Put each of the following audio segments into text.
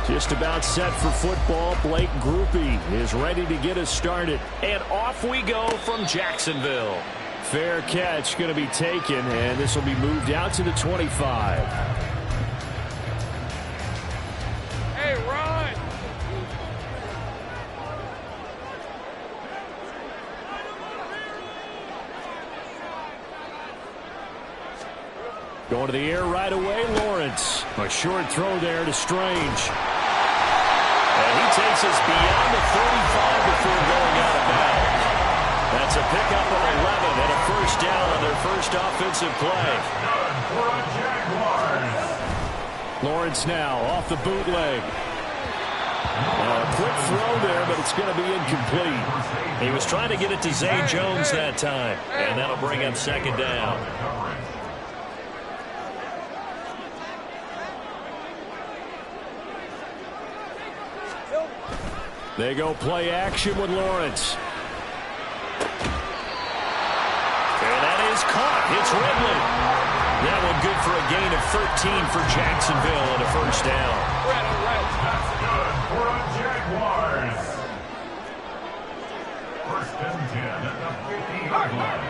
Just about set for football. Blake Groupie is ready to get us started. And off we go from Jacksonville. Fair catch going to be taken, and this will be moved out to the 25. Hey, run! Going to the air right away, Lawrence. A short throw there to Strange. And he takes us beyond the 35 before going out of bounds. That's a pickup of 11 and a first down on their first offensive play. Lawrence now off the bootleg. A quick throw there, but it's going to be incomplete. He was trying to get it to Zay Jones that time, and that'll bring up second down. They go play action with Lawrence. And that is caught. It's Ridley. That one good for a gain of 13 for Jacksonville and a first down. That's good for a Jaguars. First and 10 at the 50-yard line.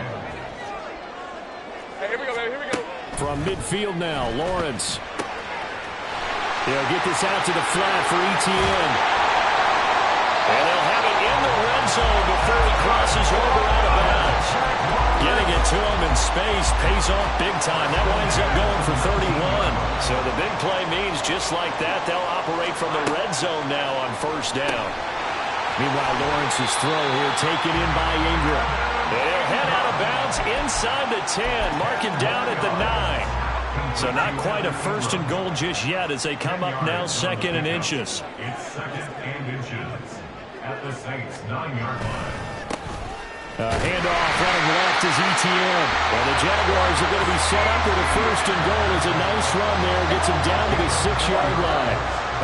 Hey, here we go, baby. Here we go. From midfield now, Lawrence. They'll get this out to the flat for ETN. And they'll have it in the red zone before he crosses over out of bounds. Getting it to him in space pays off big time. That winds up going for 31. So the big play means just like that, they'll operate from the red zone now on first down. Meanwhile, Lawrence's throw here taken in by Ingram. They'll head out of bounds inside the 10, marking down at the 9. So not quite a first and goal just yet as they come up now second and inches. It's second and inches at the Saints' 9-yard line. Handoff running left is ETN. And the Jaguars are going to be set up with a first and goal. It's a nice run there. Gets them down to the 6-yard line.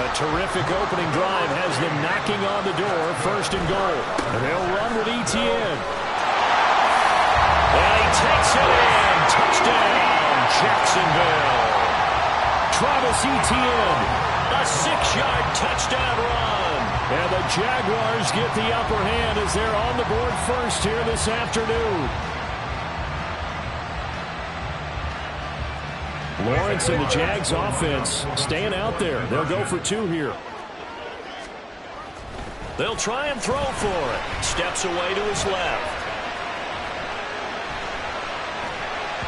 A terrific opening drive has them knocking on the door. First and goal. And they'll run with ETN. And he takes it in. Touchdown, Jacksonville. Travis Etienne. A 6-yard touchdown run. And the Jaguars get the upper hand as they're on the board first here this afternoon. Lawrence and the Jags offense staying out there. They'll go for 2 here. They'll try and throw for it. Steps away to his left.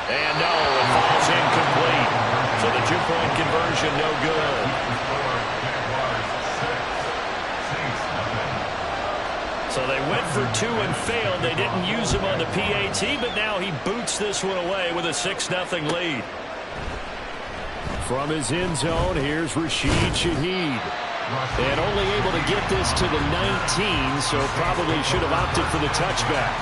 And no, it falls incomplete. So the 2-point conversion no good. So they went for 2 and failed. They didn't use him on the PAT, but now he boots this one away with a 6-0 lead. From his end zone, here's Rashid Shaheed. And only able to get this to the 19, so probably should have opted for the touchback.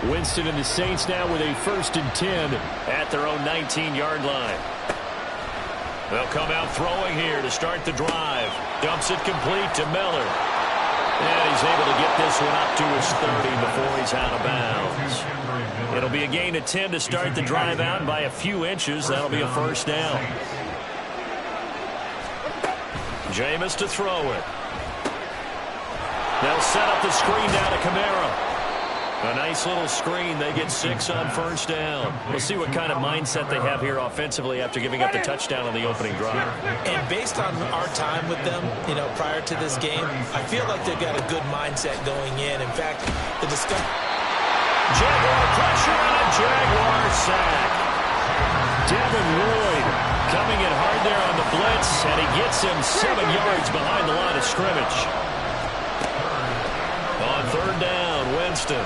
Winston and the Saints now with a first and 10 at their own 19-yard line. They'll come out throwing here to start the drive. Dumps it complete to Miller. And he's able to get this one up to his 30 before he's out of bounds. It'll be a gain of 10 to start the drive out by a few inches. That'll be a first down. Jameis to throw it. They'll set up the screen down to Kamara. A nice little screen. They get 6 on first down. We'll see what kind of mindset they have here offensively after giving up the touchdown on the opening drive. And based on our time with them, prior to this game, I feel like they've got a good mindset going in. In fact, the discussion... Jaguar pressure and a Jaguar sack. Devin Lloyd coming in hard there on the blitz, and he gets him 7 yards behind the line of scrimmage. On third down, Winston.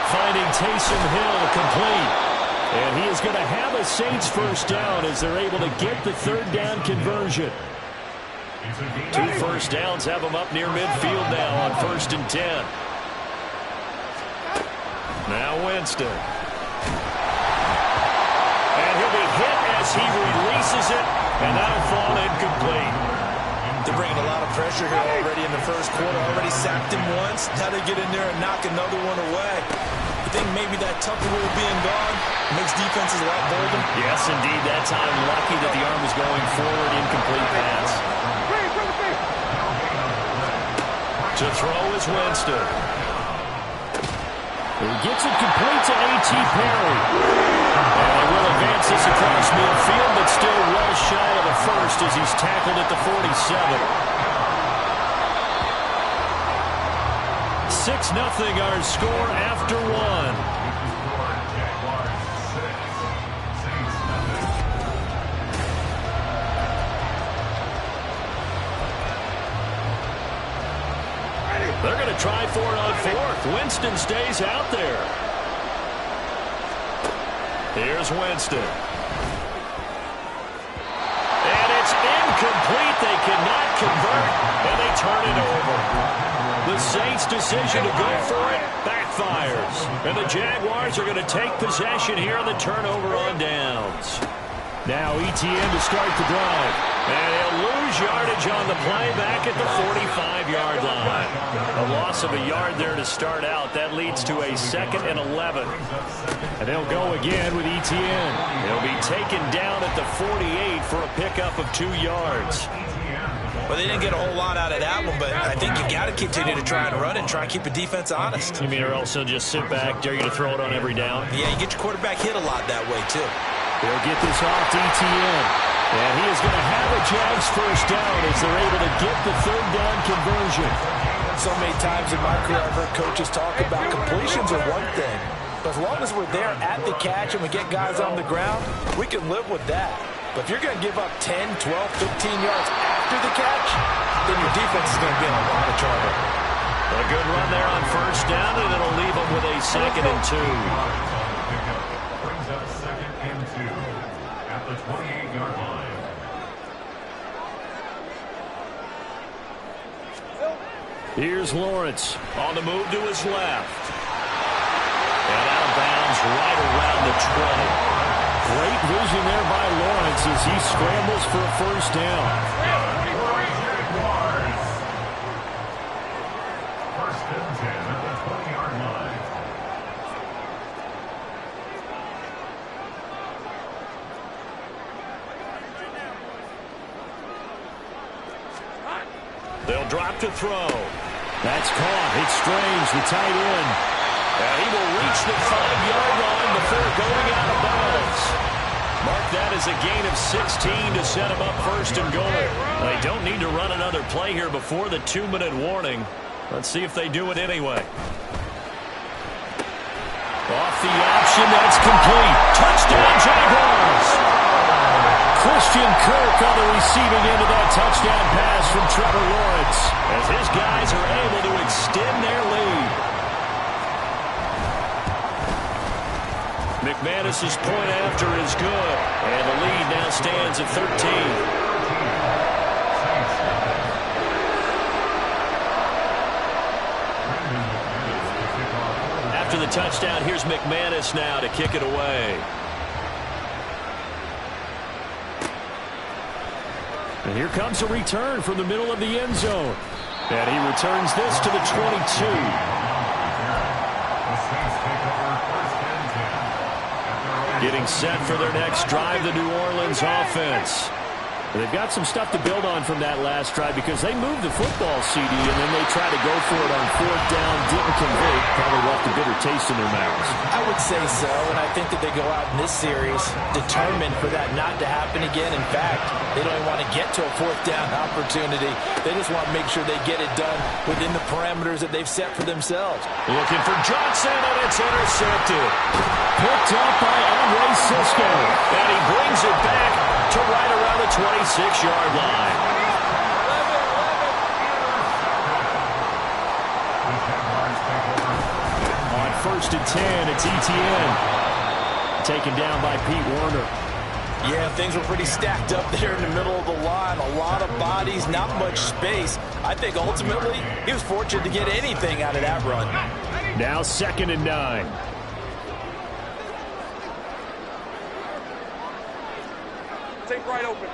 Finding Taysom Hill complete. And he is going to have a Saints first down as they're able to get the third down conversion. 2 first downs have them up near midfield now on first and 10. Now Winston. And he'll be hit as he releases it, and that'll fall incomplete. They're bringing a lot of pressure here already in the first quarter. Already sacked him once. Now they get in there and knock another one away. think maybe that tougher rule being gone makes defenses a lot bolder? Yes, indeed. That time, lucky that the arm was going forward, incomplete pass. To throw is Winston. He gets it complete to A.T. Perry. And they will advance this across midfield, but still well shy of the first as he's tackled at the 47. 6-0 our score after one. They're going to try for it on fourth. Winston stays out there. Here's Winston. And it's incomplete. They cannot convert, and they turn it over. The Saints' decision to go for it backfires. And the Jaguars are going to take possession here on the turnover on downs. Now ETN to start the drive. And he'll lose yardage on the play back at the 45-yard line. A loss of a yard there to start out. That leads to a 2nd and 11. And they'll go again with ETN. He'll be taken down at the 48 for a pickup of 2 yards. Well, they didn't get a whole lot out of that one, but I think you got to continue to try and run it and try and keep the defense honest. You mean or else they'll just sit back, dare you to throw it on every down? Yeah, you get your quarterback hit a lot that way, too. They'll get this off to ETN. And he is going to have a Jags first down as they're able to get the 3rd down conversion. So many times in my career I've heard coaches talk about completions are one thing. But as long as we're there at the catch and we get guys on the ground, we can live with that. But if you're going to give up 10, 12, 15 yards after the catch, then your defense is going to be in a lot of trouble. A good run there on first down, and it'll leave them with a 2nd and 2. Brings up 2nd and 2 at the 28-yard line. Here's Lawrence. On the move to his left. And out of bounds right around the 20. Great vision there by Lawrence as he scrambles for a first down. First and 10 at the 20-yard line. They'll drop to throw. That's caught. It's Strange, the tight end. And he will reach the 5-yard line before going out of bounds. Mark that as a gain of 16 to set him up first and goal. They don't need to run another play here before the 2-minute warning. Let's see if they do it anyway. Off the option, that's complete. Touchdown, Jaguars! Christian Kirk on the receiving end of that touchdown pass from Trevor Lawrence. As his guys are able to extend their lead. McManus's point after is good. And the lead now stands at 13. After the touchdown, here's McManus now to kick it away. And here comes a return from the middle of the end zone. And he returns this to the 22. Getting set for their next drive, the New Orleans offense. They've got some stuff to build on from that last drive because they moved the football, CD, and then they tried to go for it on 4th down, didn't convert, probably left a bitter taste in their mouths. I would say so, and I think that they go out in this series determined for that not to happen again. In fact, they don't even want to get to a 4th down opportunity. They just want to make sure they get it done within the parameters that they've set for themselves. Looking for Johnson, and it's intercepted. Picked up by Andre Cisco. And he brings it back to right around the 26-yard line. On 1st and 10, it's ETN. Taken down by Pete Werner. Yeah, things were pretty stacked up there in the middle of the line. A lot of bodies, not much space. I think ultimately he was fortunate to get anything out of that run. Now 2nd and 9. Take right open.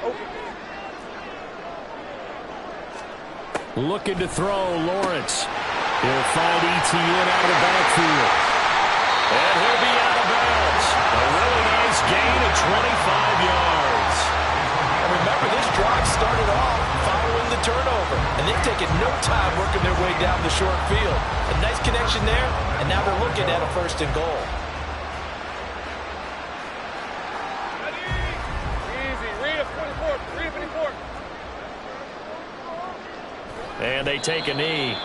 Looking to throw, Lawrence. He'll find ETN out of the backfield. And he'll be out of bounds. A really nice gain of 25 yards. And remember, this drive started off following the turnover, and they've taken no time working their way down the short field. A nice connection there, and now they're looking at a 1st and goal. Easy. Read it 24. Read it 24. And they take a knee.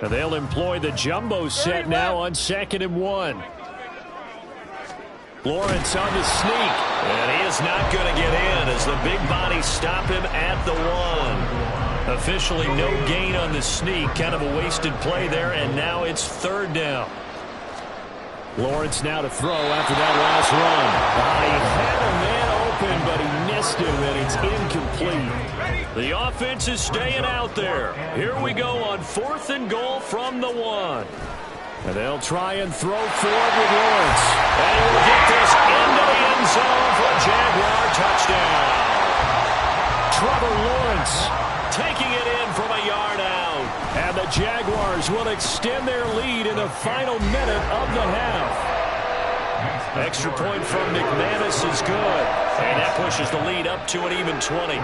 They'll employ the jumbo set now on 2nd and 1. Lawrence on the sneak. And he is not going to get in as the big bodies stop him at the 1. Officially no gain on the sneak. Kind of a wasted play there, and now it's 3rd down. Lawrence now to throw after that last run. He had a man open, but he missed him, and it's incomplete. The offense is staying out there. Here we go on 4th and goal from the 1. And they'll try and throw forward with Lawrence. And he will get this into the end zone for a Jaguar touchdown. Trevor Lawrence taking it in from a yard out. And the Jaguars will extend their lead in the final minute of the half. Extra point from McManus is good. And that pushes the lead up to an even 20.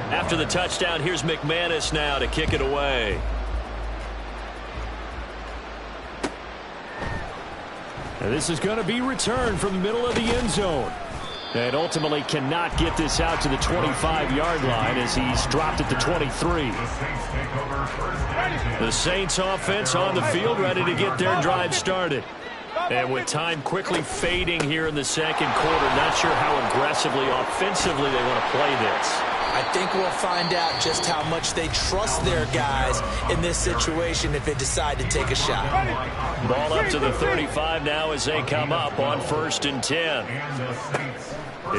After the touchdown, here's McManus now to kick it away. And this is going to be returned from the middle of the end zone. And ultimately cannot get this out to the 25-yard line as he's dropped at the 23. The Saints offense on the field, ready to get their drive started. And with time quickly fading here in the 2nd quarter, not sure how aggressively, offensively they want to play this. I think we'll find out just how much they trust their guys in this situation if they decide to take a shot. Ball up to the 35 now as they come up on 1st and 10.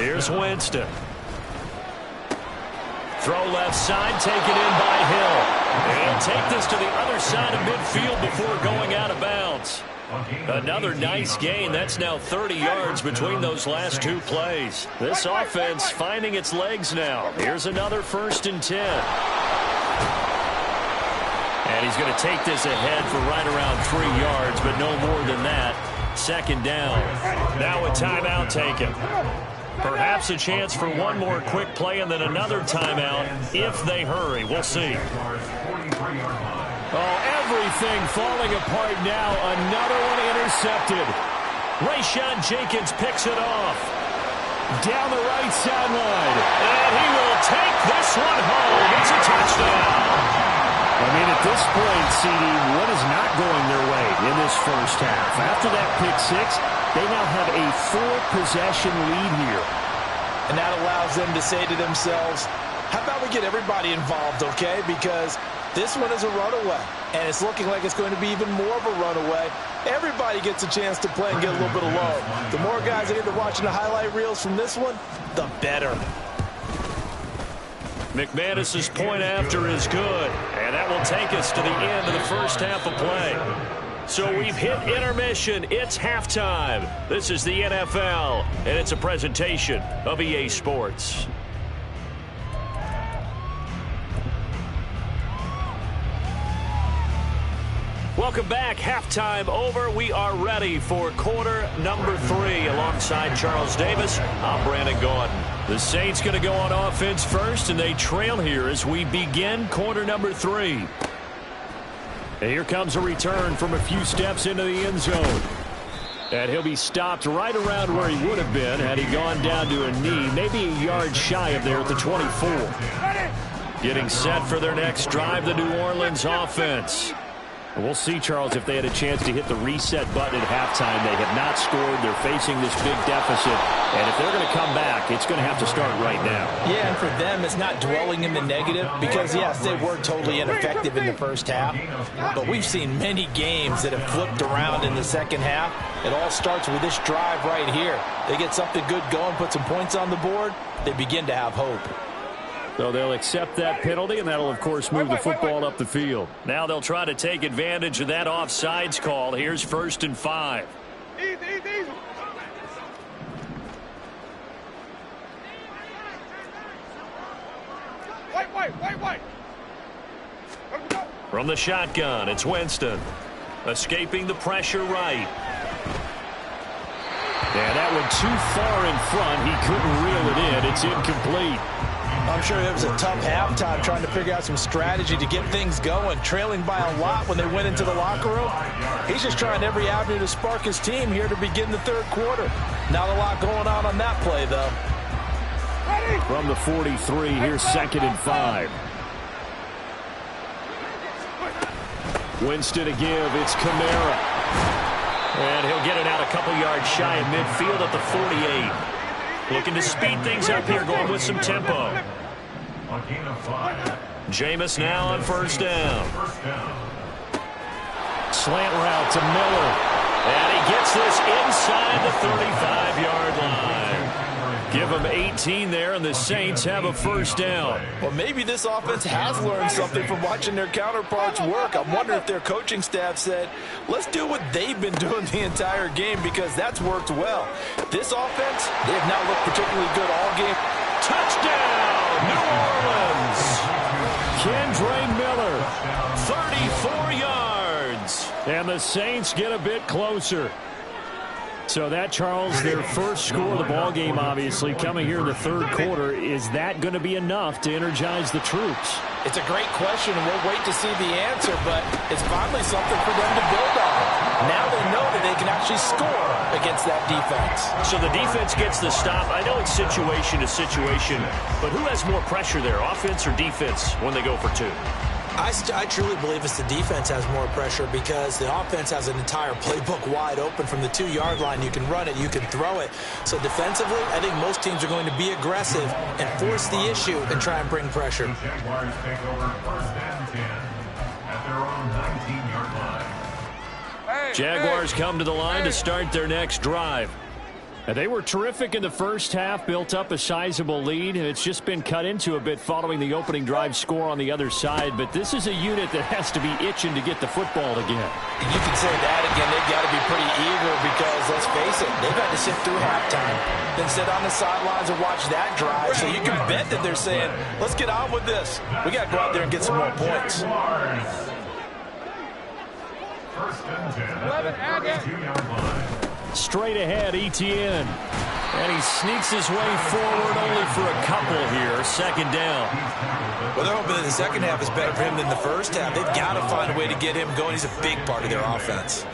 Here's Winston. Throw left side, taken in by Hill. And take this to the other side of midfield before going out of bounds. Another nice gain. That's now 30 yards between those last 2 plays. This offense finding its legs now. Here's another 1st and 10. And he's going to take this ahead for right around 3 yards, but no more than that. 2nd down. Now a timeout taken. Perhaps a chance for one more quick play and then another timeout if they hurry. We'll see. Oh, everything falling apart now. Another one intercepted. Rayshawn Jenkins picks it off. Down the right sideline. And he will take this one home. It's a touchdown. I mean, at this point, CD, what is not going their way in this first half? After that pick 6, they now have a 4-possession lead here. And that allows them to say to themselves, how about we get everybody involved, okay? Because this one is a runaway, and it's looking like it's going to be even more of a runaway. Everybody gets a chance to play and get a little bit of love. The more guys that end up watching the highlight reels from this one, the better. McManus's point after is good, and that will take us to the end of the first half of play. So we've hit intermission. It's halftime. This is the NFL, and it's a presentation of EA Sports. Welcome back. Halftime over. We are ready for quarter number 3. Alongside Charles Davis, I'm Brandon Gordon. The Saints going to go on offense first, and they trail here as we begin quarter number 3. And here comes a return from a few steps into the end zone. And he'll be stopped right around where he would have been had he gone down to a knee, maybe a yard shy of there at the 24. Getting set for their next drive, the New Orleans offense. We'll see, Charles, if they had a chance to hit the reset button at halftime. They have not scored. They're facing this big deficit. And if they're going to come back, it's going to have to start right now. Yeah, and for them, it's not dwelling in the negative because, yes, they were totally ineffective in the first half. But we've seen many games that have flipped around in the second half. It all starts with this drive right here. They get something good going, put some points on the board, they begin to have hope. So they'll accept that penalty, and that'll, of course, move the football up the field. Now they'll try to take advantage of that offsides call. Here's 1st and 5. Easy, easy, easy. White. Let him go. From the shotgun, it's Winston. Escaping the pressure right. Yeah, that one too far in front. He couldn't reel it in. It's incomplete. I'm sure it was a tough halftime trying to figure out some strategy to get things going, trailing by a lot when they went into the locker room. He's just trying every avenue to spark his team here to begin the third quarter. Not a lot going on that play, though. From the 43, here's 2nd and 5. Winston to give. It's Kamara. And he'll get it out a couple yards shy of midfield at the 48. Looking to speed things up here, going with some tempo. Jameis now on 1st down. Slant route to Miller. And he gets this inside the 35-yard line. Give them 18 there, and the Saints have a 1st down. Well, maybe this offense has learned something from watching their counterparts work. I'm wondering if their coaching staff said, let's do what they've been doing the entire game because that's worked well. This offense, they have not looked particularly good all game. Touchdown, New Orleans. Kendre Miller. 34 yards. And the Saints get a bit closer. So that, Charles, their first score of the ball game, obviously, coming here in the third quarter. Is that going to be enough to energize the troops? It's a great question, and we'll wait to see the answer, but it's finally something for them to build on. Now they know that they can actually score against that defense. So the defense gets the stop. I know it's situation to situation, but who has more pressure there, offense or defense, when they go for 2? I truly believe it's the defense has more pressure because the offense has an entire playbook wide open from the 2-yard line. You can run it, you can throw it. So defensively, I think most teams are going to be aggressive and force the issue and try and bring pressure. The Jaguars take over 1st and 10 at their own 19-yard line. Jaguars come to the line to start their next drive. They were terrific in the first half, built up a sizable lead, and it's just been cut into a bit following the opening drive score on the other side. But this is a unit that has to be itching to get the football again. You can say that again. They've got to be pretty eager because, let's face it, they've had to sit through halftime, then sit on the sidelines and watch that drive. So you can bet that they're saying, let's get on with this. We got to go out there and get some more points. 1st and 10 at the 32-yard line. Straight ahead, Etienne. And he sneaks his way forward only for a couple here. 2nd down. Well, they're hoping that the second half is better for him than the first half. They've got to find a way to get him going. He's a big part of their offense.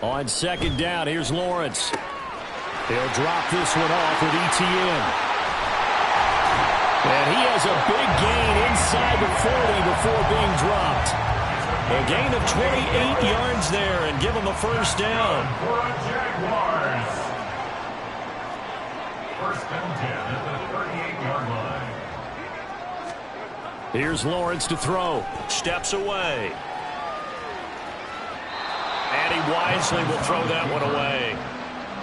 On 2nd down, here's Lawrence. They'll drop this one off with Etienne. And he has a big gain inside the 40 before being dropped. A gain of 28 yards there and give him a 1st down. For the Jaguars. 1st and 10 at the 38-yard line. Here's Lawrence to throw. Steps away. And he wisely will throw that one away.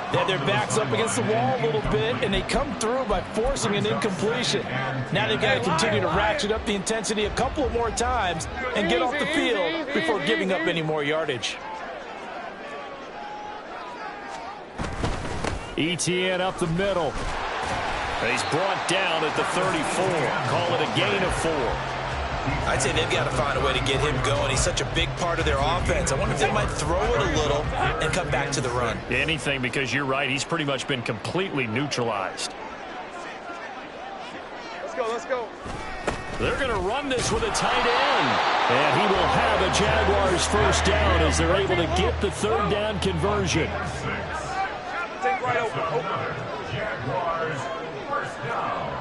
They had their backs up against the wall a little bit, and they come through by forcing an incompletion. Now they've got to continue to ratchet up the intensity a couple of more times and get off the field before giving up any more yardage. Etienne up the middle. He's brought down at the 34. Call it a gain of 4. I'd say they've got to find a way to get him going. He's such a big part of their offense. I wonder if they might throw it a little and come back to the run. Anything, because you're right. He's pretty much been completely neutralized. Let's go. They're going to run this with a tight end. And he will have a Jaguars 1st down as they're able to get the 3rd down conversion. Take right open. Jaguars 1st down.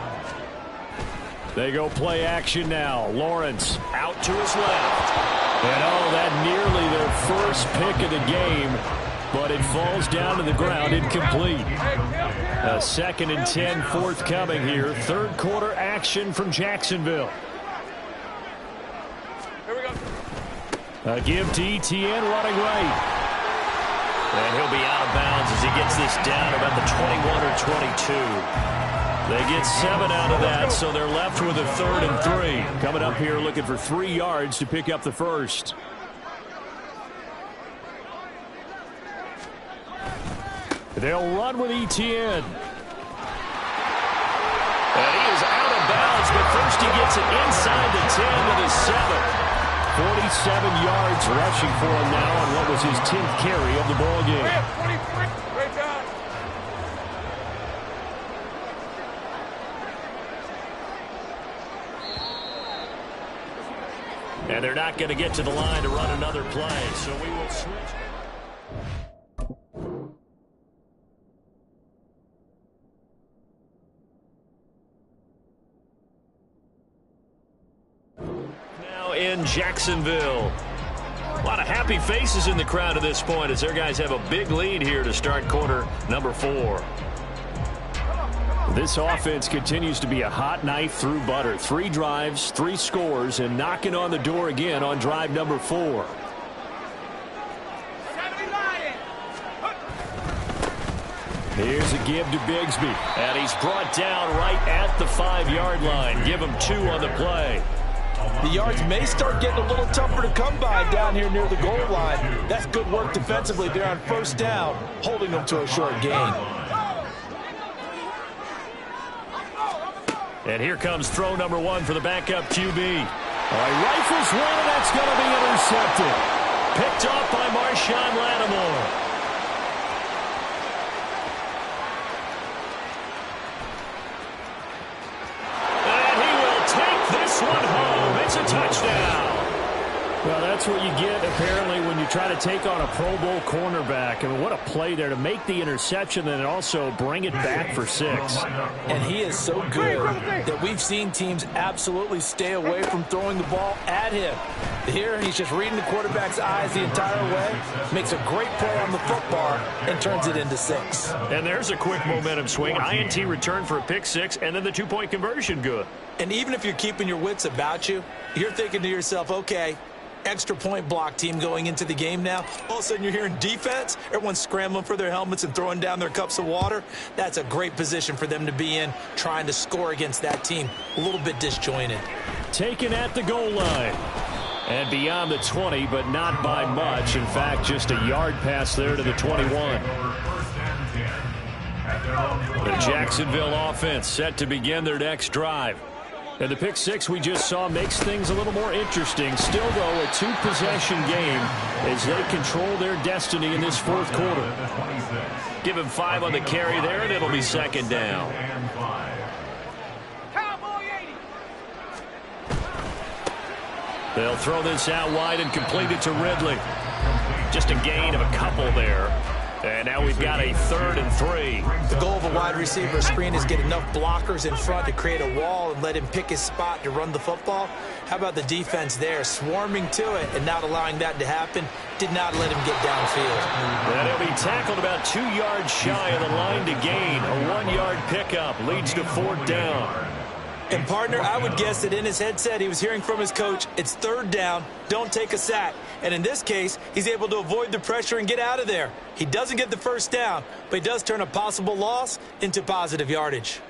They go play action now. Lawrence out to his left. And oh, that nearly their first pick of the game, but it falls down to the ground incomplete. A 2nd and 10 forthcoming here. Third quarter action from Jacksonville. Here we go. A give to Etienne running right. And he'll be out of bounds as he gets this down about the 21 or 22. They get 7 out of that, so they're left with a 3rd and 3. Coming up here looking for 3 yards to pick up the first. They'll run with Etienne. And he is out of bounds, but first he gets it inside the 10 with his 7th. 47 yards rushing for him now on what was his 10th carry of the ball game. 23. Great job. And they're not going to get to the line to run another play, so we will switch. Now in Jacksonville. A lot of happy faces in the crowd at this point as their guys have a big lead here to start quarter number 4. This offense continues to be a hot knife through butter. 3 drives, 3 scores, and knocking on the door again on drive number 4. Here's a give to Bigsby. And he's brought down right at the 5-yard line. Give him 2 on the play. The yards may start getting a little tougher to come by down here near the goal line. That's good work defensively there on first down, holding them to a short gain. And here comes throw number 1 for the backup QB. Rifles one, and that's going to be intercepted. Picked off by Marshawn Lattimore. And he will take this one home. It's a touchdown. Well, that's what you get, apparently, when you try to take on a Pro Bowl cornerback. I mean, what a play there to make the interception and also bring it back for 6. And he is so good that we've seen teams absolutely stay away from throwing the ball at him. Here, he's just reading the quarterback's eyes the entire way, makes a great play on the football, and turns it into 6. And there's a quick momentum swing. INT return for a pick 6, and then the 2-point conversion good. And even if you're keeping your wits about you, you're thinking to yourself, okay, extra point block team going into the game now. All of a sudden you're hearing defense. Everyone's scrambling for their helmets and throwing down their cups of water. That's a great position for them to be in, trying to score against that team. A little bit disjointed. Taken at the goal line. And beyond the 20, but not by much. In fact, just a yard pass there to the 21. The Jacksonville offense set to begin their next drive. And the pick 6 we just saw makes things a little more interesting. Still, though, a 2-possession game as they control their destiny in this 4th quarter. Give him 5 on the carry there, and it'll be 2nd down. They'll throw this out wide and complete it to Ridley. Just a gain of a couple there. And now we've got a 3rd and 3. The goal of a wide receiver screen is get enough blockers in front to create a wall and let him pick his spot to run the football. How about the defense there, swarming to it and not allowing that to happen? Did not let him get downfield. And he'll be tackled about 2 yards shy of the line to gain. A 1-yard pickup leads to 4th down. And, partner, I would guess that in his headset he was hearing from his coach, it's 3rd down, don't take a sack. And in this case, he's able to avoid the pressure and get out of there. He doesn't get the 1st down, but he does turn a possible loss into positive yardage.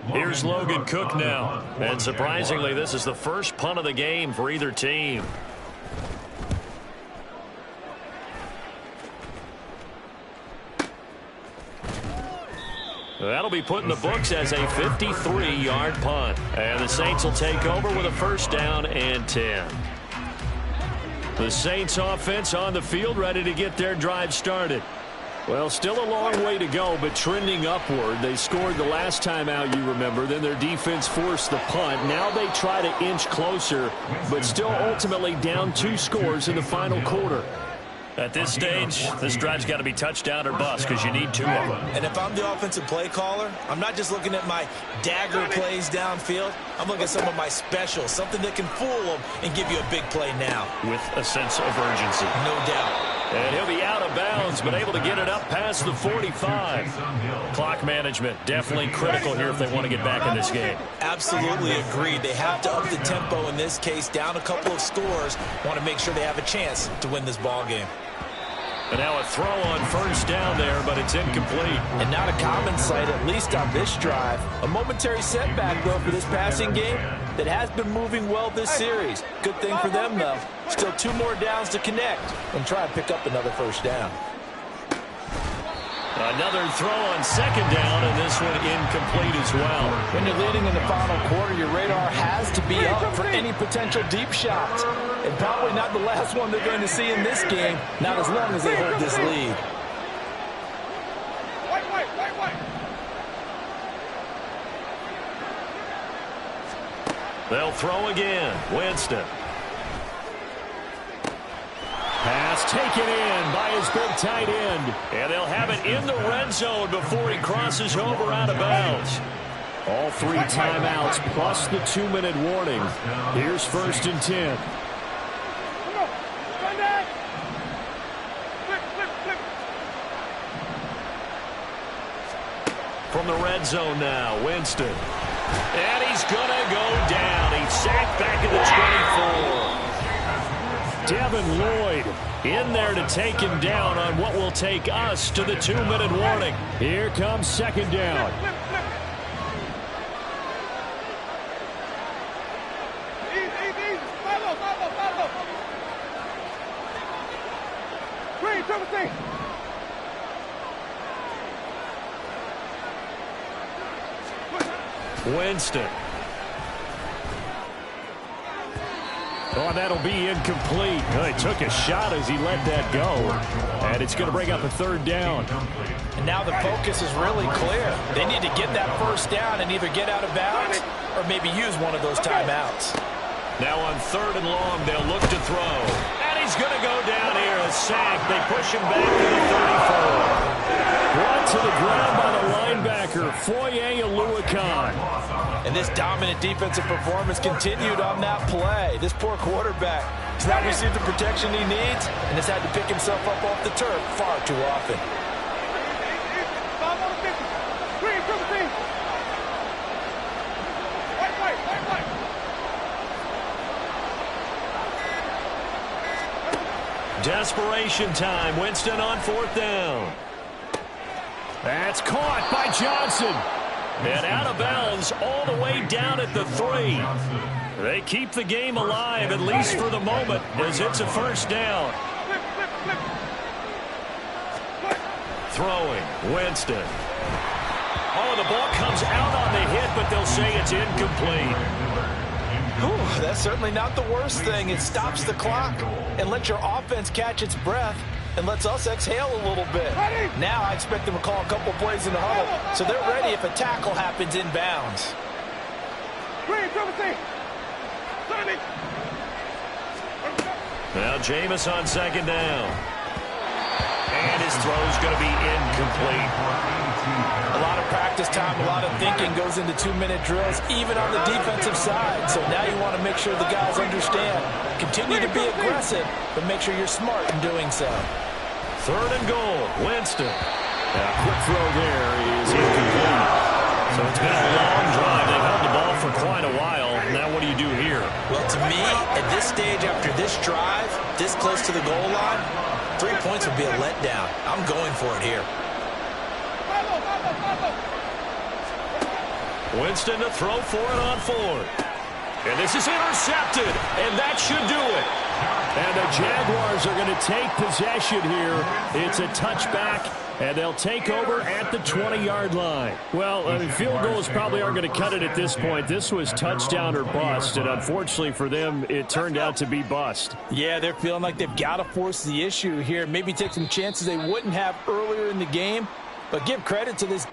Here's Logan Cook now. And surprisingly, this is the first punt of the game for either team. That'll be put in the books as a 53-yard punt. And the Saints will take over with a 1st down and 10. The Saints offense on the field ready to get their drive started. Well, still a long way to go, but trending upward. They scored the last time out, you remember. Then their defense forced the punt. Now they try to inch closer, but still ultimately down 2 scores in the final quarter. At this stage, this drive's got to be touchdown or bust because you need 2 of them. And if I'm the offensive play caller, I'm not just looking at my dagger plays downfield. I'm looking at some of my specials, something that can fool them and give you a big play now. With a sense of urgency. No doubt. And he'll be out of bounds, but able to get it up past the 45. Clock management, definitely critical here if they want to get back in this game. Absolutely agreed. They have to up the tempo in this case, down a couple of scores. Want to make sure they have a chance to win this ball game. And now a throw on first down there, but it's incomplete. And not a common sight, at least on this drive. A momentary setback, though, for this passing game that has been moving well this series. Good thing for them, though. Still 2 more downs to connect and try and pick up another first down. Another throw on second down, and this one incomplete as well. When you're leading in the final quarter, your radar has to be up for any potential deep shots. And probably not the last one they're going to see in this game, not as long as they hold this lead. They'll throw again. Winston. Pass taken in by his big tight end. And they'll have it in the red zone before he crosses over out of bounds. All 3 timeouts plus the 2-minute warning. Here's 1st and 10. From the red zone now, Winston. And he's going to go down. He's sacked back at the 24. Devin Lloyd in there to take him down on what will take us to the 2-minute warning. Here comes 2nd down. Winston. Oh, that'll be incomplete. Oh, he took a shot as he let that go. And it's going to bring up a 3rd down. And now the focus is really clear. They need to get that first down and either get out of bounds or maybe use one of those timeouts. Now on 3rd and long, they'll look to throw. And he's going to go down here. A sack. They push him back to the 34. Brought to the ground by the linebacker, Foye Oluokun. And this dominant defensive performance continued on that play. This poor quarterback has not received the protection he needs and has had to pick himself up off the turf far too often. Desperation time. Winston on 4th down. That's caught by Johnson. And out of bounds all the way down at the 3. They keep the game alive, at least for the moment, as it's a 1st down. Throwing, Winston. Oh, the ball comes out on the hit, but they'll say it's incomplete. Whew, that's certainly not the worst thing. It stops the clock and lets your offense catch its breath and lets us exhale a little bit. Now I expect them to call a couple plays in the huddle so they're ready if a tackle happens in bounds. Now Jameis on 2nd down. And his throw's going to be incomplete. A lot of practice time, a lot of thinking goes into 2-minute drills, even on the defensive side. So now you want to make sure the guys understand. Continue to be aggressive, but make sure you're smart in doing so. 3rd and goal, Winston. A quick throw there is incomplete. So it's been a long drive. They've held the ball for quite a while. Now what do you do here? Well, to me, at this stage, after this drive, this close to the goal line, 3 points would be a letdown. I'm going for it here. Winston to throw for it on 4th. And this is intercepted, and that should do it. And the Jaguars are going to take possession here. It's a touchback And they'll take over at the 20-yard line. Well, field goals probably aren't going to cut it at this point. This was touchdown or bust, and unfortunately for them, it turned out to be bust. Yeah, they're feeling like they've got to force the issue here. Maybe take some chances they wouldn't have earlier in the game. But give credit to this.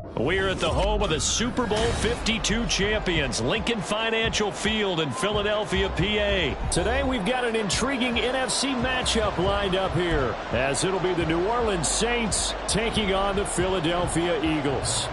We're at the home of the Super Bowl 52 champions, Lincoln Financial Field in Philadelphia, PA. Today we've got an intriguing NFC matchup lined up here, as it'll be the New Orleans Saints taking on the Philadelphia Eagles.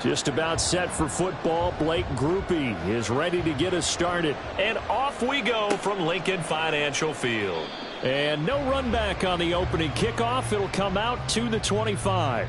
Just about set for football. Blake Grupe is ready to get us started. And off we go from Lincoln Financial Field. And no run back on the opening kickoff. It'll come out to the 25.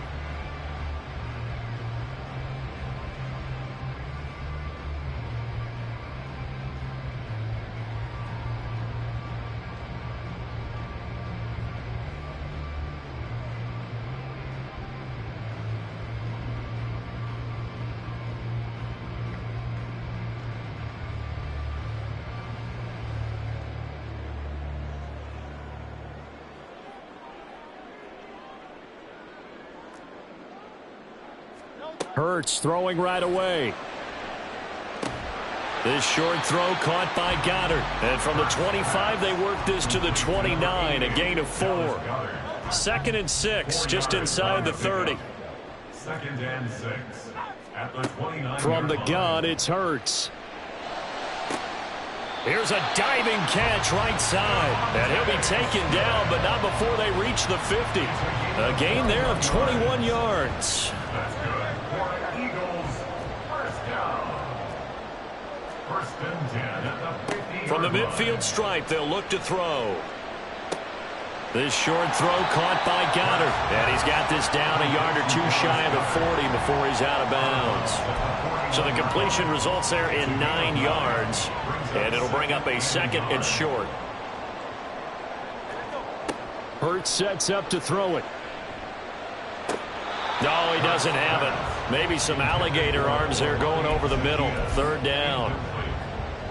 Hurts throwing right away. This short throw caught by Goddard. And from the 25, they work this to the 29, a gain of 4. 2nd and 6, just inside the 30. 2nd and 6 at the 29. From the gun, it's Hurts. Here's a diving catch right side. And he'll be taken down, but not before they reach the 50. A gain there of 21 yards. That's good. For Eagles, first down. 1st and 10 at the 50. From the midfield stripe, they'll look to throw. This short throw caught by Goddard. And he's got this down a yard or two shy of the 40 before he's out of bounds. So the completion results there in 9 yards. And it'll bring up a 2nd and short. Hurts sets up to throw it. No, he doesn't have it. Maybe some alligator arms there going over the middle. 3rd down.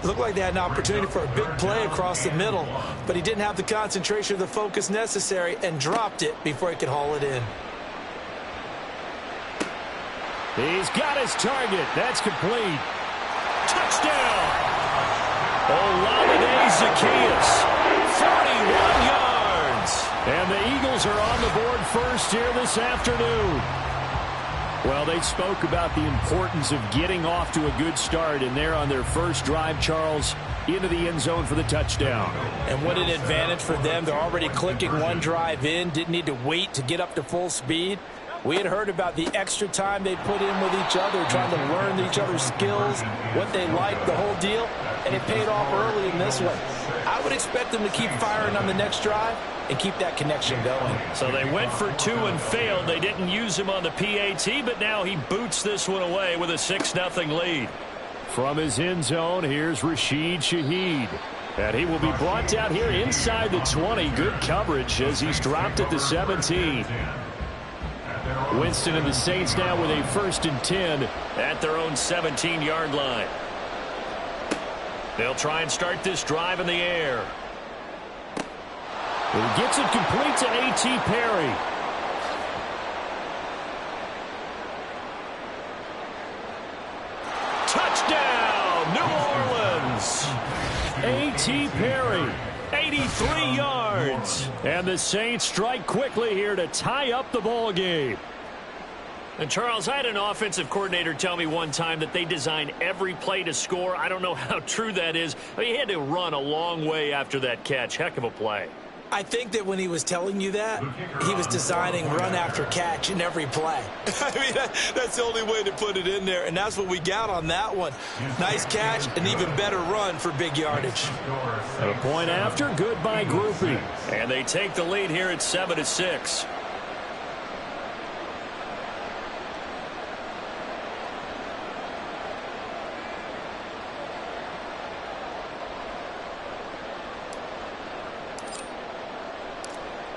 Looked like they had an opportunity for a big play across the middle, but he didn't have the concentration or the focus necessary and dropped it before he could haul it in. He's got his target. That's complete. Touchdown! Olamide Zaccheaus, 41 yards. And the Eagles are on the board first here this afternoon. Well, they spoke about the importance of getting off to a good start, and they're on their first drive, Charles, into the end zone for the touchdown. And what an advantage for them. They're already clicking one drive in, didn't need to wait to get up to full speed. We had heard about the extra time they put in with each other, trying to learn each other's skills, what they like, the whole deal, and it paid off early in this one. I would expect them to keep firing on the next drive and keep that connection going. So they went for 2 and failed. They didn't use him on the PAT, but now he boots this one away with a 6-0 lead. From his end zone, here's Rashid Shaheed. And he will be brought down here inside the 20. Good coverage as he's dropped at the 17. Winston and the Saints now with a 1st and 10 at their own 17-yard line. They'll try and start this drive in the air. He gets it complete to A.T. Perry. Touchdown, New Orleans. A.T. Perry. 83 yards. And the Saints strike quickly here to tie up the ball game. And, Charles, I had an offensive coordinator tell me one time that they design every play to score. I don't know how true that is. I mean, he had to run a long way after that catch. Heck of a play. I think that when he was telling you that, he was designing run after catch in every play. I mean, that's the only way to put it in there, and that's what we got on that one. Nice catch, an even better run for big yardage. A point after, good by Grupe. And they take the lead here at 7-6.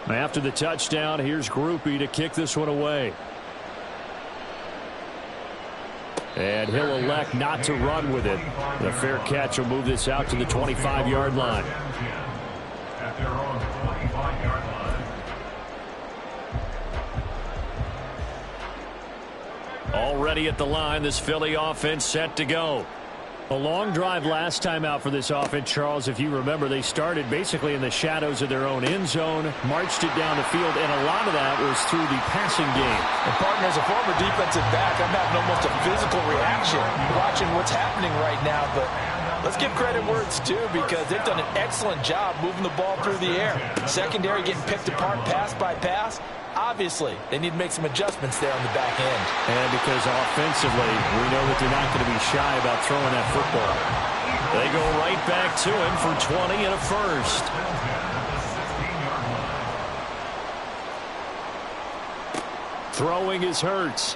After the touchdown, here's Grupe to kick this one away. And he'll elect not to run with it. The fair catch will move this out to the 25-yard line. At their own 25-yard line. Already at the line, this Philly offense set to go. A long drive last time out for this offense, Charles. If you remember, they started basically in the shadows of their own end zone, marched it down the field, and a lot of that was through the passing game. And, partner, as a former defensive back, I'm having almost a physical reaction watching what's happening right now. But let's give credit where it's due, because they've done an excellent job moving the ball through the air. Secondary getting picked apart pass by pass. Obviously, they need to make some adjustments there on the back end. And because offensively, we know that they're not going to be shy about throwing that football. They go right back to him for 20 and a first. Throwing is Hurts.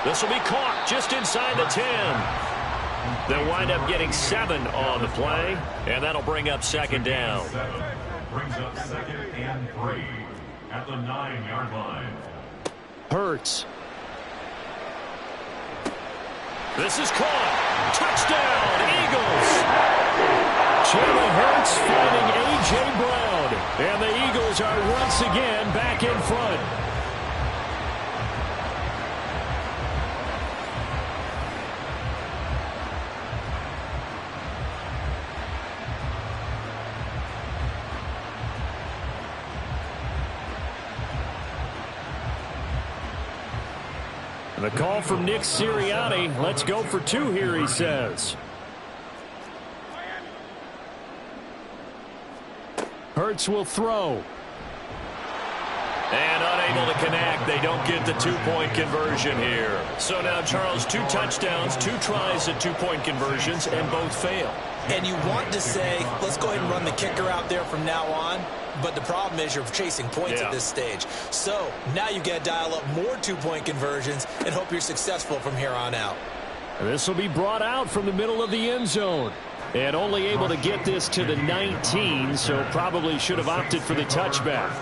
This will be caught just inside the 10. They'll wind up getting 7 on the play, and that'll bring up second down. Brings up 2nd and 3 at the 9-yard line. Hurts. This is caught. Touchdown, Eagles. Jalen Hurts finding A.J. Brown. And the Eagles are once again back in front. The call from Nick Sirianni. Let's go for 2 here, he says. Hurts will throw. And unable to connect. They don't get the 2-point conversion here. So now, Charles, 2 touchdowns, 2 tries at 2-point conversions, and both fail. And you want to say, let's go ahead and run the kicker out there from now on. But the problem is you're chasing points at this stage. So now you got to dial up more 2-point conversions and hope you're successful from here on out. This will be brought out from the middle of the end zone. And only able to get this to the 19, so probably should have opted for the touchback.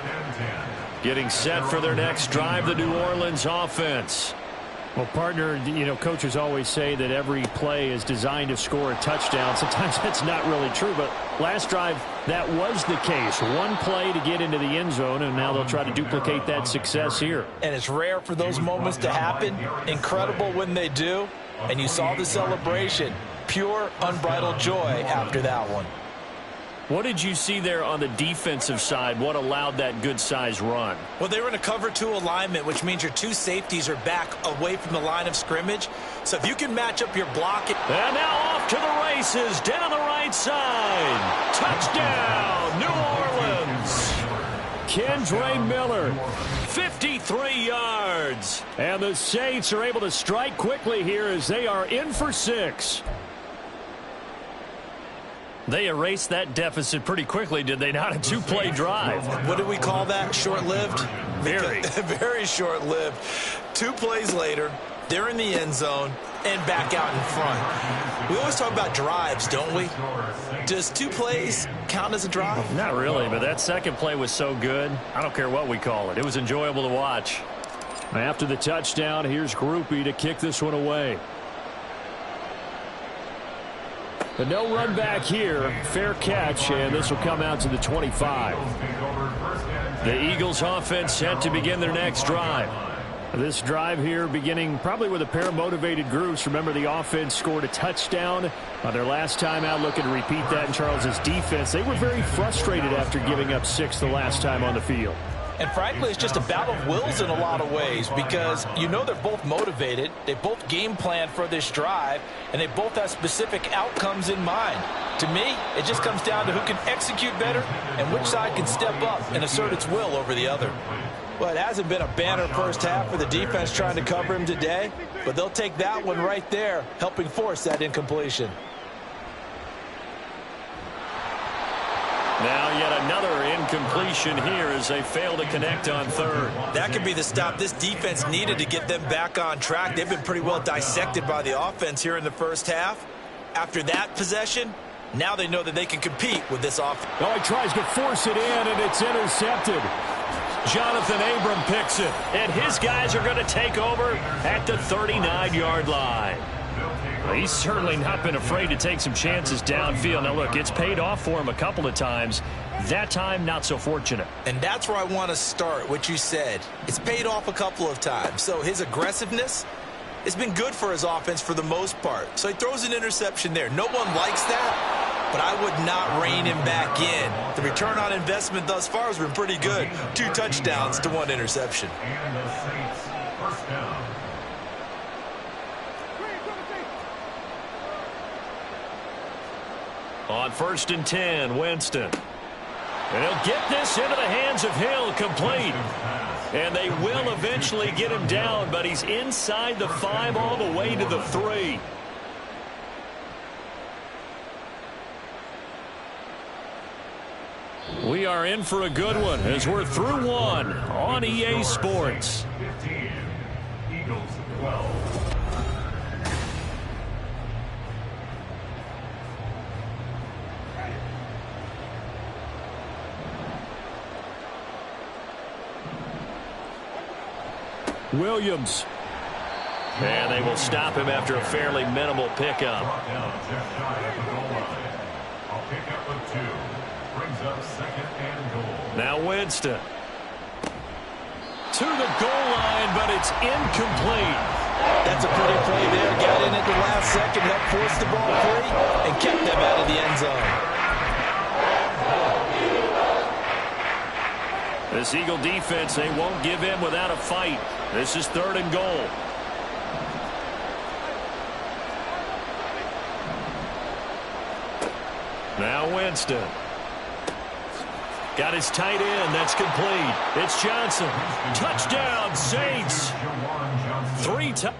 Getting set for their next drive, the New Orleans offense. Well, partner, you know, coaches always say that every play is designed to score a touchdown. Sometimes that's not really true, but last drive, that was the case. One play to get into the end zone, and now they'll try to duplicate that success here. And it's rare for those moments to happen. Incredible when they do. And you saw the celebration. Pure, unbridled joy after that one. What did you see there on the defensive side? What allowed that good-sized run? Well, they were in a cover 2 alignment, which means your 2 safeties are back away from the line of scrimmage. So if you can match up your block. And now off to the races down the right side. Touchdown, New Orleans. Kendre Miller. 53 yards. And the Saints are able to strike quickly here as they are in for 6. They erased that deficit pretty quickly, did they not? A 2-play drive. What do we call that? Short-lived? Very. Very short-lived. 2 plays later, they're in the end zone and back out in front. We always talk about drives, don't we? Does 2 plays count as a drive? Not really, but that second play was so good. I don't care what we call it. It was enjoyable to watch. After the touchdown, here's Groupie to kick this one away. But no run back here. Fair catch, and this will come out to the 25. The Eagles offense set to begin their next drive. This drive here beginning probably with a pair of motivated groups. Remember, the offense scored a touchdown on their last time out, looking to repeat that in Charles's defense. They were very frustrated after giving up 6 the last time on the field. And frankly, it's just a battle of wills in a lot of ways, because you know they're both motivated, they both game plan for this drive, and they both have specific outcomes in mind. To me, it just comes down to who can execute better and which side can step up and assert its will over the other. Well, it hasn't been a banner first half for the defense trying to cover him today, but they'll take that one right there, helping force that incompletion. Now yet another incompletion here as they fail to connect on third. That could be the stop this defense needed to get them back on track. They've been pretty well dissected by the offense here in the first half. After that possession, now they know that they can compete with this offense. Oh, he tries to force it in, and it's intercepted. Jonathan Abram picks it, and his guys are going to take over at the 39-yard line. Well, he's certainly not been afraid to take some chances downfield. Now, look, it's paid off for him a couple of times. That time, not so fortunate. And that's where I want to start, what you said. It's paid off a couple of times. So his aggressiveness has been good for his offense for the most part. So he throws an interception there. No one likes that, but I would not rein him back in. The return on investment thus far has been pretty good. 2 touchdowns to 1 interception. And the Saints, first down. On 1st and 10, Winston. And he'll get this into the hands of Hill, complete. And they will eventually get him down, but he's inside the 5 all the way to the 3. We are in for a good one as we're through 1 on EA Sports. 15, Eagles 12. Williams. And they will stop him after a fairly minimal pickup. Brought down just shy of the goal line. I'll pick up with 2. Brings up 2nd and goal. Now Winston. To the goal line, but it's incomplete. That's a pretty play there. Got in at the last second, helped force the ball free, and kept them out of the end zone. This Eagle defense, they won't give in without a fight. This is 3rd and goal. Now Winston. Got his tight end. That's complete. It's Johnson. Touchdown, Saints. 3 times.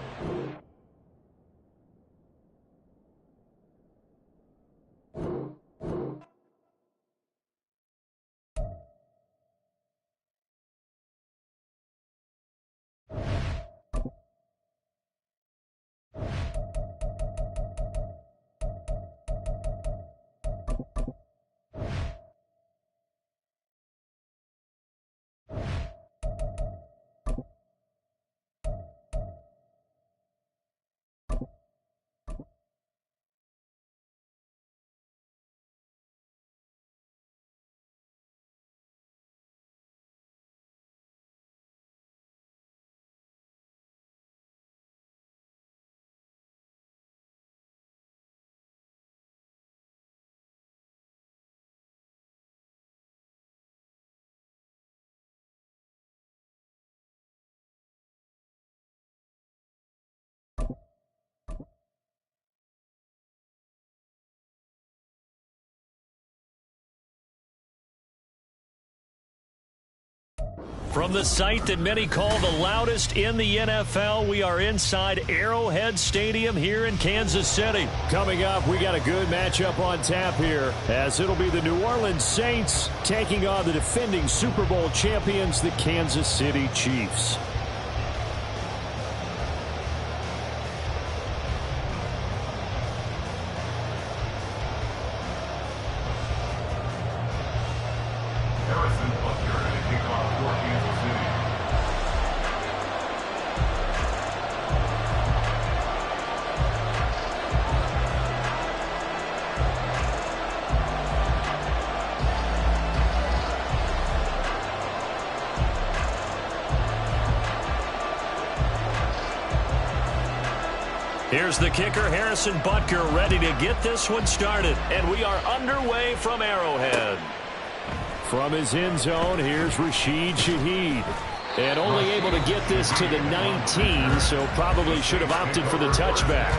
From the site that many call the loudest in the NFL, we are inside Arrowhead Stadium here in Kansas City. Coming up, we got a good matchup on tap here, as it'll be the New Orleans Saints taking on the defending Super Bowl champions, the Kansas City Chiefs. Here's the kicker, Harrison Butker, ready to get this one started. And we are underway from Arrowhead. From his end zone, here's Rashid Shaheed. And only able to get this to the 19, so probably should have opted for the touchback.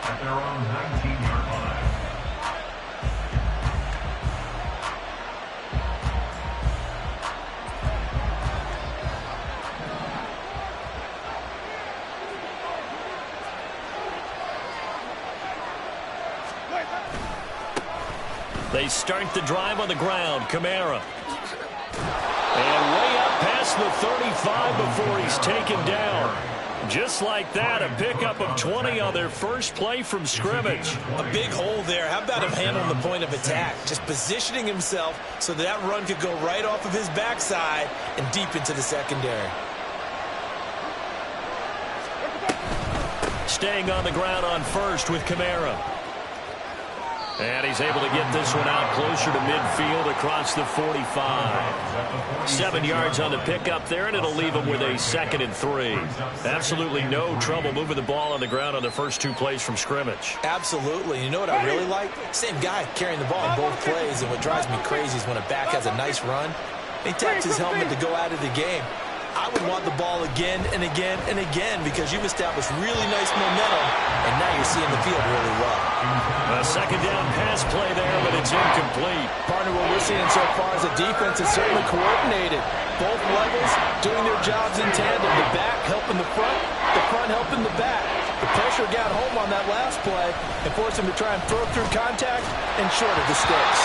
At their own 19-yard line. They start the drive on the ground. Kamara. And way up past the 35 before he's taken down. Just like that, a pickup of 20 on their first play from scrimmage. A big hole there. How about him handling the point of attack? Just positioning himself so that run could go right off of his backside and deep into the secondary. Staying on the ground on first with Kamara. And he's able to get this one out closer to midfield across the 45. 7 yards on the pickup there, and it'll leave him with a 2nd and 3. Absolutely no trouble moving the ball on the ground on the first 2 plays from scrimmage. Absolutely. You know what I really like? Same guy carrying the ball in both plays, and what drives me crazy is when a back has a nice run, he taps his helmet to go out of the game. I would want the ball again and again and again because you've established really nice momentum, and now you're seeing the field really well. A 2nd down pass play there, but it's incomplete. Partner, what we're seeing so far is the defense is certainly coordinated. Both levels doing their jobs in tandem. The back helping the front helping the back. The pressure got home on that last play and forced him to try and throw through contact and short of the sticks.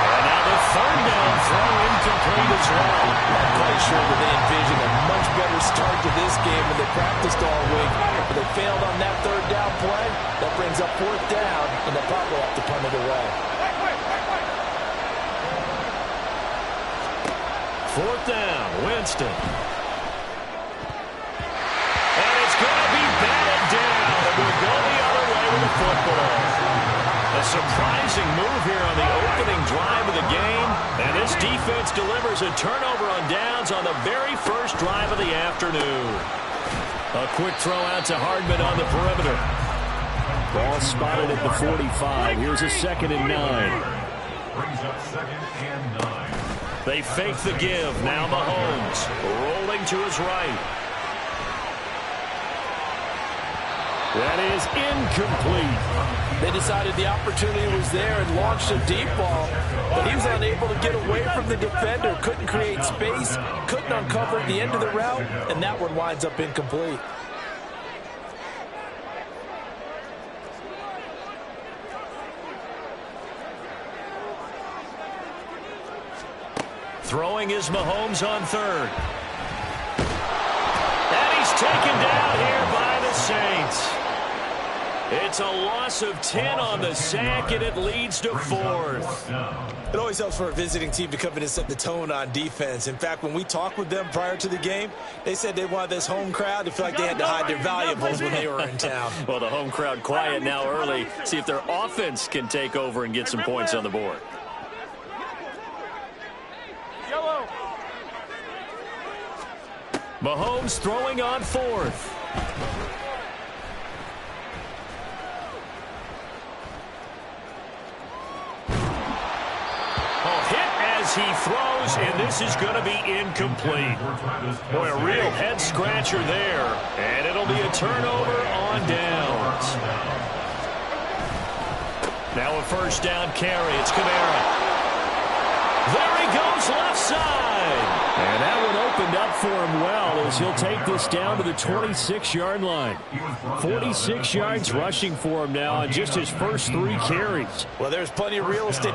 And now the 3rd down throw incomplete as well. I'm quite sure that they envisioned a much better start to this game when they practiced all week. But they failed on that 3rd down play. That brings up 4th down, and they'll probably have to punt it away. 4th down, Winston. And it's going to be batted down. And we'll go the other way with the football. A surprising move here on the opening drive of the game. And this defense delivers a turnover on downs on the very first drive of the afternoon. A quick throw out to Hardman on the perimeter. Ball spotted at the 45. Here's a 2nd and 9. Brings up 2nd and 9. They fake the give. Now Mahomes rolling to his right. That is incomplete. They decided the opportunity was there and launched a deep ball, but he was unable to get away from the defender, couldn't create space, couldn't uncover at the end of the route, and that one winds up incomplete. Throwing is Mahomes on 3rd. And he's taken down here by the Saints. It's a loss of 10 on the sack, and it leads to 4th. It always helps for a visiting team to come in and set the tone on defense. In fact, when we talked with them prior to the game, they said they wanted this home crowd to feel like they had to hide their valuables when they were in town. Well, the home crowd quiet now early. See if their offense can take over and get some points on the board. Yellow. Mahomes throwing on 4th. He throws, and this is going to be incomplete. Boy, a real head-scratcher there, and it'll be a turnover on downs. Now a 1st down carry. It's Kamara. There he goes left side. And that one opened up for him well as he'll take this down to the 26-yard line. 46 yards rushing for him now on just his first 3 carries. Well, there's plenty of real estate.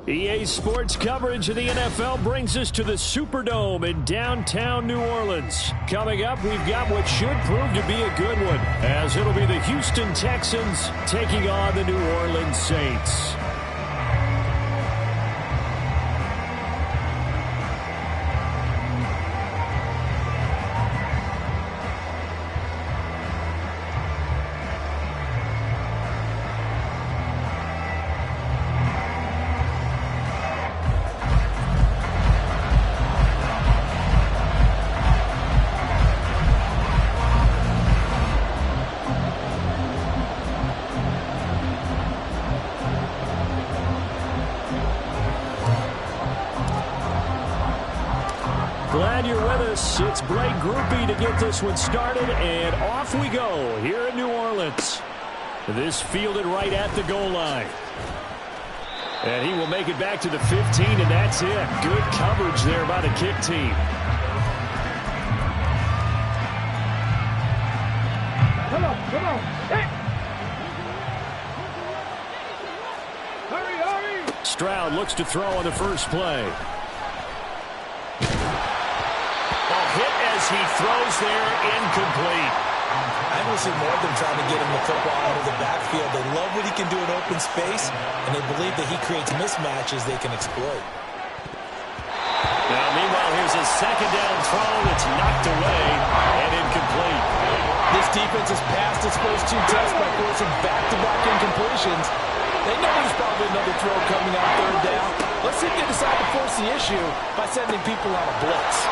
EA Sports coverage of the NFL brings us to the Superdome in downtown New Orleans. Coming up, we've got what should prove to be a good one, as it'll be the Houston Texans taking on the New Orleans Saints. Glad you're with us. It's Blake Groupie to get this one started, and off we go here in New Orleans. This fielded right at the goal line. And he will make it back to the 15, and that's it. Good coverage there by the kick team. Come on. Hey. Hurry. Stroud looks to throw on the first play. Hit as he throws there, incomplete. I don't see more than trying to get him the football out of the backfield. They love what he can do in open space, and they believe that he creates mismatches they can exploit. Now, meanwhile, here's a second down throw that's knocked away and incomplete. This defense has passed its first two tests by forcing back-to-back incompletions. They know there's probably another throw coming on third down. Let's see if they decide to force the issue by sending people on a blitz.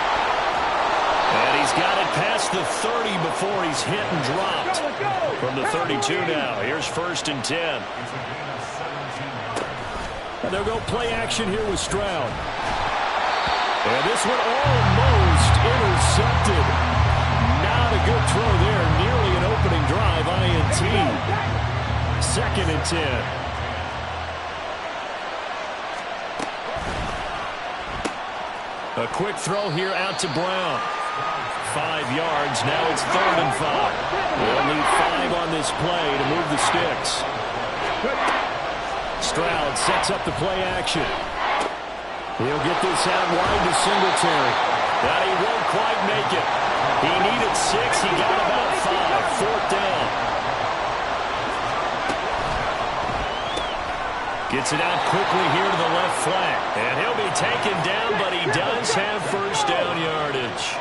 And he's got it past the 30 before he's hit and dropped. From the 32 now, here's 1st and 10. And they'll go play action here with Stroud. And this one almost intercepted. Not a good throw there. Nearly an opening drive, INT. 2nd and 10. A quick throw here out to Brown. 5 yards. Now it's 3rd and 5. They'll need 5 on this play to move the sticks. Stroud sets up the play action. He'll get this out wide to Singletary. But he won't quite make it. He needed 6. He got about 5. 4th down. Gets it out quickly here to the left flank. And he'll be taken down, but he does have 1st down yardage.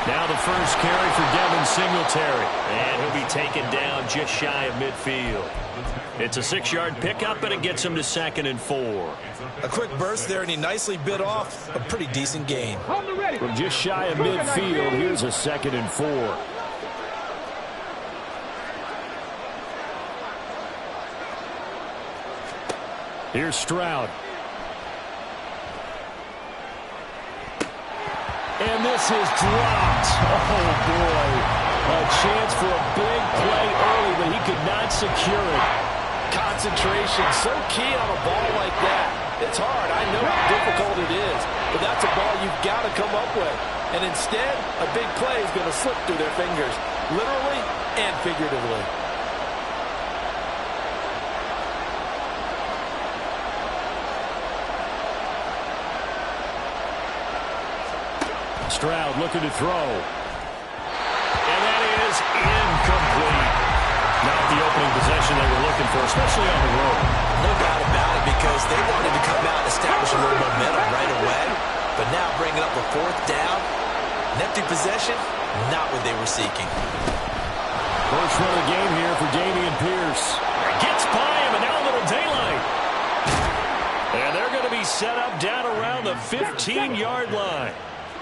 Now the first carry for Devin Singletary. And he'll be taken down just shy of midfield. It's a 6-yard pickup, and it gets him to 2nd and 4. A quick burst there, and he nicely bit off a pretty decent gain. From just shy of midfield, here's a 2nd and 4. Here's Stroud. And this is dropped. Oh, boy. A chance for a big play early, but he could not secure it. Concentration, so key on a ball like that. It's hard. I know how difficult it is, but that's a ball you've got to come up with. And instead, a big play is going to slip through their fingers, literally and figuratively. Stroud looking to throw. And that is incomplete. Not the opening possession they were looking for, especially on the road. No doubt about it, because they wanted to come out and establish a little momentum right away. But now bringing up a 4th down, an empty possession, not what they were seeking. First run of the game here for Dameon Pierce. Gets by him, and now a little daylight. And they're going to be set up down around the 15-yard line.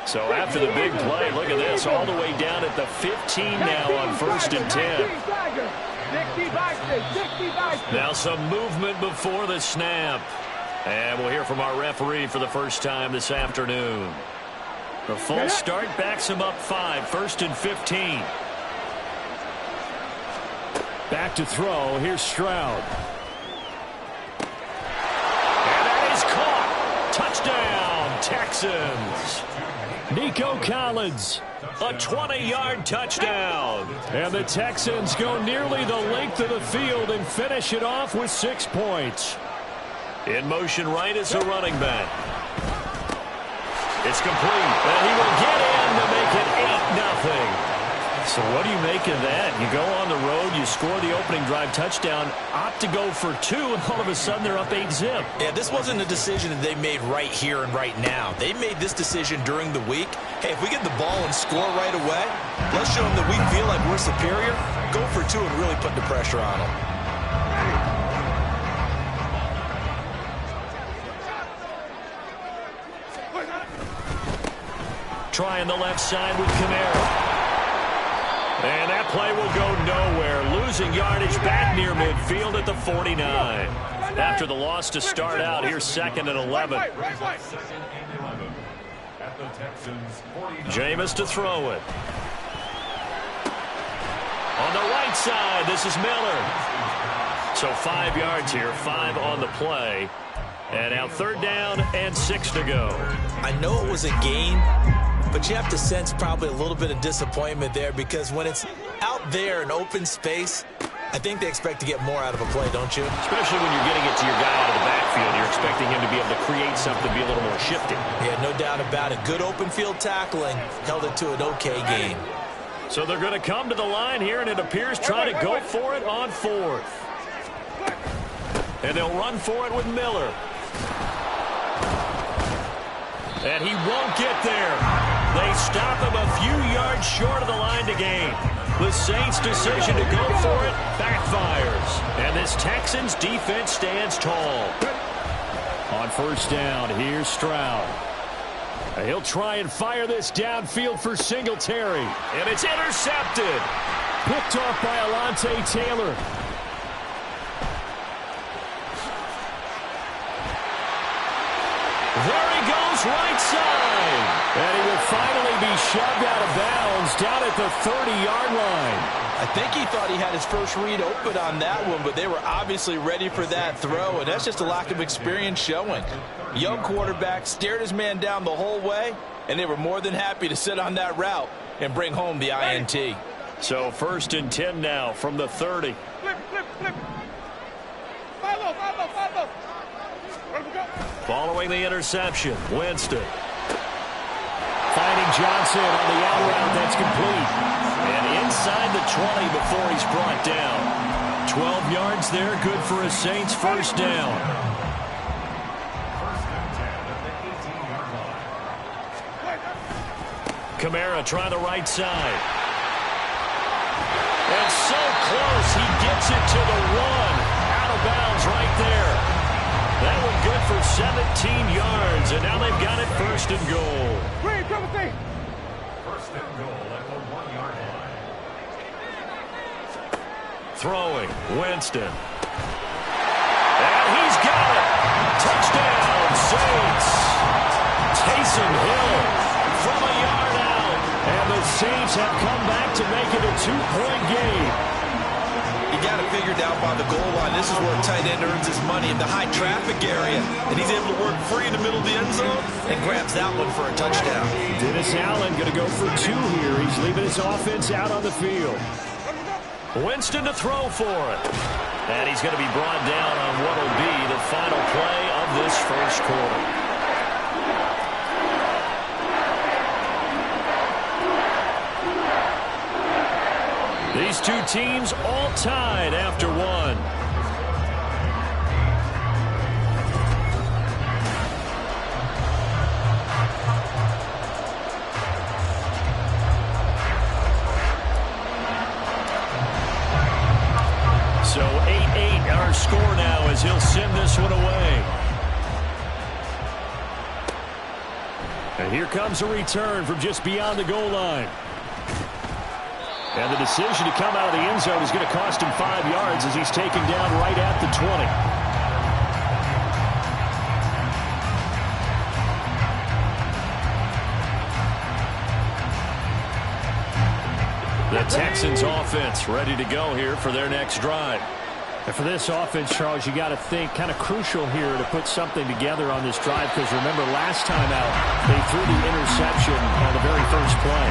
So after the big play, look at this, all the way down at the 15 now on 1st and 10. Now some movement before the snap. And we'll hear from our referee for the first time this afternoon. The false start backs him up 5, 1st and 15. Back to throw, here's Stroud. And that is caught. Touchdown, Texans. Nico Collins. A 20-yard touchdown. And the Texans go nearly the length of the field and finish it off with 6 points. In motion right is a running back. It's complete. And he will get in to make it 8-0. So what do you make of that? You go on the road, you score the opening drive touchdown, opt to go for 2, and all of a sudden they're up 8-zip. Yeah, this wasn't a decision that they made right here and right now. They made this decision during the week. Hey, if we get the ball and score right away, let's show them that we feel like we're superior. Go for 2 and really put the pressure on them. Trying the left side with Kamara. And that play will go nowhere. Losing yardage back near midfield at the 49. After the loss to start out, here's 2nd and 11. Jameis to throw it. On the right side, this is Miller. So 5 yards here, 5 on the play. And now 3rd down and 6 to go. I know it was a gain, but you have to sense probably a little bit of disappointment there because when it's out there in open space, I think they expect to get more out of a play, don't you? Especially when you're getting it to your guy out of the backfield. You're expecting him to be able to create something, be a little more shifty. Yeah, no doubt about it. Good open field tackling. Held it to an okay gain. So they're going to come to the line here, and it appears trying to go for it on 4th. And they'll run for it with Miller. And he won't get there. They stop him a few yards short of the line to gain. The Saints' decision to go for it backfires. And this Texans defense stands tall. On 1st down, here's Stroud. He'll try and fire this downfield for Singletary. And it's intercepted. Picked off by Alontae Taylor. There he goes, right side. And he will finally be shoved out of bounds down at the 30-yard line. I think he thought he had his first read open on that one, but they were obviously ready for that throw, and that's just a lack of experience showing. Young quarterback stared his man down the whole way, and they were more than happy to sit on that route and bring home the INT. So 1st and 10 now from the 30. Flip. Follow. Following the interception, Winston. Finding Johnson on the out route, that's complete. And inside the 20 before he's brought down. 12 yards there, good for a Saints 1st down. Kamara trying the right side. And so close, he gets it to the 1. Out of bounds right there. That one good for 17 yards, and now they've got it 1st and goal. 1st and goal at the 1-yard line. Throwing, Winston. And he's got it. Touchdown, Saints. Taysom Hill from a yard out. And the Saints have come back to make it a 2-point game. You got to figure down by the goal line. This is where a tight end earns his money in the high traffic area. And he's able to work free in the middle of the end zone and grabs that one for a touchdown. Dennis Allen going to go for 2 here. He's leaving his offense out on the field. Winston to throw for it. And he's going to be brought down on what will be the final play of this 1st quarter. These two teams all tied after 1. So 8-8 our score now as he'll send this one away. And here comes a return from just beyond the goal line. And the decision to come out of the end zone is going to cost him 5 yards as he's taken down right at the 20. The Texans offense ready to go here for their next drive. And for this offense, Charles, you got to think kind of crucial here to put something together on this drive, because remember last time out they threw the interception on the very first play.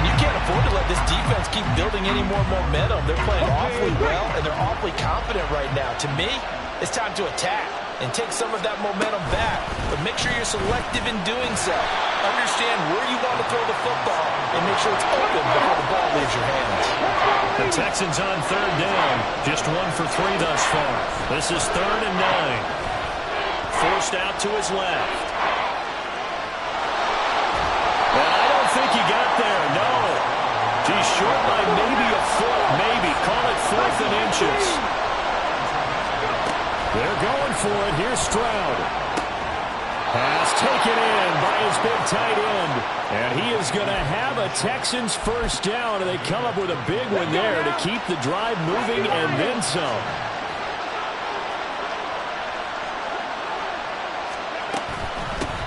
And you can't afford to let this defense keep building any more momentum. They're playing awfully well, and they're awfully confident right now. To me, it's time to attack and take some of that momentum back, but make sure you're selective in doing so. Understand where you want to throw the football and make sure it's open before the ball leaves your hands. The Texans on third down. Just 1 for 3 thus far. This is 3rd and 9. Forced out to his left. And I don't think he got there, no. He's short by maybe a foot, maybe. Call it 4th and inches. They're going for it. Here's Stroud. Pass taken in by his big tight end. And he is going to have a Texans first down. And they come up with a big one there to keep the drive moving and then some.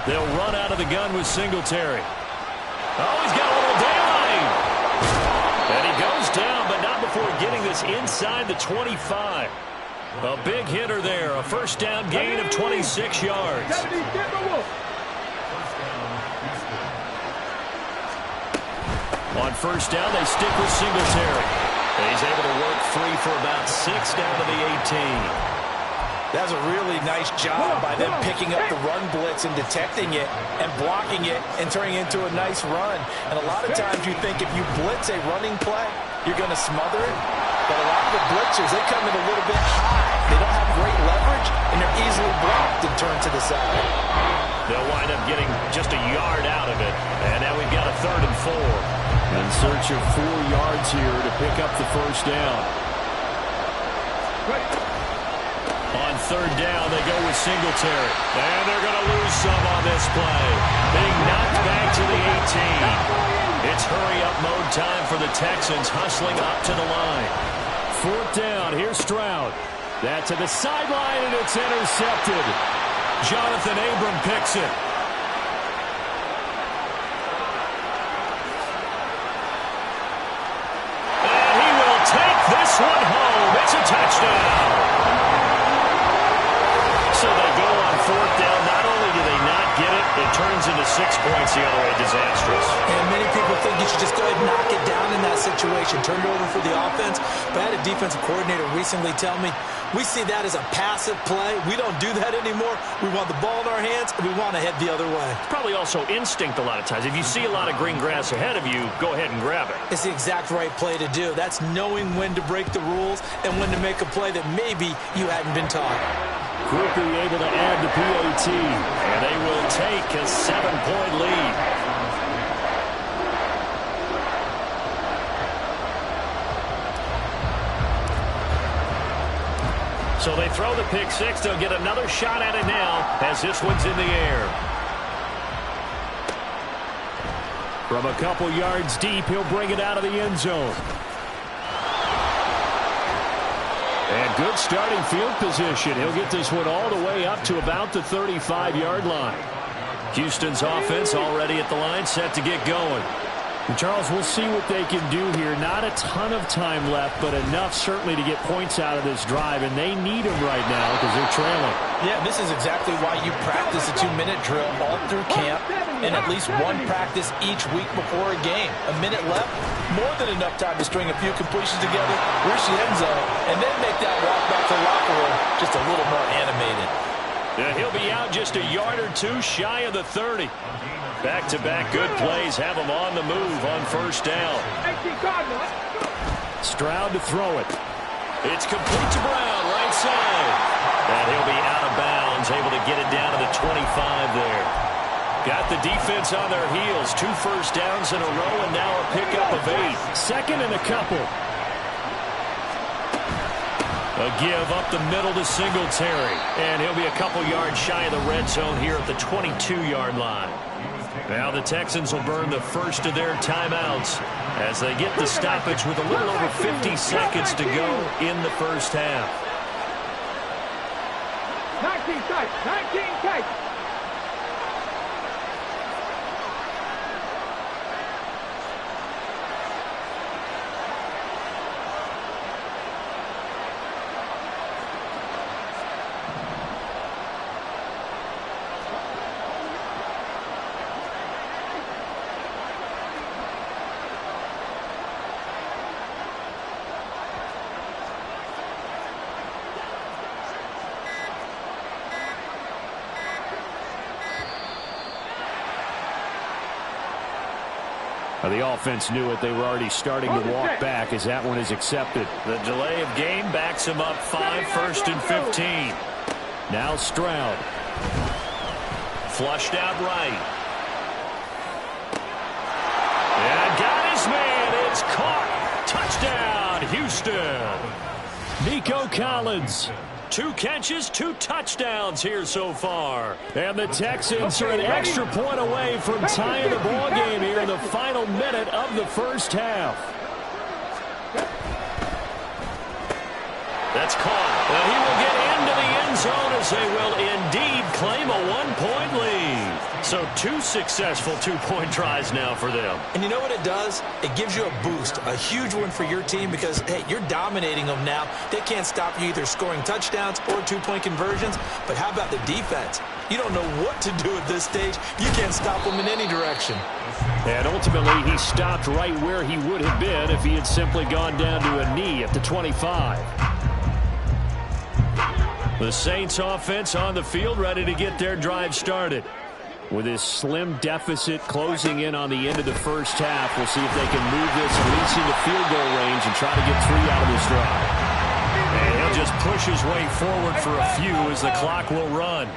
They'll run out of the gun with Singletary. Oh, he's got a little daylight. And he goes down, but not before getting this inside the 25. A big hitter there. A first down gain of 26 yards. On first down, they stick with Singletary. And he's able to work free for about 6 down to the 18. That's a really nice job by them picking up the run blitz and detecting it and blocking it and turning it into a nice run. And a lot of times you think if you blitz a running play, you're going to smother it. But a lot of the blitzers, they come in a little bit high. They don't have great leverage, and they're easily blocked and turned to the side. They'll wind up getting just a yard out of it. And now we've got a 3rd and 4. In search of 4 yards here to pick up the first down. On third down, they go with Singletary. And they're going to lose some on this play. Being knocked back to the 18. It's hurry-up mode time for the Texans, hustling up to the line. 4th down. Here's Stroud. That to the sideline, and it's intercepted. Jonathan Abram picks it. And he will take this one home. It's a touchdown. So they go on 4th down. Not only do they not get it, it turns into 6 points the other way. Disastrous. And many people think you should just go ahead and knock it down in that situation. Turn it over for the offense. But I had a defensive coordinator recently tell me, we see that as a passive play. We don't do that anymore. We want the ball in our hands, and we want to head the other way. It's probably also instinct a lot of times. If you see a lot of green grass ahead of you, go ahead and grab it. It's the exact right play to do. That's knowing when to break the rules and when to make a play that maybe you hadn't been taught. Quickly able to add the PAT. And they will take a 7-point lead. So they throw the pick six. They'll get another shot at it now as this one's in the air. From a couple yards deep, he'll bring it out of the end zone. And good starting field position. He'll get this one all the way up to about the 35-yard line. Houston's offense already at the line, set to get going. And Charles, we'll see what they can do here. Not a ton of time left, but enough certainly to get points out of this drive, and they need them right now because they're trailing. Yeah, this is exactly why you practice a 2-minute drill all through camp and at least one practice each week before a game. A minute left, more than enough time to string a few completions together, reach the end zone, and then make that walk back to the locker room just a little more animated. Yeah, he'll be out just a yard or two shy of the 30. Back-to-back good plays have him on the move on first down. Stroud to throw it. It's complete to Brown, right side. And he'll be out of bounds, able to get it down to the 25 there. Got the defense on their heels. 2 first downs in a row, and now a pickup of 8. 2nd and a couple. A give up the middle to Singletary. And he'll be a couple yards shy of the red zone here at the 22-yard line. Now the Texans will burn the first of their timeouts as they get the stoppage with a little over 50 seconds to go in the first half. 19 tight, 19 tight. The offense knew it. They were already starting to walk back as that one is accepted. The delay of game backs him up 5, 1st and 15. Now Stroud. Flushed out right. And got his man. It's caught. Touchdown, Houston. Nico Collins. 2 catches, 2 touchdowns here so far. And the Texans are an extra point away from tying the ball game here in the final minute of the first half. That's caught. Well, he will get into the end zone as they will indeed claim a 1-point lead. So 2 successful 2-point tries now for them. And you know what it does? It gives you a boost, a huge one for your team because, hey, you're dominating them now. They can't stop you either scoring touchdowns or 2-point conversions. But how about the defense? You don't know what to do at this stage. You can't stop them in any direction. And ultimately, he stopped right where he would have been if he had simply gone down to a knee at the 25. The Saints offense on the field ready to get their drive started. With his slim deficit closing in on the end of the first half, we'll see if they can move this at least into field goal range and try to get 3 out of this drive. And he'll just push his way forward for a few as the clock will run.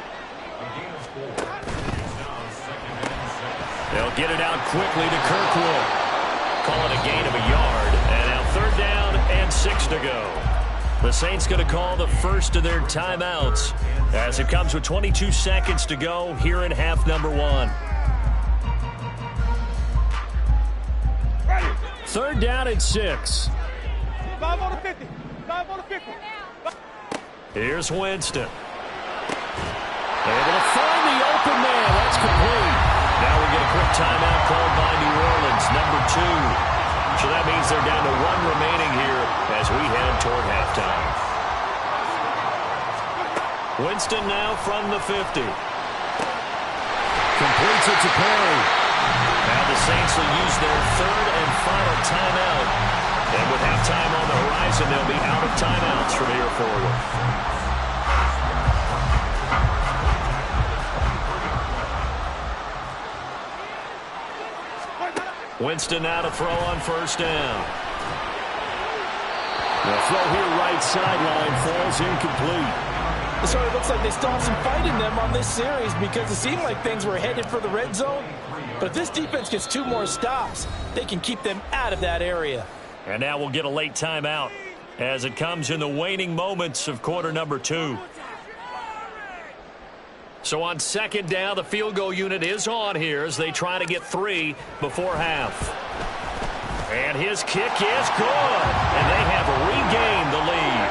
They'll get it out quickly to Kirkwood. Call it a gain of a yard. And now 3rd down and 6 to go. The Saints going to call the first of their timeouts as it comes with 22 seconds to go here in half number 1. 3rd down and 6. 5 on the 50. 5 on the 50. Here's Winston. Able to find the open man. That's complete. Now we get a quick timeout called by New Orleans, number 2. So that means they're down to 1 remaining here as we head toward halftime. Winston now from the 50. Completes it to Perry. Now the Saints will use their 3rd and final timeout. And with halftime on the horizon, they'll be out of timeouts from here forward. Winston now to throw on 1st down. The throw here right sideline falls incomplete. So it looks like they still have some fight in them on this series because it seemed like things were headed for the red zone. But if this defense gets 2 more stops, they can keep them out of that area. And now we'll get a late timeout as it comes in the waning moments of quarter number 2. So on 2nd down, the field goal unit is on here as they try to get 3 before half. And his kick is good. And they have regained the lead.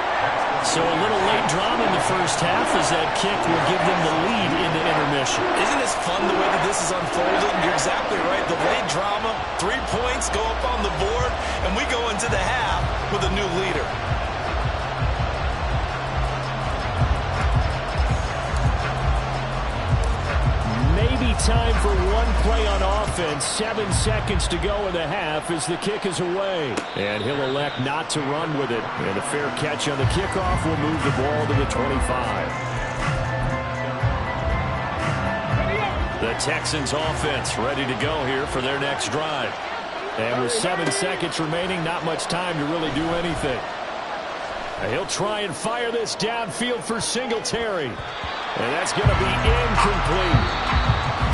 So a little late drama in the first half as that kick will give them the lead into intermission. Isn't this fun the way that this is unfolding? You're exactly right. The late drama, 3 points go up on the board, and we go into the half with a new leader. Time for 1 play on offense. 7 seconds to go in the half as the kick is away. And he'll elect not to run with it. And a fair catch on the kickoff will move the ball to the 25. The Texans offense ready to go here for their next drive. And with 7 seconds remaining, not much time to really do anything. And he'll try and fire this downfield for Singletary. And that's going to be incomplete.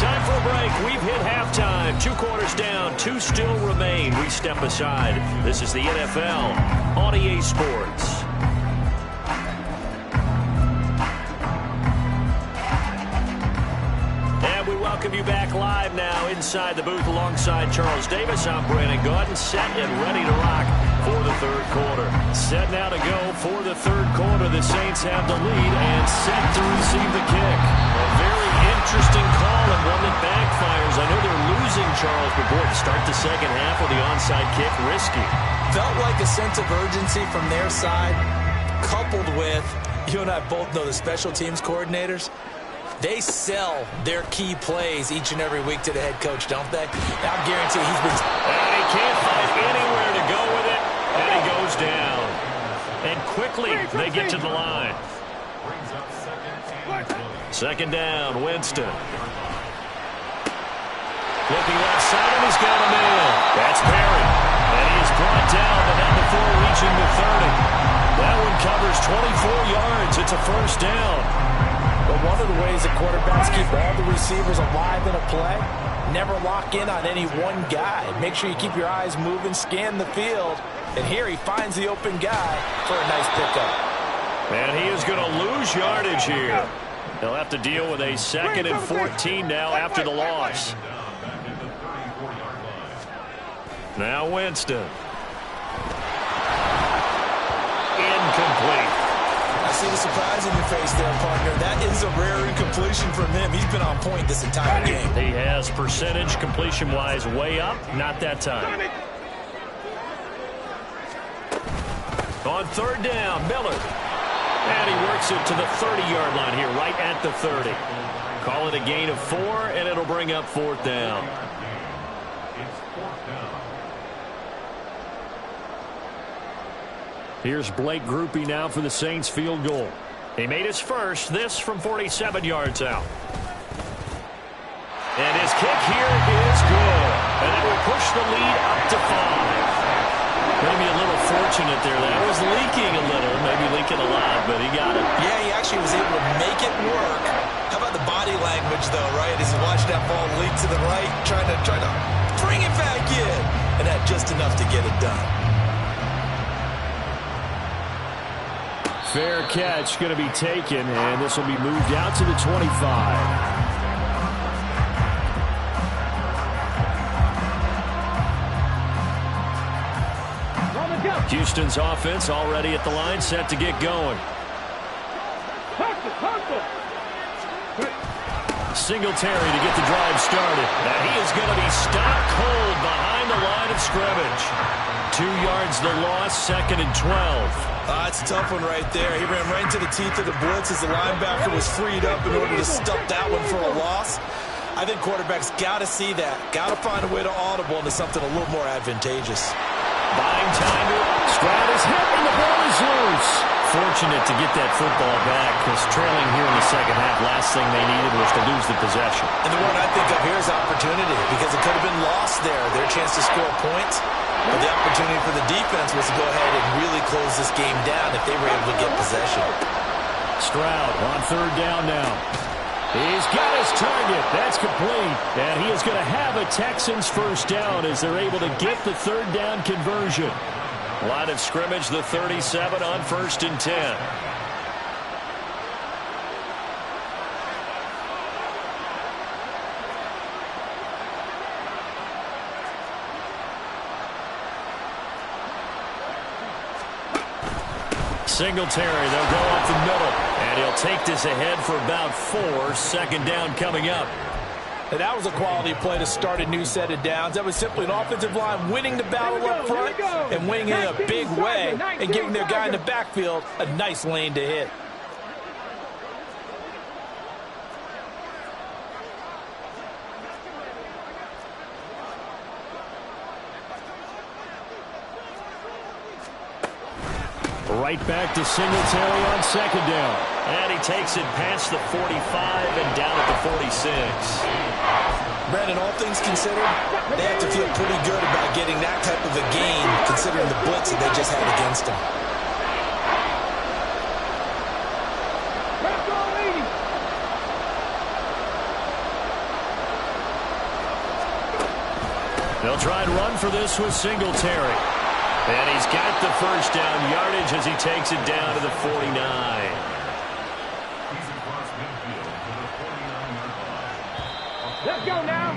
Time for a break. We've hit halftime. 2 quarters down. 2 still remain. We step aside. This is the NFL on EA Sports. And we welcome you back live now inside the booth alongside Charles Davis. I'm Brandon Gaudin, set and ready to rock for the 3rd quarter. Set now to go for the 3rd quarter. The Saints have the lead and set to receive the kick. A very interesting call and one that backfires. I know they're losing, Charles, but boy, to start the 2nd half with the onside kick, risky. Felt like a sense of urgency from their side, coupled with, you and I both know the special teams coordinators, they sell their key plays each and every week to the head coach, don't they? I guarantee he's been... And he can't find anywhere to go with it, and he goes down. And quickly, they get to the line. 2nd down, Winston. Looking left side, and he's got a man. That's Perry. And he is brought down, but not before reaching the 30. That one covers 24 yards. It's a first down. But one of the ways that quarterbacks keep all the receivers alive in a play, never lock in on any one guy. Make sure you keep your eyes moving, scan the field. And here he finds the open guy for a nice pickup. And he is going to lose yardage here. They'll have to deal with a 2nd and 14 now after the loss. Now Winston. Incomplete. I see the surprise in your face there, partner. That is a rare incompletion from him. He's been on point this entire game. He has percentage completion-wise way up. Not that time. On 3rd down, Miller. And he works it to the 30-yard line here, right at the 30. Call it a gain of 4, and it'll bring up 4th down. Here's Blake Groupie now for the Saints field goal. He made his first, this from 47 yards out. And his kick here is good. And it will push the lead up to 5. Maybe a little fortunate there. That was leaking a little, maybe leaking a lot, but he got it. Yeah, he actually was able to make it work. How about the body language, though, right? As he watched that ball leak to the right, trying to bring it back in. And had just enough to get it done. Fair catch going to be taken, and this will be moved out to the 25. Houston's offense already at the line, set to get going. Singletary to get the drive started. Now he is going to be stopped cold behind the line of scrimmage. 2 yards the loss, 2nd and 12. That's a tough one right there. He ran right into the teeth of the blitz as the linebacker was freed up in order to stop that one for a loss. I think quarterbacks got to see that. Got to find a way to audible into something a little more advantageous. Buying time to Stroud is hit and the ball is loose. Fortunate to get that football back because trailing here in the second half, last thing they needed was to lose the possession. And the one I think of here is opportunity because it could have been lost there. Their chance to score points. But the opportunity for the defense was to go ahead and really close this game down if they were able to get possession. Stroud on 3rd down now. He's got his target. That's complete. And he is going to have a Texans first down as they're able to get the 3rd down conversion. Line of scrimmage, the 37 on 1st and 10. Singletary, they'll go up the middle. And he'll take this ahead for about 4. 2nd down coming up. And that was a quality play to start a new set of downs. That was simply an offensive line winning the battle up front and winning it in a big way and giving their guy in the backfield a nice lane to hit. Right back to Singletary on 2nd down. And he takes it past the 45 and down at the 46. Brandon, all things considered, they have to feel pretty good about getting that type of a gain considering the blitz that they just had against them. They'll try and run for this with Singletary. And he's got the first down yardage as he takes it down to the 49. Let's go now.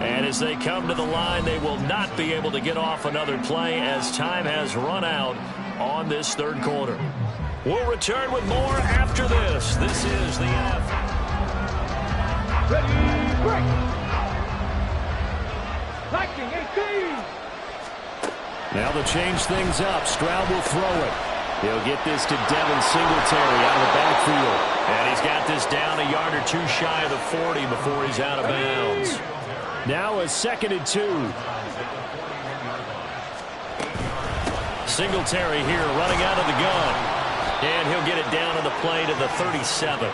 And as they come to the line, they will not be able to get off another play as time has run out on this 3rd quarter. We'll return with more after this. This is the NFL. Ready, break. Liking 18. Now they'll change things up. Stroud will throw it. He'll get this to Devin Singletary out of the backfield. And he's got this down a yard or 2 shy of the 40 before he's out of bounds. Now a 2nd and 2. Singletary here running out of the gun. And he'll get it down on the play to the 37.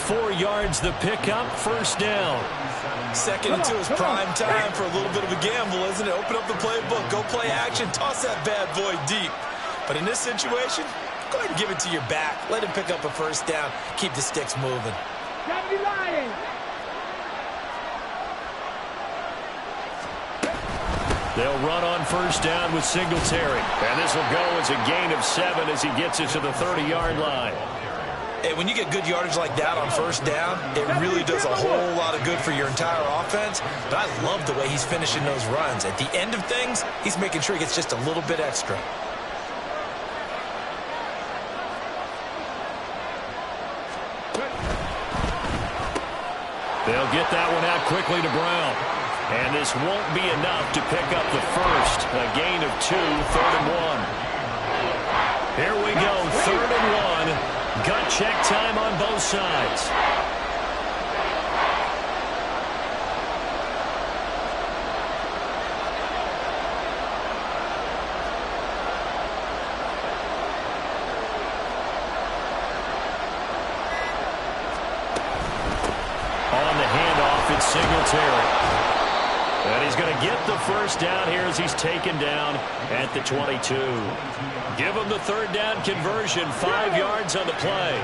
4 yards the pickup, first down. Second and 2 is prime time for a little bit of a gamble, isn't it? Open up the playbook, go play action, toss that bad boy deep. But in this situation, go ahead and give it to your back. Let him pick up a first down. Keep the sticks moving. Gotta be lying. They'll run on first down with Singletary. And this will go as a gain of 7 as he gets it to the 30-yard line. Hey, when you get good yardage like that on first down, it really does a whole lot of good for your entire offense. But I love the way he's finishing those runs. At the end of things, he's making sure he gets just a little bit extra. They'll get that one out quickly to Brown. And this won't be enough to pick up the first. A gain of 2, 3rd and 1. Here we go, 3rd and 1. Gut check time on both sides. On the handoff, it's Singletary. And he's going to get the first down here as he's taken down at the 22. Give him the 3rd down conversion, 5 yards on the play.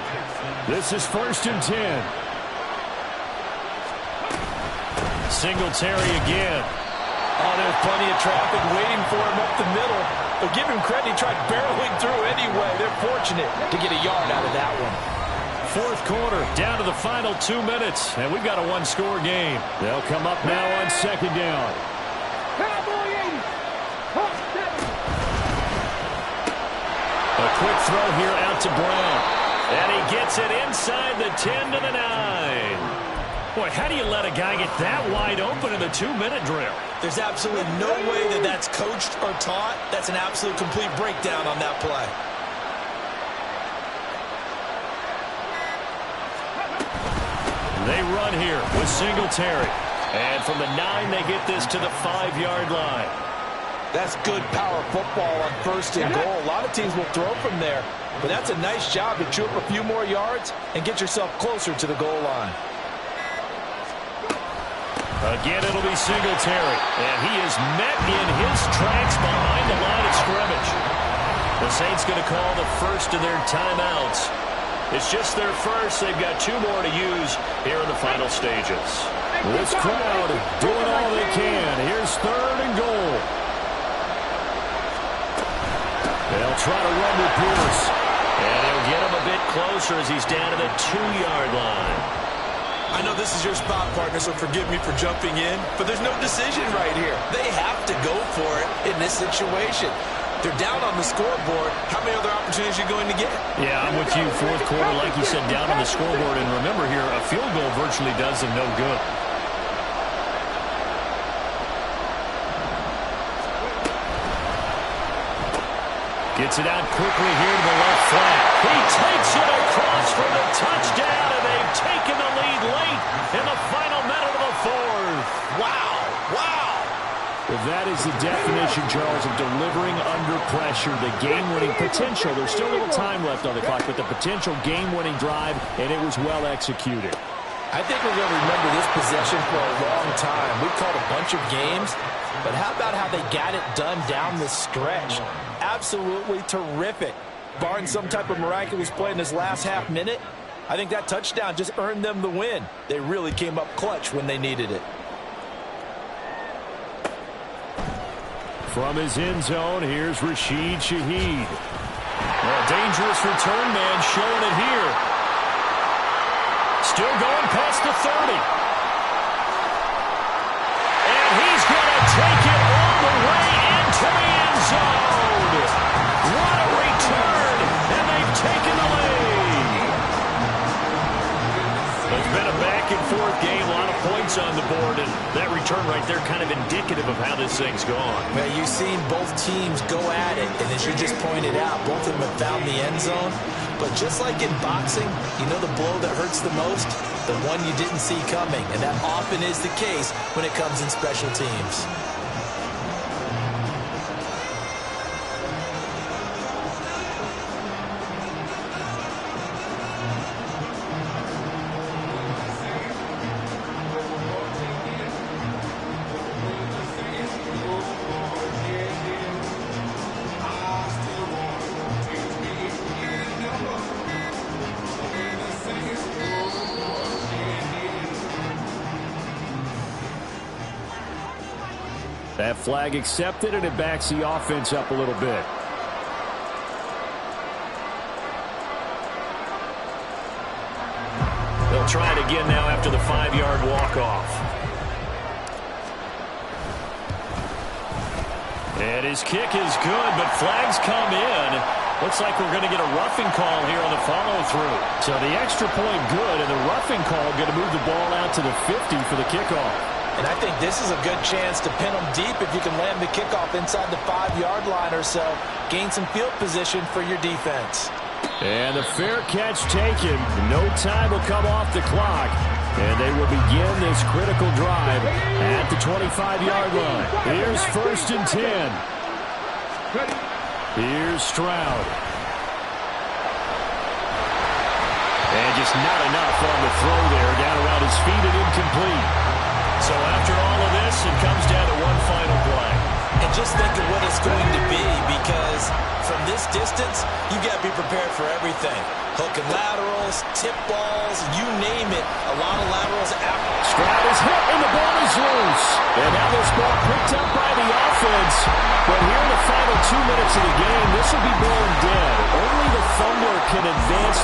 This is 1st and 10. Singletary again. Oh, there's plenty of traffic waiting for him up the middle. But give him credit, he tried barreling through anyway. They're fortunate to get a yard out of that one. 4th quarter, down to the final 2 minutes, and we've got a 1-score game. They'll come up now on 2nd down. Cowboy 80. Hawk 7. A quick throw here out to Brown. And he gets it inside the 10 to the 9. Boy, how do you let a guy get that wide open in the 2-minute drill? There's absolutely no way that that's coached or taught. That's an absolute complete breakdown on that play. They run here with Singletary. And from the 9, they get this to the 5-yard line. That's good power football on 1st and goal. A lot of teams will throw from there. But that's a nice job to chew up a few more yards and get yourself closer to the goal line. Again, it'll be Singletary. And he is met in his tracks behind the line of scrimmage. The Saints going to call the first of their timeouts. It's just their first. They've got 2 more to use here in the final stages. This crowd doing all they can. Here's 3rd and goal. They'll try to run with Pierce. And he'll get him a bit closer as he's down to the 2-yard line. I know this is your spot, partner, so forgive me for jumping in, but there's no decision right here. They have to go for it in this situation. They're down on the scoreboard. How many other opportunities are you going to get? Yeah, I'm with you. 4th quarter, like you said, down on the scoreboard. And remember here, a field goal virtually does them no good. Gets it out quickly here to the left flank. He takes it across for the touchdown, and they've taken the lead late in the final minute of the 4th. Wow, wow. Well, that is the definition, Charles, of delivering under pressure. The game-winning potential. There's still a little time left on the clock, but the potential game-winning drive, and it was well executed. I think we're going to remember this possession for a long time. We've called a bunch of games, but how about how they got it done down the stretch? Absolutely terrific. Barring some type of miraculous play in this last half minute, I think that touchdown just earned them the win. They really came up clutch when they needed it. From his end zone, here's Rashid Shaheed. Well, dangerous return man showing it here. Still going past the 30. And he's going to take it all the way into the end zone. What a return, and they've taken the lead. It's been a back-and-forth game, a lot of points on the board, and that return right there kind of indicative of how this thing's gone. Man, you've seen both teams go at it, and as you just pointed out, both of them have found the end zone. But just like in boxing, you know the blow that hurts the most? The one you didn't see coming, and that often is the case when it comes in special teams. flag accepted, and it backs the offense up a little bit. They'll try it again now after the 5-yard walk-off. And his kick is good, but flags come in. Looks like we're going to get a roughing call here on the follow-through. So the extra point good, and the roughing call going to move the ball out to the 50 for the kickoff. And I think this is a good chance to pin them deep if you can land the kickoff inside the 5-yard line or so. Gain some field position for your defense. And the fair catch taken. No time will come off the clock. And they will begin this critical drive at the 25-yard line. Here's 1st and 10. Here's Stroud. And just not enough on the throw there. Down around his feet and incomplete. So after all of this, it comes down to one final play. And just think of what it's going to be, because from this distance, you got to be prepared for everything. Hook and laterals, tip balls, you name it. A lot of laterals out. Stroud is hit, and the ball is loose. And now this ball picked up by the offense. But here in the final 2 minutes of the game, this will be born dead. Only the fumbler can advance.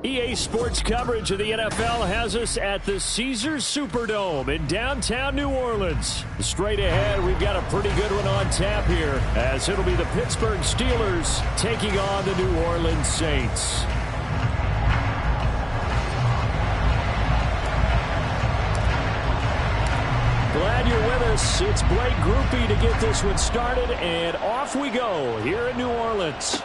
EA Sports coverage of the NFL has us at the Caesars Superdome in downtown New Orleans. Straight ahead, we've got a pretty good one on tap here, as it'll be the Pittsburgh Steelers taking on the New Orleans Saints. Glad you're with us. It's Blake Groupie to get this one started, and off we go here in New Orleans.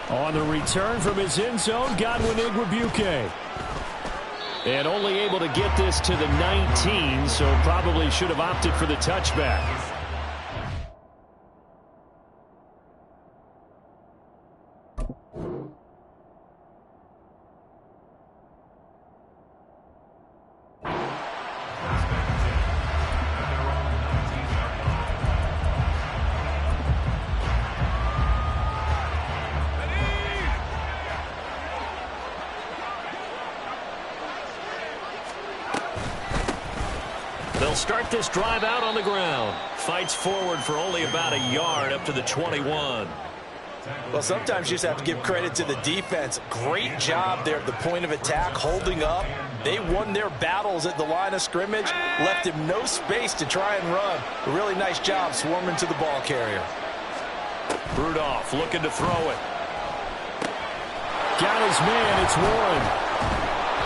On the return from his end zone, Godwin Igwebuike. And only able to get this to the 19, so probably should have opted for the touchback. start this drive out on the ground. Fights forward for only about a yard up to the 21. Well, sometimes you just have to give credit to the defense. Great job there at the point of attack, holding up. They won their battles at the line of scrimmage, left him no space to try and run. A really nice job swarming to the ball carrier. Rudolph looking to throw it. Got his man, it's Warren.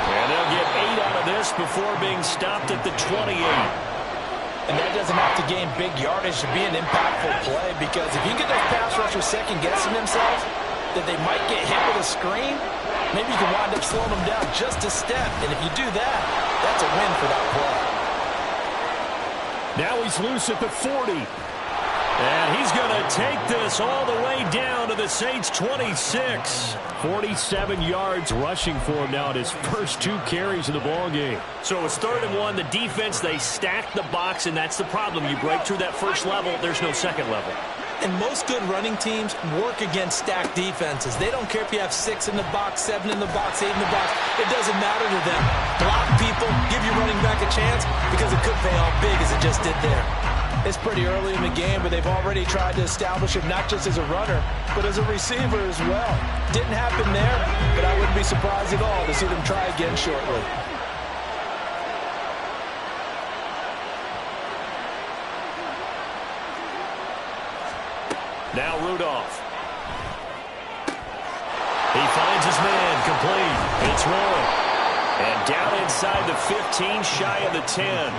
And they'll get 8 out of this before being stopped at the 28. And that doesn't have to gain big yardage to be an impactful play, because if you get those pass rushers second-guessing themselves that they might get hit with a screen, maybe you can wind up slowing them down just a step. And if you do that, that's a win for that play. Now he's loose at the 40. And he's going to take this all the way down to the Saints' 26. 47 yards rushing for him now in his first 2 carries of the ball game. So it's 3rd and 1. The defense, they stack the box, and that's the problem. You break through that first level, there's no second level. And most good running teams work against stacked defenses. They don't care if you have 6 in the box, 7 in the box, 8 in the box. It doesn't matter to them. Block people, give your running back a chance, because it could pay off big as it just did there. It's pretty early in the game, but they've already tried to establish him not just as a runner, but as a receiver as well. Didn't happen there, but I wouldn't be surprised at all to see them try again shortly. Now Rudolph. He finds his man, complete. It's Warren. And down inside the 15, shy of the 10.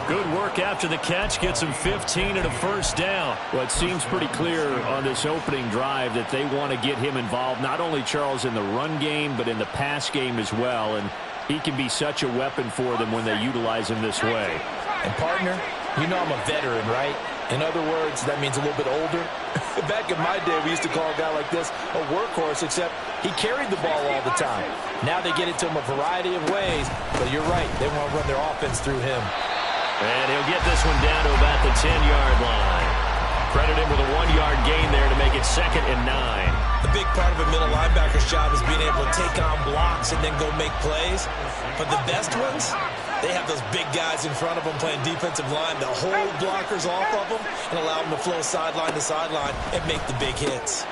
Good work after the catch, gets him 15 and a first down. Well, it seems pretty clear on this opening drive that they want to get him involved, not only, Charles, in the run game, but in the pass game as well. And he can be such a weapon for them when they utilize him this way. And, partner, you know I'm a veteran, right? In other words, that means a little bit older. Back in my day, we used to call a guy like this a workhorse, except he carried the ball all the time. Now they get it to him a variety of ways, but you're right. They want to run their offense through him. And he'll get this one down to about the 10-yard line. Credit him with a 1-yard gain there to make it 2nd and 9. A big part of a middle linebacker's job is being able to take on blocks and then go make plays. But the best ones, they have those big guys in front of them playing defensive line that hold blockers off of them and allow them to flow sideline to sideline and make the big hits.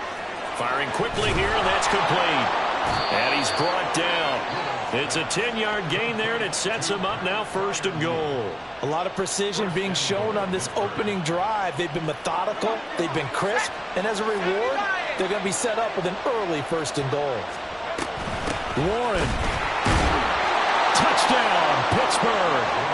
Firing quickly here, and that's complete. And he's brought down. It's a 10-yard gain there, and it sets him up now 1st and goal. A lot of precision being shown on this opening drive. They've been methodical, they've been crisp, and as a reward, they're going to be set up with an early 1st and goal. Warren. Touchdown, Pittsburgh.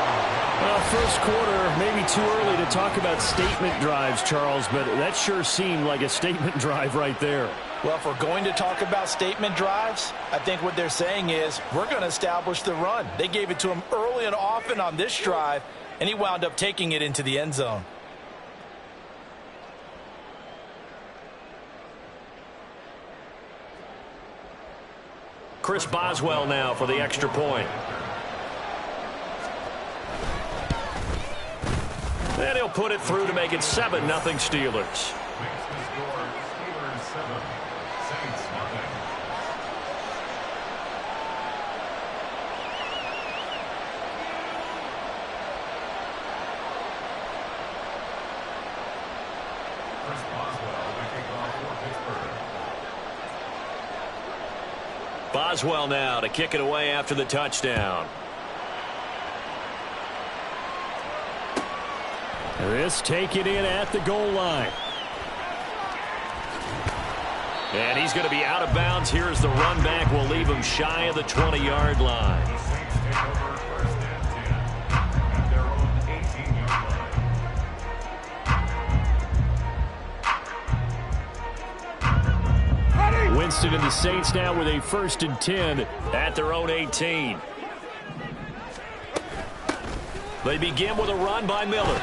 First quarter, maybe too early to talk about statement drives, Charles, but that sure seemed like a statement drive right there. Well, if we're going to talk about statement drives, I think what they're saying is we're going to establish the run. They gave it to him early and often on this drive, and he wound up taking it into the end zone. Chris Boswell now for the extra point. And he'll put it through to make it 7-0 Steelers. Boswell now to kick it away after the touchdown. This take it in at the goal line. And he's going to be out of bounds. Here's the run back. We'll leave him shy of the 20-yard line. Winston and the Saints now with a 1st and 10 at their own 18. They begin with a run by Miller.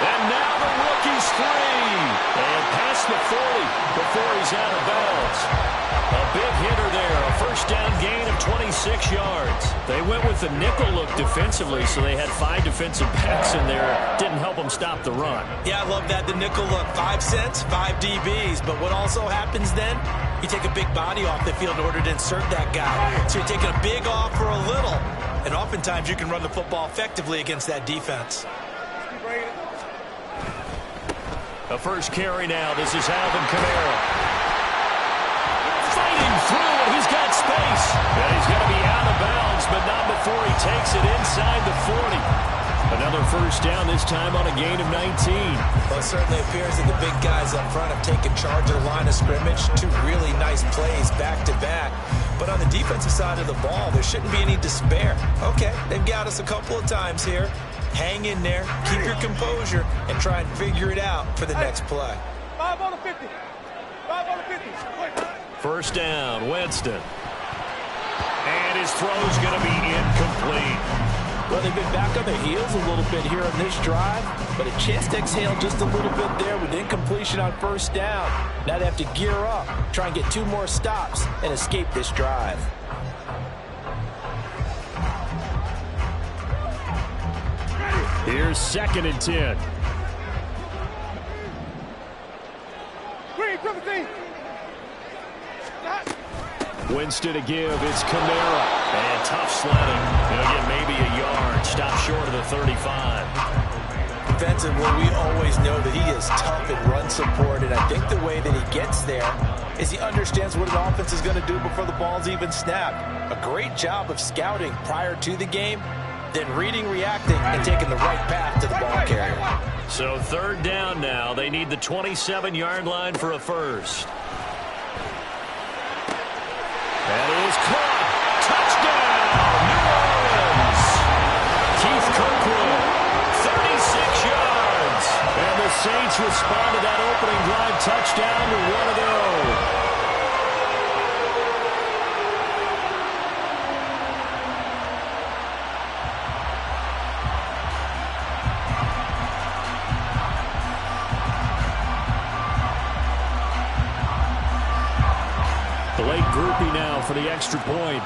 And now the rookie's free. And past the 40 before he's out of bounds. A big hitter there. A 1st down gain of 26 yards. They went with the nickel look defensively, so they had 5 defensive backs in there. Didn't help them stop the run. Yeah, I love that, the nickel look. 5 cents, 5 DBs. But what also happens then, you take a big body off the field in order to insert that guy. So you're taking a big off for a little. And oftentimes you can run the football effectively against that defense. The first carry now. This is Alvin Kamara. Fighting through, and he's got space. And he's going to be out of bounds, but not before he takes it inside the 40. Another first down, this time on a gain of 19. Well, it certainly appears that the big guys up front have taken charge of the line of scrimmage. Two really nice plays back-to-back. But on the defensive side of the ball, there shouldn't be any despair. Okay, they've got us a couple of times here. Hang in there, keep your composure, and try and figure it out for the next play. 5 on the 50. 5 on the 50. First down, Winston. And his throw's going to be incomplete. Well, they've been back on their heels a little bit here on this drive, but a chance to exhale just a little bit there with incompletion on first down. Now they have to gear up, try and get 2 more stops, and escape this drive. Here's 2nd and 10. Green, 17. Winston to give. It's Kamara. And tough sledding. He'll get maybe a yard. Stop short of the 35. Defensively, we always know that he is tough in run support, and I think the way that he gets there is he understands what an offense is going to do before the ball's even snapped. A great job of scouting prior to the game, then reading, reacting, and taking the right path to the ball carrier. So 3rd down now. They need the 27-yard line for a first. That is caught. Touchdown, New Orleans. Keith Kirkwood, 36 yards. And the Saints respond to that opening drive touchdown with 1 to go. Late groupie now for the extra point.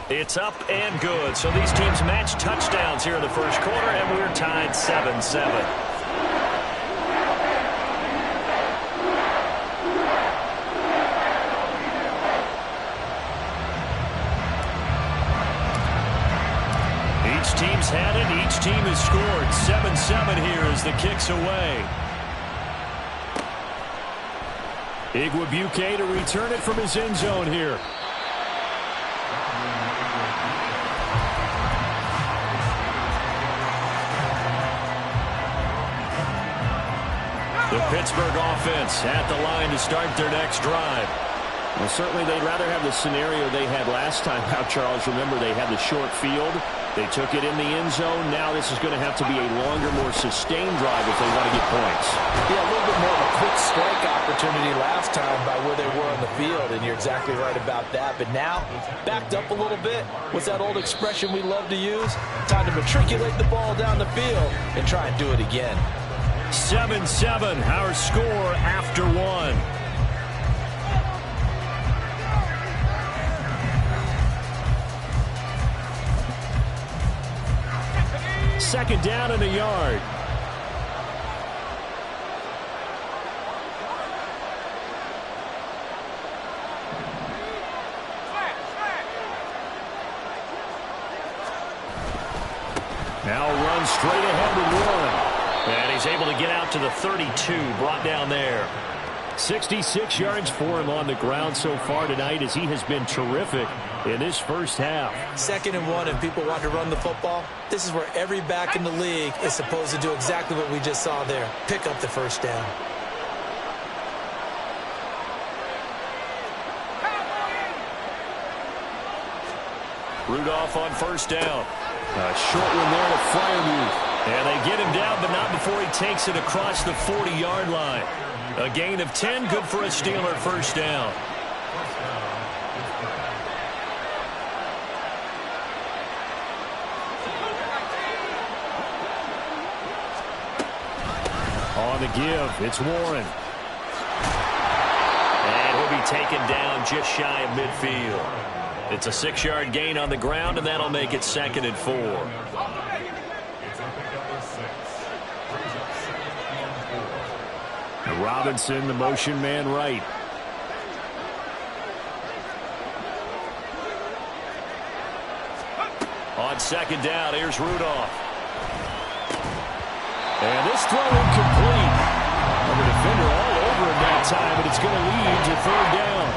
It's up and good. So these teams match touchdowns here in the first quarter, and we're tied 7-7. Each team's had it. Each team has scored. 7-7 here as the kick's away. Igwebuike to return it from his end zone here. The Pittsburgh offense at the line to start their next drive. Well, certainly they'd rather have the scenario they had last time out, Charles. Remember, they had the short field. They took it in the end zone. Now this is going to have to be a longer, more sustained drive if they want to get points. Yeah, a little bit more of a quick strike opportunity last time by where they were on the field, and you're exactly right about that. But now, backed up a little bit. What's that old expression we love to use? Time to matriculate the ball down the field and try and do it again. 7-7, our score after 1. Second down and a yard. Now runs straight ahead with 1. And he's able to get out to the 32, brought down there. 66 yards for him on the ground so far tonight as he has been terrific in this first half. 2nd and 1, and people want to run the football. This is where every back in the league is supposed to do exactly what we just saw there. Pick up the first down. Rudolph on first down. A short one there to Freiermuth. And they get him down, but not before he takes it across the 40-yard line. A gain of 10, good for a Steeler first down. On the give, it's Warren. And he'll be taken down just shy of midfield. It's a 6-yard gain on the ground, and that'll make it 2nd and 4. Robinson, the motion man right. On second down, here's Rudolph. And this throw incomplete. And the defender all over him that time, and it's going to lead to third down.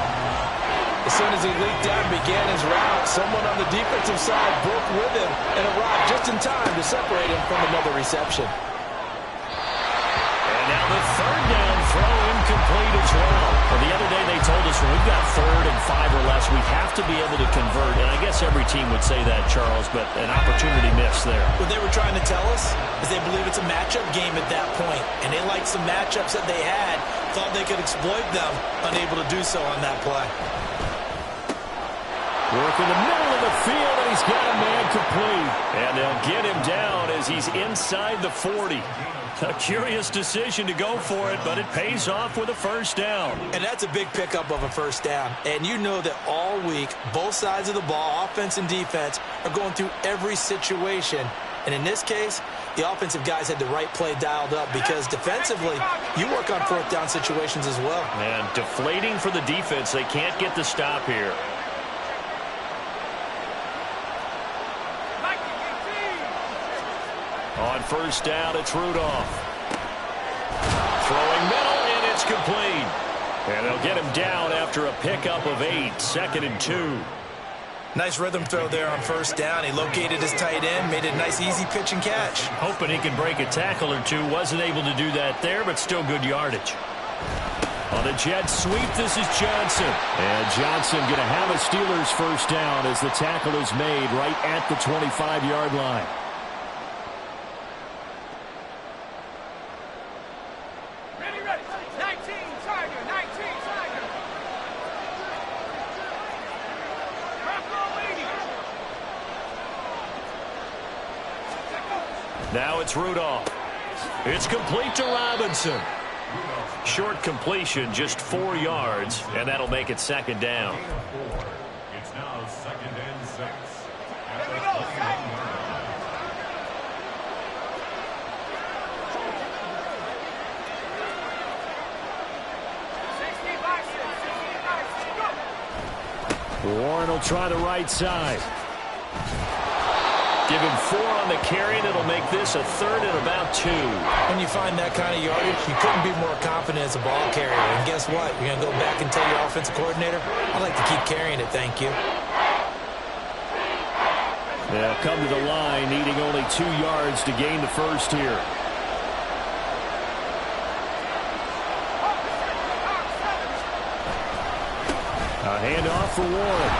As soon as he leaked out and began his route, someone on the defensive side broke with him and arrived just in time to separate him from another reception. And now the third down throw incomplete as well. Well, the other day they told us when we've got 3rd and 5 or less, we have to be able to convert. And I guess every team would say that, Charles, but an opportunity missed there. What they were trying to tell us is they believe it's a matchup game at that point, and they liked some matchups that they had, thought they could exploit them, unable to do so on that play. Work in the middle of the field, and he's got a man complete. And they'll get him down as he's inside the 40. A curious decision to go for it, but it pays off with a first down. And that's a big pickup of a first down. And you know that all week, both sides of the ball, offense and defense, are going through every situation. And in this case, the offensive guys had the right play dialed up because defensively, you work on 4th down situations as well. And deflating for the defense. They can't get the stop here. On first down, it's Rudolph. Throwing middle, and it's complete. And they'll get him down after a pickup of 8, 2nd and 2. Nice rhythm throw there on first down. He located his tight end, made a nice easy pitch and catch. Hoping he can break a tackle or two. Wasn't able to do that there, but still good yardage. On the jet sweep, this is Johnson. And Johnson going to have a Steelers first down as the tackle is made right at the 25-yard line. Now it's Rudolph. It's complete to Robinson. Short completion, just 4 yards, and that'll make it 2nd down. It's now 2nd and 6. Here we go, Warren will try the right side. Give him 4 on the carry, and it'll make this a 3rd and about 2. When you find that kind of yardage, you couldn't be more confident as a ball carrier. And guess what? You're going to go back and tell your offensive coordinator, I'd like to keep carrying it, thank you. They'll come to the line, needing only 2 yards to gain the first here. A handoff for Warren.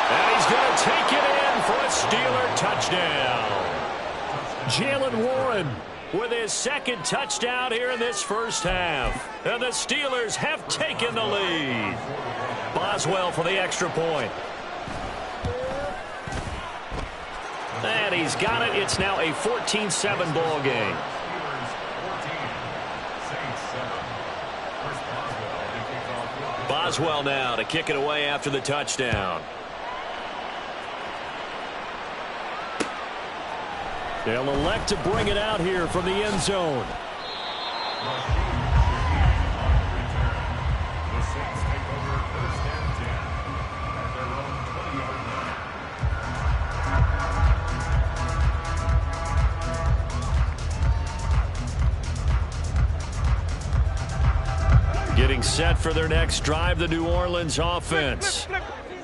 And he's going to take it in for a Steeler touchdown. Jalen Warren with his 2nd touchdown here in this first half. And the Steelers have taken the lead. Boswell for the extra point. And he's got it. It's now a 14-7 ball game. Boswell now to kick it away after the touchdown. They'll elect to bring it out here from the end zone. Getting set for their next drive, the New Orleans offense.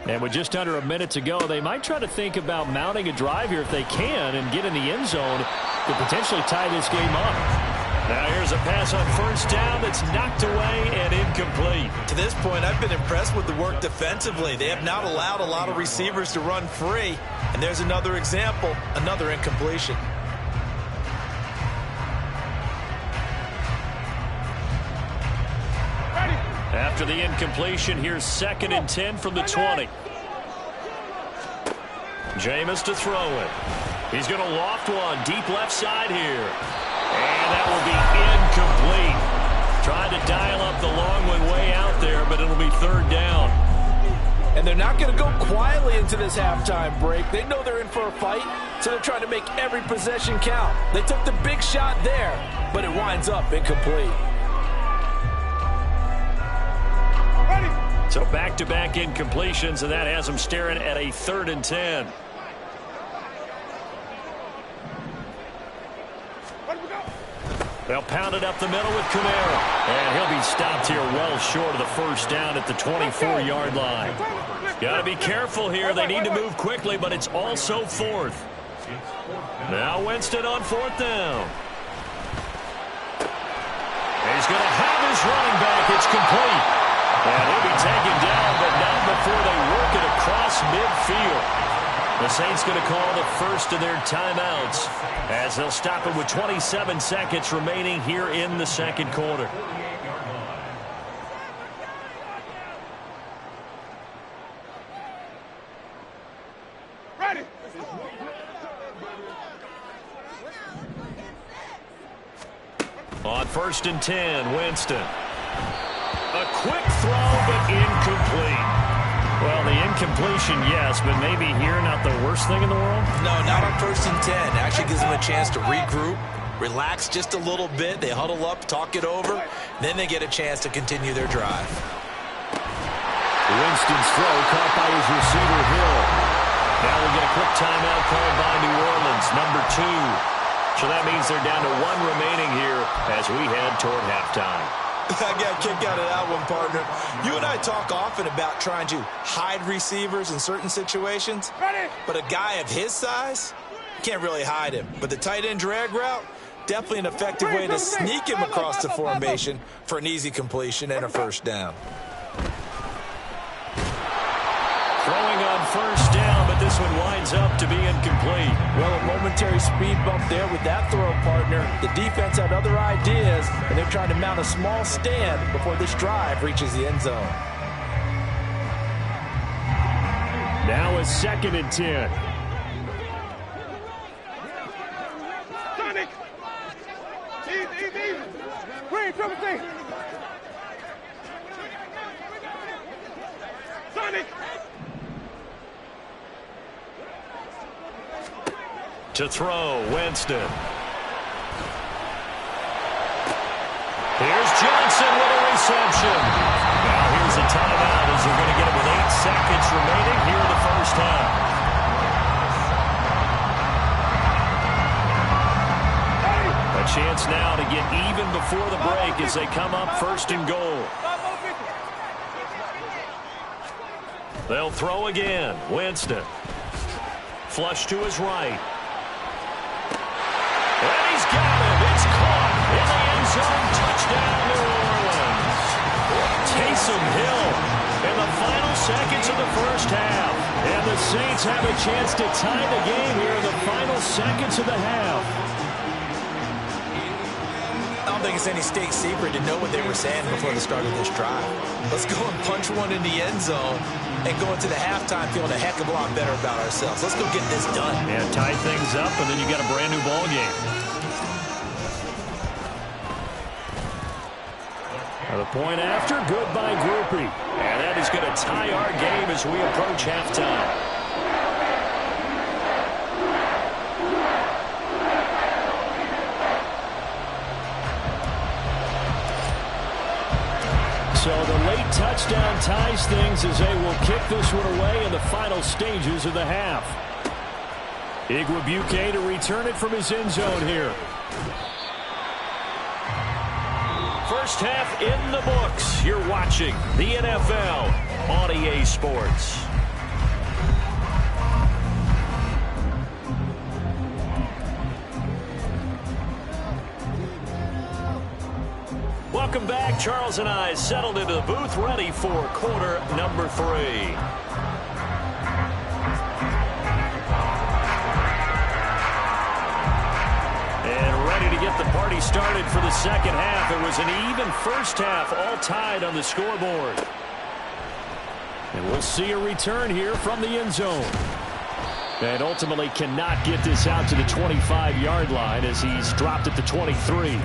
And with just under a minute to go, they might try to think about mounting a drive here if they can and get in the end zone to potentially tie this game up. Now here's a pass on first down that's knocked away and incomplete. To this point, I've been impressed with the work defensively. They have not allowed a lot of receivers to run free. And there's another example, another incompletion. After the incompletion, here's 2nd and 10 from the 20. Jameis to throw it. He's going to loft one deep left side here. And that will be incomplete. Tried to dial up the long one way out there, but it'll be 3rd down. And they're not going to go quietly into this halftime break. They know they're in for a fight, so they're trying to make every possession count. They took the big shot there, but it winds up incomplete. Ready? So back-to-back incompletions, and that has them staring at a 3rd and 10. They'll pound it up the middle with Kamara. And he'll be stopped here well short of the first down at the 24-yard line. Got to be careful here. They need to move quickly, but it's also 4th. Now Winston on 4th down. And he's going to have his running back. It's complete. And he'll be taken down, but not before they work it across midfield. The Saints going to call the first of their timeouts as they'll stop it with 27 seconds remaining here in the second quarter. Ready. On 1st and 10, Winston. A quick throw, but incomplete. Well, the incompletion, yes, but maybe here not the worst thing in the world? No, not on 1st and 10. Actually gives them a chance to regroup, relax just a little bit. They huddle up, talk it over. Then they get a chance to continue their drive. Winston's throw caught by his receiver, Hill. Now we get a quick timeout called by New Orleans, number 2. So that means they're down to 1 remaining here as we head toward halftime. I got a kick out of that one, partner. You and I talk often about trying to hide receivers in certain situations. Ready. But a guy of his size, you can't really hide him. But the tight end drag route, definitely an effective way to sneak him across the formation for an easy completion and a first down. Throwing on first down, but this one winds up to be incomplete. Well, a momentary speed bump there with that throw, partner. The defense had other ideas, and they're trying to mount a small stand before this drive reaches the end zone. Now a 2nd and 10. Sonic. Easy. Green, triple C. Sonic. To throw, Winston. Here's Johnson with a reception. Now here's a timeout as they're going to get it with 8 seconds remaining here in the first half. A chance now to get even before the break as they come up 1st and goal. They'll throw again. Winston. Flush to his right. And he's got it. It's caught in the end zone. Touchdown, New Orleans. Taysom Hill in the final seconds of the first half. And the Saints have a chance to tie the game here in the final seconds of the half. I don't think it's any state secret to know what they were saying before the start of this drive. Let's go and punch one in the end zone and go into the halftime feeling a heck of a lot better about ourselves. Let's go get this done. Yeah, tie things up, and then you got a brand new ball game. The point after, good by Groupie. And that is going to tie our game as we approach halftime. So the late touchdown ties things as they will kick this one away in the final stages of the half. Igwebuike to return it from his end zone here. First half in the books. You're watching the NFL on EA Sports. Welcome back. Charles and I settled into the booth, ready for quarter number 3. And ready to get the party started for the second half. It was an even first half, all tied on the scoreboard. And we'll see a return here from the end zone. And ultimately cannot get this out to the 25-yard line as he's dropped at the 23.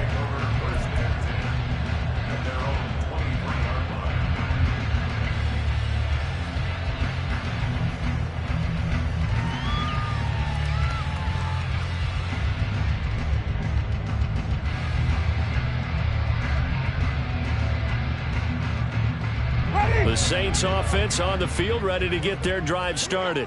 The Saints offense on the field, ready to get their drive started.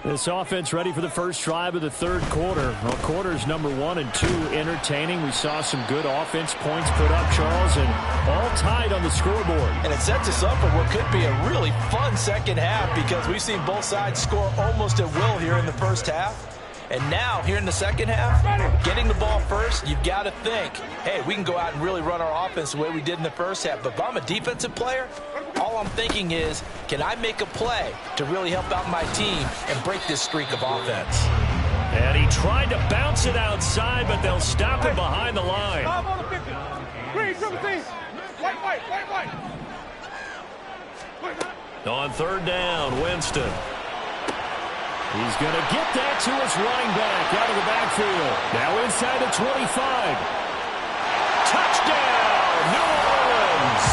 This offense ready for the first drive of the third quarter. Well, quarters number 1 and 2 entertaining. We saw some good offense points put up, Charles, and all tied on the scoreboard. And it sets us up for what could be a really fun second half because we've seen both sides score almost at will here in the first half. And now, here in the second half, getting the ball first, you've got to think, hey, we can go out and really run our offense the way we did in the first half. But if I'm a defensive player, all I'm thinking is, can I make a play to really help out my team and break this streak of offense? And he tried to bounce it outside, but they'll stop him behind the line. Green, triple team. White. On third down, Winston. He's going to get that to his running back out of the backfield. Now inside the 25. Touchdown, New Orleans.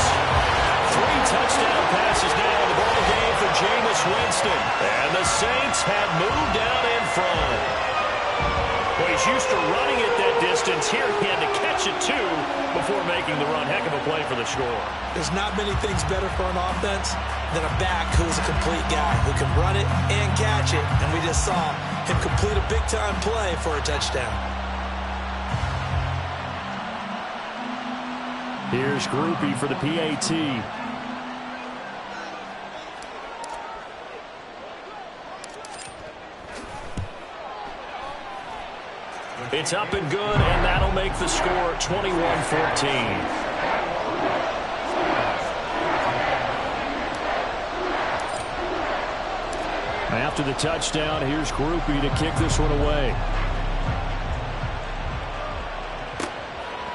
3 touchdown passes now in the ball game for Jameis Winston. And the Saints have moved down in front. Well, he's used to running it that distance. Here he had to catch it, too, before making the run. Heck of a play for the score. There's not many things better for an offense than a back who's a complete guy who can run it and catch it. And we just saw him complete a big-time play for a touchdown. Here's Groupie for the PAT. It's up and good, and that'll make the score 21-14. After the touchdown, here's Groupie to kick this one away.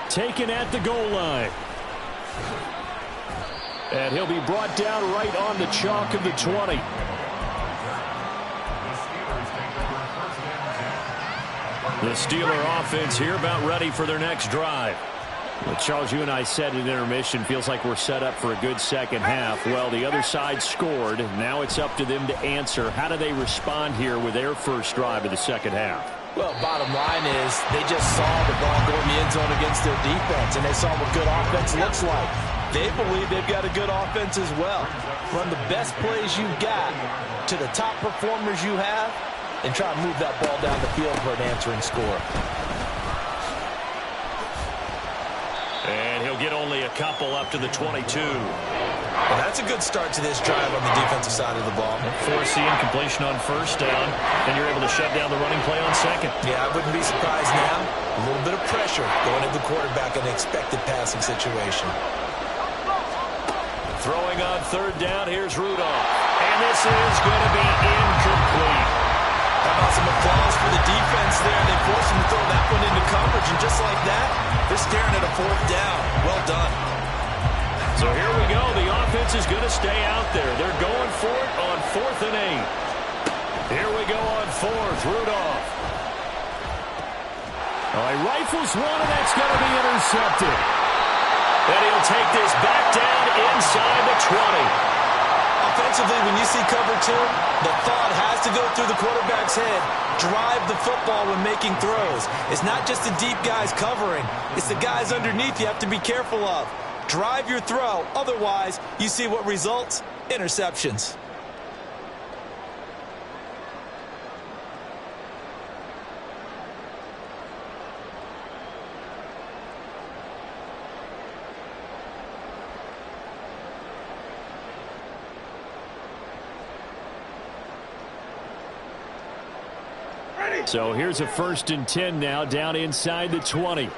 Taken at the goal line. And he'll be brought down right on the chalk of the 20. The Steeler offense here about ready for their next drive. Well, Charles, you and I said at intermission, feels like we're set up for a good second half. Well, the other side scored. Now it's up to them to answer. How do they respond here with their first drive of the second half? Well, bottom line is they just saw the ball go in the end zone against their defense, and they saw what good offense looks like. They believe they've got a good offense as well. Run the best plays you've got to the top performers you have, and try to move that ball down the field for an answering score. And he'll get only a couple up to the 22. Well, that's a good start to this drive on the defensive side of the ball. Forcing completion on first down, and you're able to shut down the running play on second. Yeah, I wouldn't be surprised now. A little bit of pressure going at the quarterback in an expected passing situation. Throwing on third down, here's Rudolph. And this is going to be incomplete. How about some applause for the defense there? They forced him to throw that one into coverage, and just like that, they're staring at a fourth down. Well done. So here we go. The offense is going to stay out there. They're going for it on 4th and 8. Here we go on 4th. Rudolph. He rifles one, and that's going to be intercepted. And he'll take this back down inside the 20. Offensively, when you see cover 2, the thought has to go through the quarterback's head. Drive the football when making throws. It's not just the deep guys covering. It's the guys underneath you have to be careful of. Drive your throw. Otherwise, you see what results? Interceptions. So here's a 1st and 10 now down inside the 20.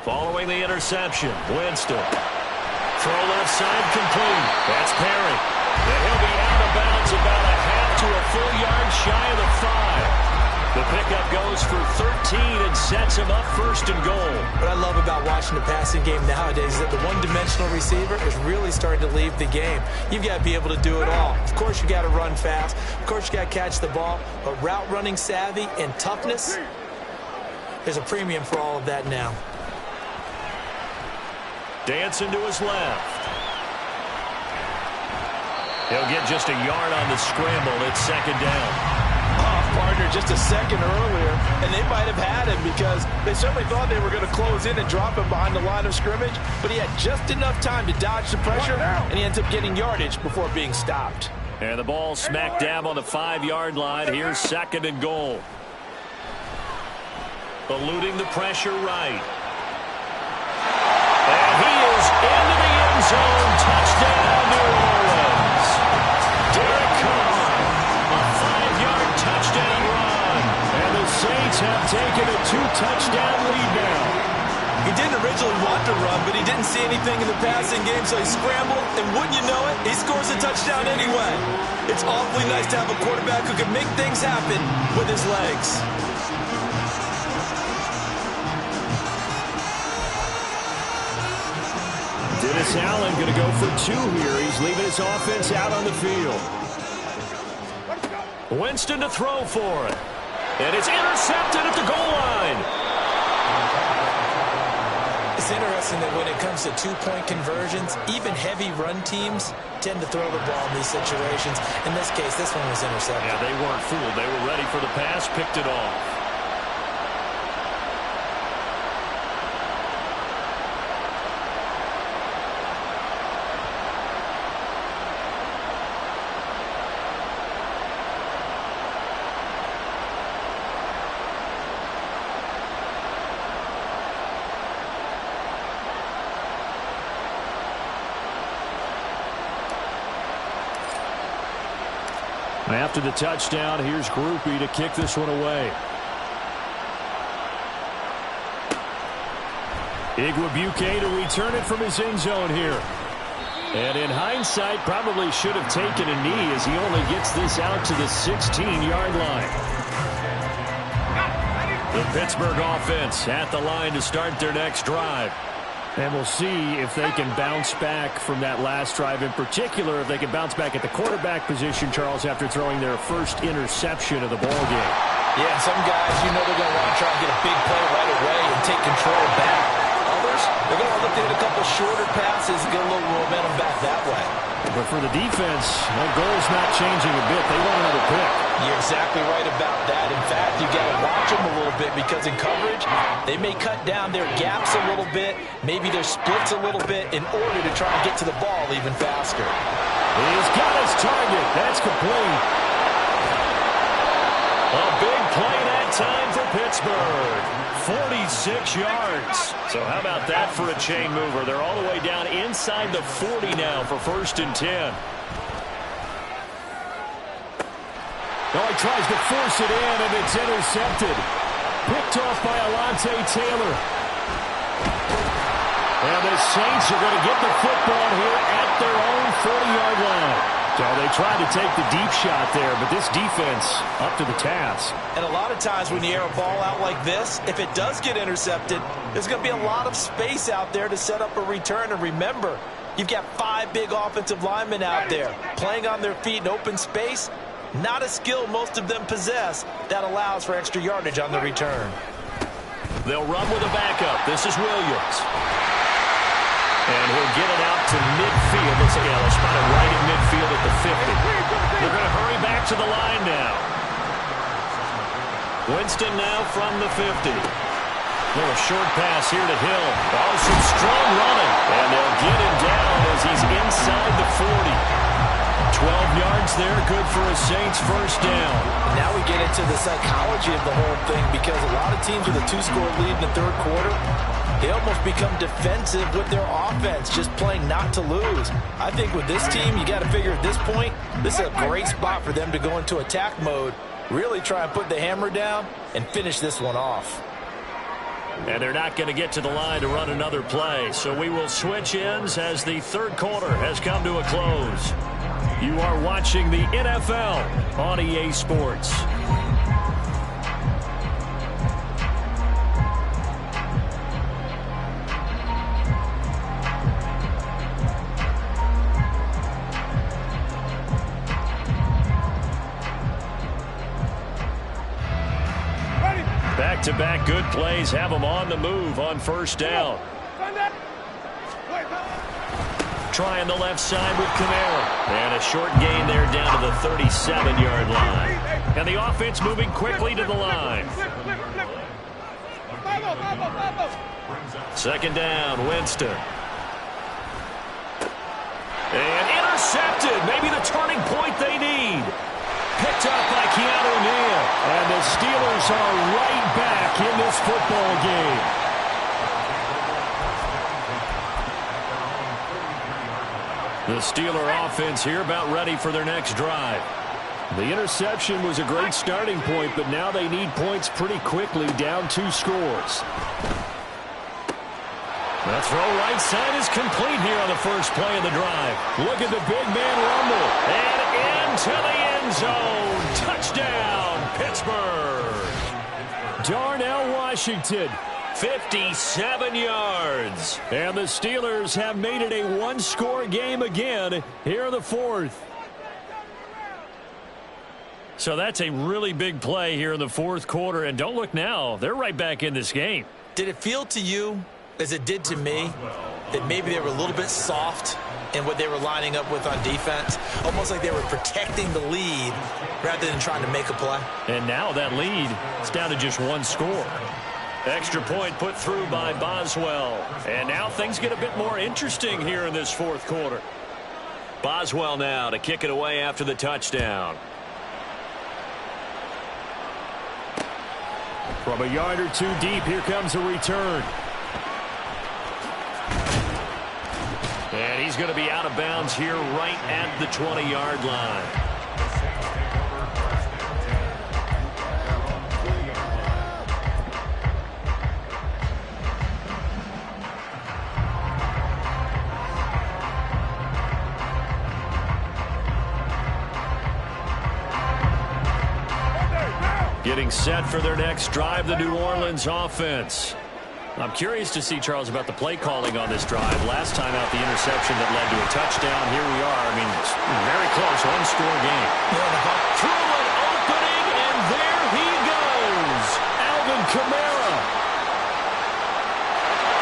Following the interception, Winston. Throw left side complete. That's Perry. And he'll be out of bounds about a half to a full yard shy of the 5. The pickup goes for 13 and sets him up 1st and goal. What I love about watching the passing game nowadays is that the one-dimensional receiver is really starting to leave the game. You've got to be able to do it all. Of course, you got to run fast. Of course, you got to catch the ball. But route running savvy and toughness, there's a premium for all of that now. Dancing to his left. He'll get just a yard on the scramble. It's 2nd down. partner just a second earlier, and they might have had him because they certainly thought they were going to close in and drop him behind the line of scrimmage, but he had just enough time to dodge the pressure, and he ends up getting yardage before being stopped. And the ball smack dab on the 5-yard line. Here's 2nd and goal. Eluding the pressure right. And he is into the end zone. Touchdown, New Orleans. Derek Carr, a 5-yard touchdown run. And the Saints have taken a 2-touchdown lead now. He didn't originally want to run, but he didn't see anything in the passing game, so he scrambled, and wouldn't you know it, he scores a touchdown anyway. It's awfully nice to have a quarterback who can make things happen with his legs. Dennis Allen going to go for 2 here. He's leaving his offense out on the field. Winston to throw for it. And it's intercepted at the goal line. It's interesting that when it comes to 2-point conversions, even heavy run teams tend to throw the ball in these situations. In this case, this one was intercepted. Yeah, they weren't fooled. They were ready for the pass, picked it off. After the touchdown, here's Groupie to kick this one away. Igwebuike to return it from his end zone here. And in hindsight, probably should have taken a knee as he only gets this out to the 16-yard line. The Pittsburgh offense at the line to start their next drive. And we'll see if they can bounce back from that last drive, in particular if they can bounce back at the quarterback position, Charles, after throwing their first interception of the ballgame. Yeah, some guys, you know they're going to want to try and get a big play right away and take control back. Others, they're going to look to hit a couple shorter passes and get a little momentum back that way. But for the defense, the goal's not changing a bit. They want another pick. You're exactly right about that. In fact, you got to watch them a little bit because in coverage, they may cut down their gaps a little bit, maybe their splits a little bit in order to try and get to the ball even faster. He's got his target. That's complete. A big play that time for Pittsburgh. 46 yards. So how about that for a chain mover? They're all the way down inside the 40 now for 1st and 10. Oh, he tries to force it in, and it's intercepted. Picked off by Alontae Taylor. And the Saints are going to get the football here at their own 40-yard line. So they tried to take the deep shot there, but this defense up to the task. And a lot of times when you air a ball out like this, if it does get intercepted, there's going to be a lot of space out there to set up a return. And remember, you've got 5 big offensive linemen out there playing on their feet in open space. Not a skill most of them possess that allows for extra yardage on the return. They'll run with a backup. This is Williams. And he'll get it out to midfield. Looks like they'll spot it right in midfield at the 50. They're going to hurry back to the line now. Winston now from the 50. Little short pass here to Hill. Oh, some strong running. And they'll get him down as he's inside the 40. 12 yards there, good for a Saints first down. Now we get into the psychology of the whole thing because a lot of teams with a 2-score lead in the 3rd quarter, they almost become defensive with their offense, just playing not to lose. I think with this team, you got to figure at this point, this is a great spot for them to go into attack mode, really try and put the hammer down and finish this one off. And they're not going to get to the line to run another play, so we will switch ends as the 3rd quarter has come to a close. You are watching the NFL on EA Sports. Back-to-back good plays have them on the move on first down. trying the left side with Kamara. And a short gain there down to the 37-yard line. And the offense moving quickly to the line. Second down, Winston. And intercepted. Maybe the turning point they need. Picked up by Keanu Neal. And the Steelers are right back in this football game. The Steeler offense here about ready for their next drive. The interception was a great starting point, but now they need points pretty quickly, down 2 scores. The throw right side is complete here on the first play of the drive. Look at the big man rumble. And into the end zone. Touchdown, Pittsburgh. Darnell Washington. 57 yards. And the Steelers have made it a one-score game again here in the fourth. So that's a really big play here in the fourth quarter. And don't look now. They're right back in this game. Did it feel to you, as it did to me, that maybe they were a little bit soft in what they were lining up with on defense? Almost like they were protecting the lead rather than trying to make a play. And now that lead is down to just 1 score. Extra point put through by Boswell. And now things get a bit more interesting here in this fourth quarter. Boswell now to kick it away after the touchdown. From a yard or 2 deep, here comes a return. And he's going to be out of bounds here right at the 20-yard line. Getting set for their next drive, the New Orleans offense. I'm curious to see, Charles, about the play calling on this drive. Last time out, the interception that led to a touchdown. Here we are. I mean, it's very close, 1-score game. Through an opening, and there he goes. Alvin Kamara.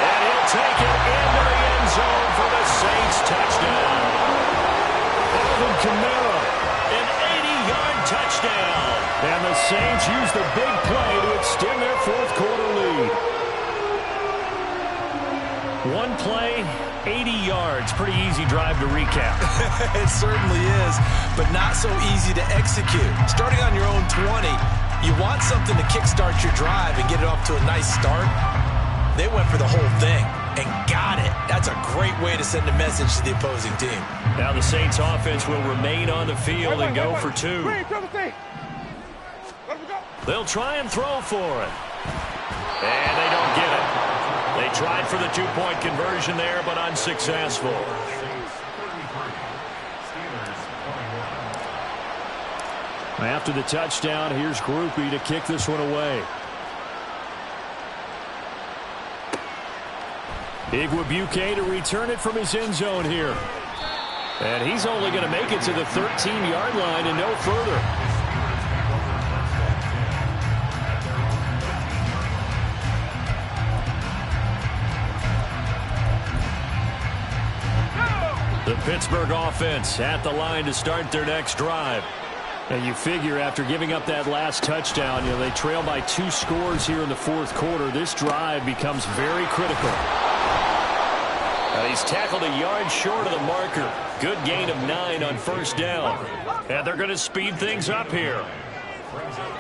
And he'll take it into the end zone for the Saints touchdown. Alvin Kamara. An 80-yard touchdown. And the Saints use the big play to extend their fourth quarter lead. 1 play, 80 yards. Pretty easy drive to recap. It certainly is, but not so easy to execute. Starting on your own 20, you want something to kickstart your drive and get it off to a nice start. They went for the whole thing and got it. That's a great way to send a message to the opposing team. Now the Saints offense will remain on the field and go for 2. They'll try and throw for it. And they don't get it. They tried for the 2-point conversion there, but unsuccessful. After the touchdown, here's Groupie to kick this one away. Igwebuike to return it from his end zone here. And he's only going to make it to the 13-yard line and no further. The Pittsburgh offense at the line to start their next drive. And you figure after giving up that last touchdown, they trail by 2 scores here in the fourth quarter. This drive becomes very critical. He's tackled a yard short of the marker. Good gain of 9 on first down. And they're going to speed things up here.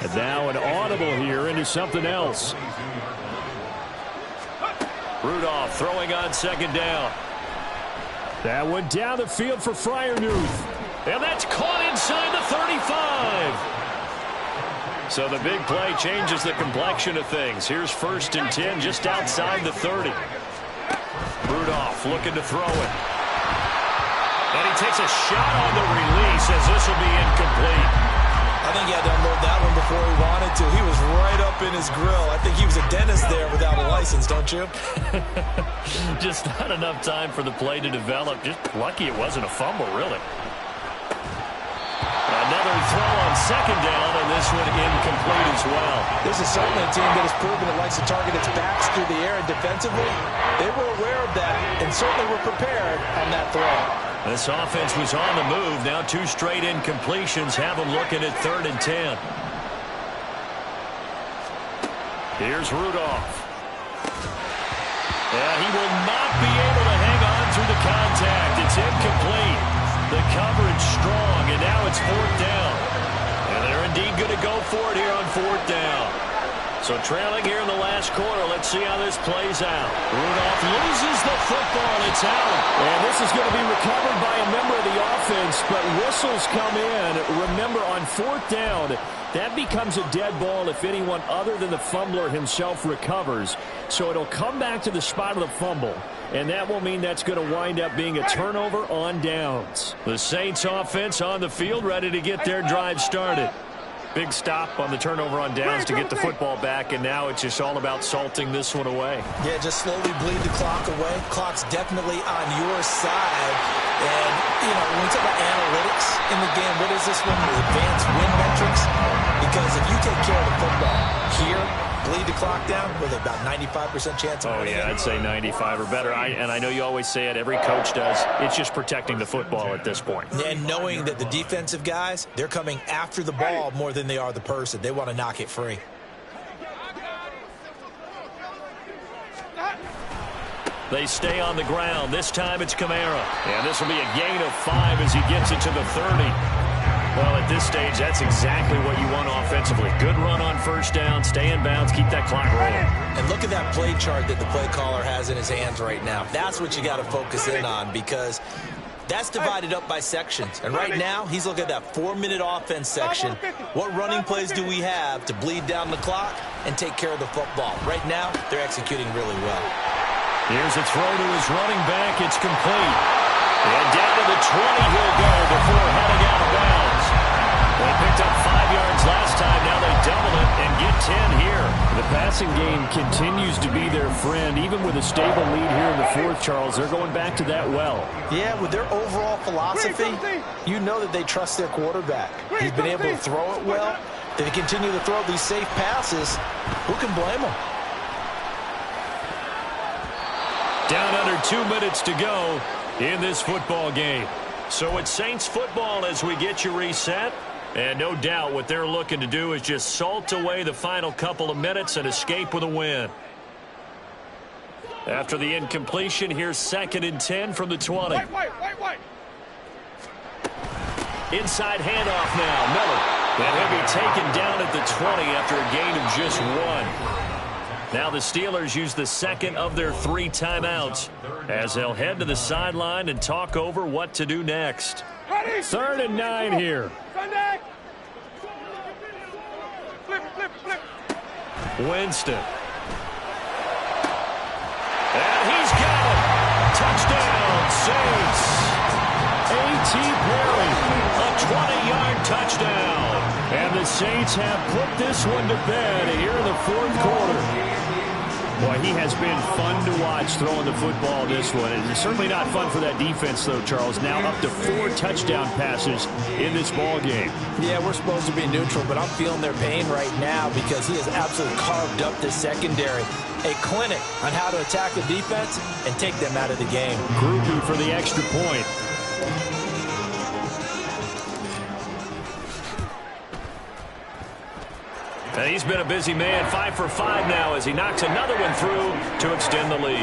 And now an audible here into something else. Rudolph throwing on second down. That one down the field for Freiermuth. And that's caught inside the 35. So the big play changes the complexion of things. Here's 1st and 10 just outside the 30. Rudolph looking to throw it. And he takes a shot on the release as this will be incomplete. I think he had to unload that one before he wanted to. He was right up in his grill. I think he was a dentist there without a license, don't you? Just not enough time for the play to develop. Just lucky it wasn't a fumble, really. Another Another throw on second down, and this one incomplete as well. This is certainly a team that has proven it likes to target its backs through the air, and defensively, they were aware of that and certainly were prepared on that throw. This offense was on the move. Now 2 straight incompletions have them looking at 3rd and 10. Here's Rudolph. And he will not be able to hang on through the contact. It's incomplete. The coverage strong, and now it's 4th down. And they're indeed going to go for it here on 4th down. So trailing here in the last quarter. Let's see how this plays out. Rudolph loses the football. It's out. And this is going to be recovered by a member of the offense, but whistles come in. Remember, on 4th down, that becomes a dead ball if anyone other than the fumbler himself recovers. So it'll come back to the spot of the fumble, and that will mean that's going to wind up being a turnover on downs. The Saints offense on the field, ready to get their drive started. Big stop on the turnover on downs to get the football back, and now it's just all about salting this one away. Yeah, just slowly bleed the clock away. Clock's definitely on your side. And, you know, when we talk about analytics in the game, what is this one? The advanced win metrics? Because if you take care of the football here, bleed the clock down with about 95% chance of winning. I'd say 95 or better. And I know you always say it, every coach does. It's just protecting the football at this point. And knowing that the defensive guys, they're coming after the ball more than they are the person. They want to knock it free. They stay on the ground. This time it's Kamara. And this will be a gain of 5 as he gets it to the 30. Well, at this stage, that's exactly what you want offensively. Good run on 1st down, stay in bounds, keep that clock rolling. And look at that play chart that the play caller has in his hands right now. That's what you got to focus in on, because that's divided up by sections. And right now, he's looking at that 4-minute offense section. What running plays do we have to bleed down the clock and take care of the football? Right now, they're executing really well. Here's a throw to his running back. It's complete. And down to the 20 he'll go before heading out of bounds. They picked up 5 yards last time. Now they double it and get 10 here. The passing game continues to be their friend. Even with a stable lead here in the 4th, Charles, they're going back to that well. Yeah, with their overall philosophy, you know that they trust their quarterback. He's been able to throw it well. They continue to throw these safe passes. Who can blame them? Down under 2 minutes to go in this football game. So it's Saints football as we get you reset. And no doubt what they're looking to do is just salt away the final couple of minutes and escape with a win. After the incompletion, here's 2nd and 10 from the 20. White. Inside handoff now. Miller. And he'll be taken down at the 20 after a gain of just 1. Now the Steelers use the 2nd of their 3 timeouts as they'll head to the sideline and talk over what to do next. 3rd and 9 here. Flip. Winston. And he's got it. Touchdown, Saints. A.T. Perry. A 20-yard touchdown. And the Saints have put this one to bed here in the 4th quarter. Boy, he has been fun to watch throwing the football this one. It's certainly not fun for that defense, though, Charles. Now up to 4 touchdown passes in this ball game. Yeah, we're supposed to be neutral, but I'm feeling their pain right now because he has absolutely carved up the secondary. A clinic on how to attack the defense and take them out of the game. Groupie for the extra point. And he's been a busy man, 5 for 5 now as he knocks another one through to extend the lead.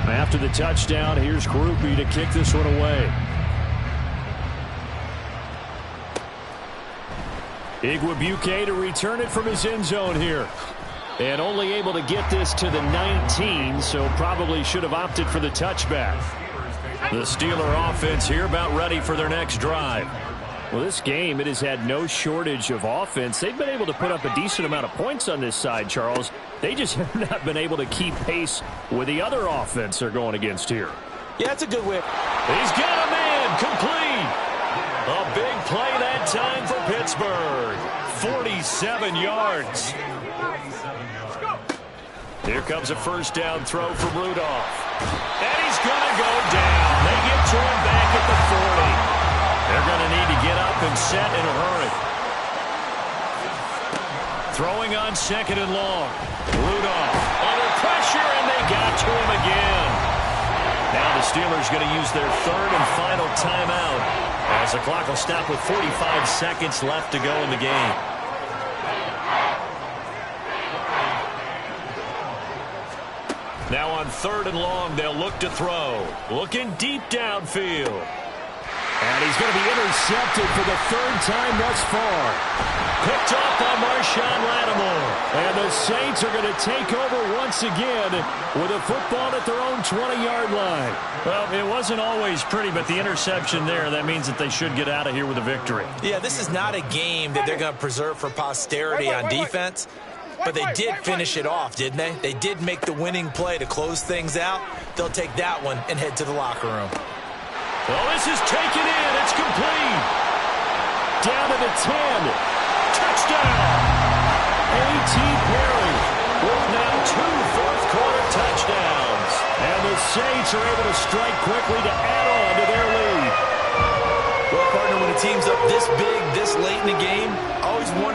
After the touchdown, here's Groupie to kick this one away. Igwebuike to return it from his end zone here. And only able to get this to the 19, so probably should have opted for the touchback. The Steeler offense here about ready for their next drive. Well, this game, it has had no shortage of offense. They've been able to put up a decent amount of points on this side, Charles. They just have not been able to keep pace with the other offense they're going against here. Yeah, it's a good whip. He's got a man complete. A big play that time for Pittsburgh. 47 yards. Here comes a first down throw from Rudolph. And he's going to go down. They get to him back at the 40. They're going to need to get up and set in a hurry. Throwing on second and long. Rudolph under pressure, and they got to him again. Now the Steelers going to use their third and final timeout as the clock will stop with 45 seconds left to go in the game. Now on third and long, they'll look to throw. Looking deep downfield. And he's going to be intercepted for the third time thus far. Picked off by Marshawn Lattimore. And the Saints are going to take over once again with a football at their own 20-yard line. Well, it wasn't always pretty, but the interception there, that means that they should get out of here with a victory. Yeah, this is not a game that they're going to preserve for posterity on defense. But they did finish it off, didn't they? They did make the winning play to close things out. They'll take that one and head to the locker room. Well, this is taken in. It's complete. Down to the 10. Touchdown. A.T. Perry with now 2 fourth-quarter touchdowns. And the Saints are able to strike quickly to add on to their lead. Well, partner, when a team's up this big, this late in the game, always one.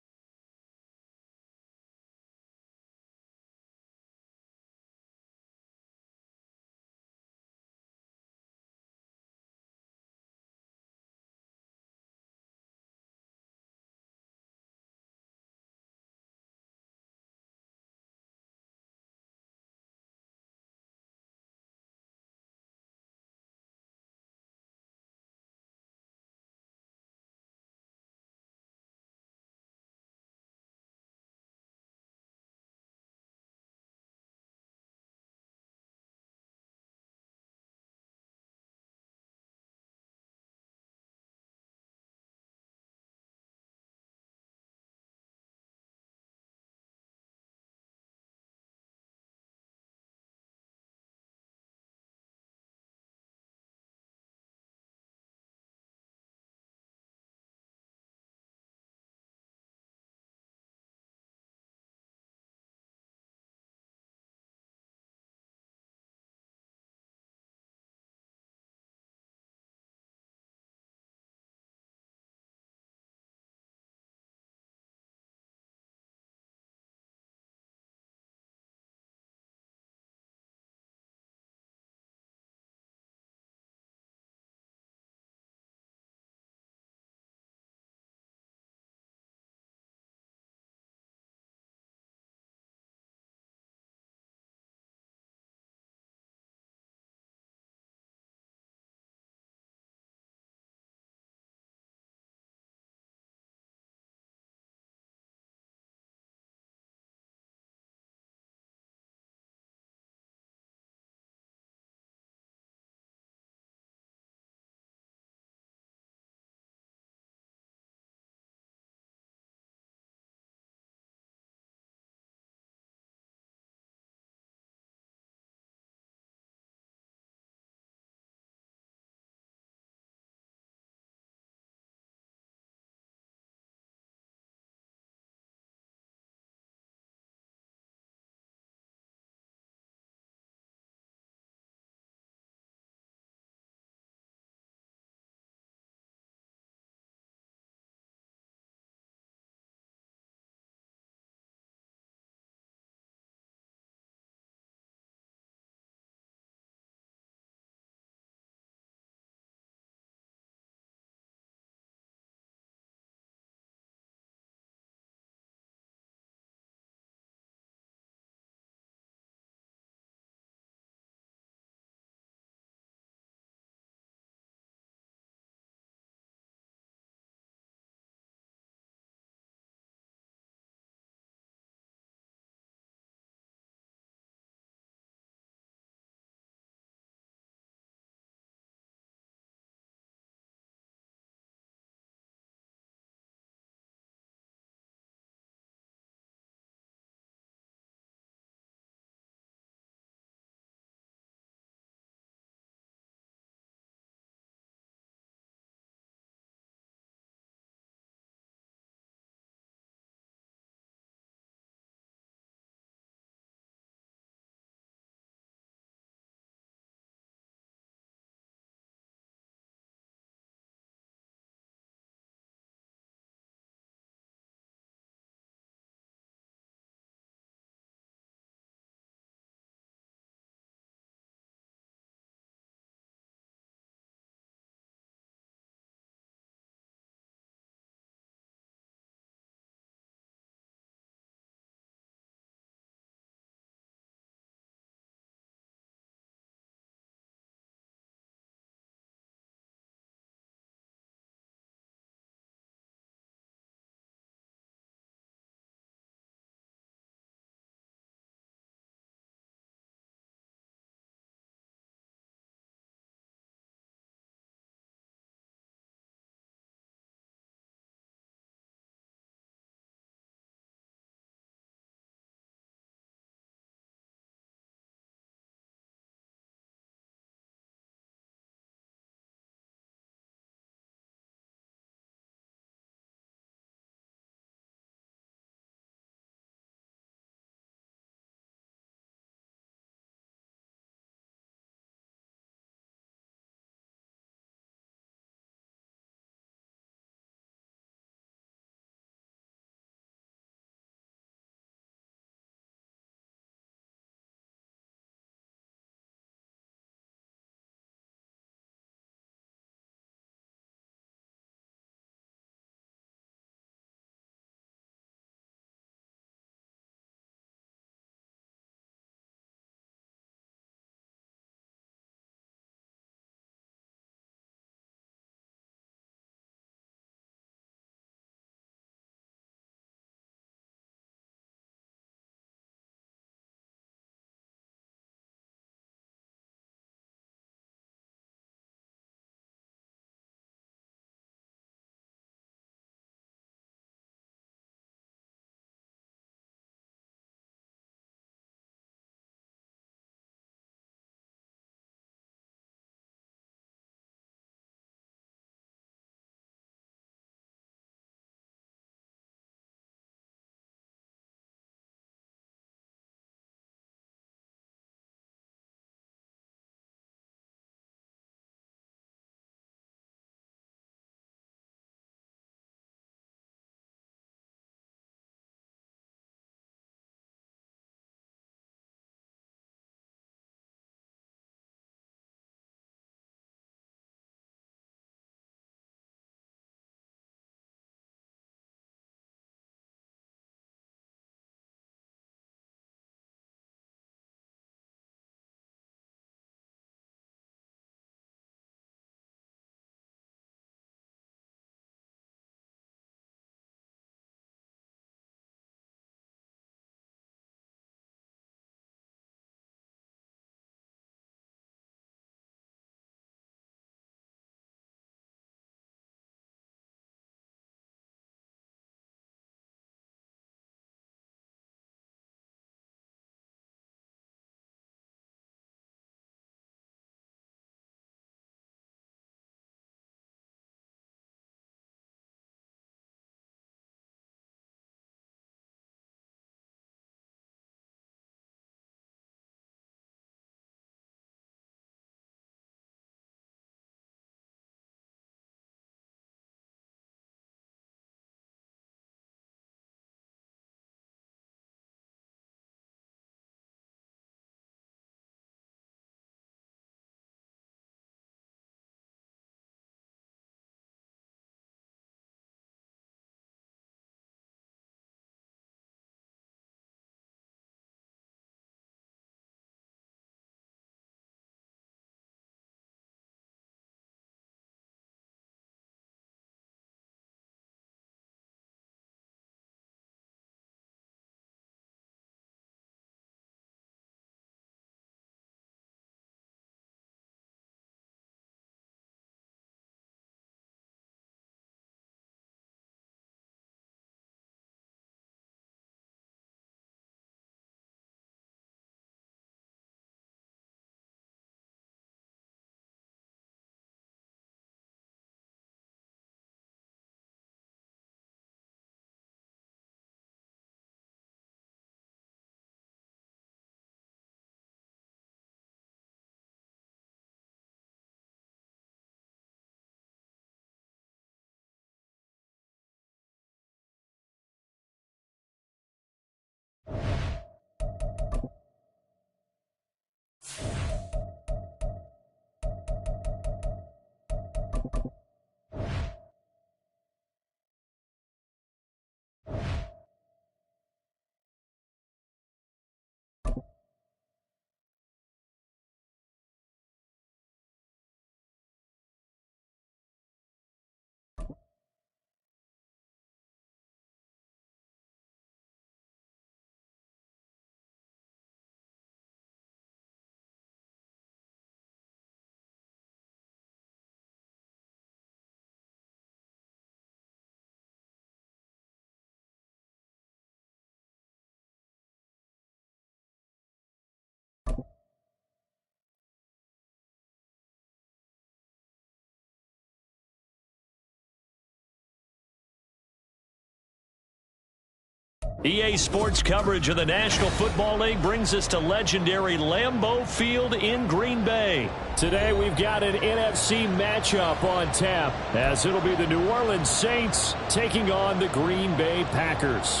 EA Sports coverage of the National Football League brings us to legendary Lambeau Field in Green Bay. Today we've got an NFC matchup on tap, as it'll be the New Orleans Saints taking on the Green Bay Packers.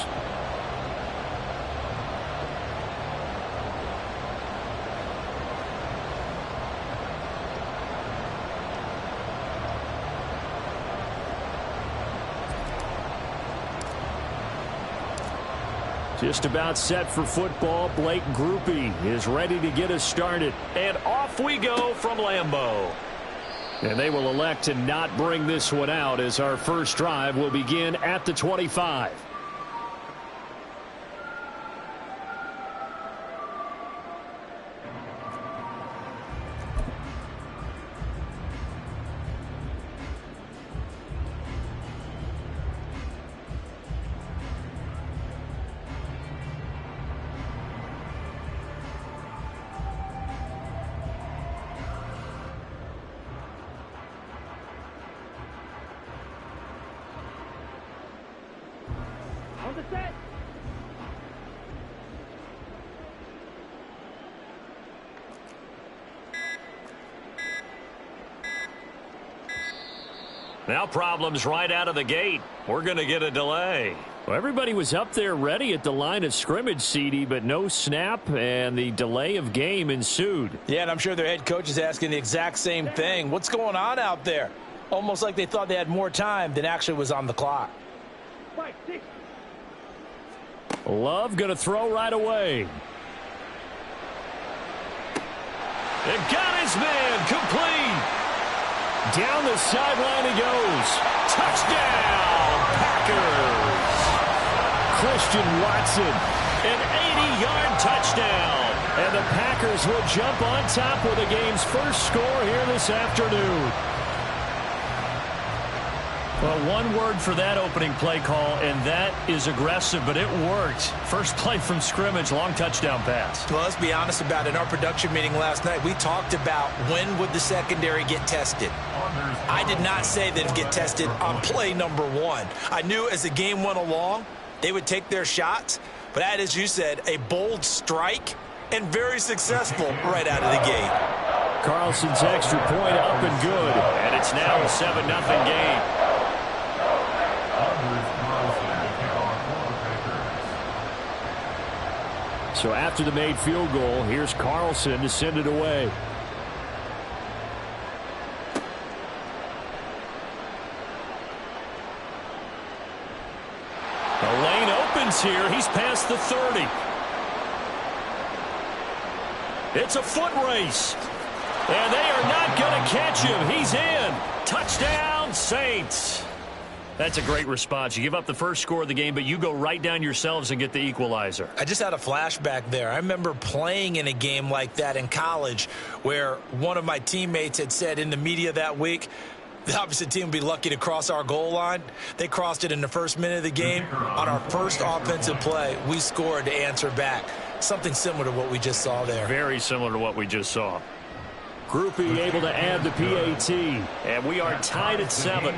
Just about set for football. Blake Grupe is ready to get us started. And off we go from Lambeau. And they will elect to not bring this one out, as our first drive will begin at the 25. Now problems right out of the gate. We're going to get a delay. Well, everybody was up there ready at the line of scrimmage, CD, but no snap, and the delay of game ensued. Yeah, and I'm sure their head coach is asking the exact same thing. What's going on out there? Almost like they thought they had more time than actually was on the clock. Love going to throw right away. And got his man complete. Down the sideline he goes. Touchdown, Packers. Christian Watson. An 80-yard touchdown. And the Packers will jump on top with the game's first score here this afternoon. Well, one word for that opening play call, and that is aggressive, but it worked. First play from scrimmage, long touchdown pass. Well, let's be honest about it. In our production meeting last night, we talked about when would the secondary get tested. I did not say that it'd get tested on play number one. I knew as the game went along, they would take their shots, but that, as you said, a bold strike and very successful right out of the gate. Carlson's extra point up and good. And it's now a 7-0 game. So after the made field goal, here's Carlson to send it away. The lane opens here. He's past the 30. It's a foot race. And they are not going to catch him. He's in. Touchdown, Saints. That's a great response. You give up the first score of the game, but you go right down yourselves and get the equalizer. I just had a flashback there. I remember playing in a game like that in college where one of my teammates had said in the media that week, the opposite team would be lucky to cross our goal line. They crossed it in the first minute of the game. On our first offensive play, we scored to answer back. Something similar to what we just saw there. Very similar to what we just saw. Grupe able to add the PAT. And we are tied at 7.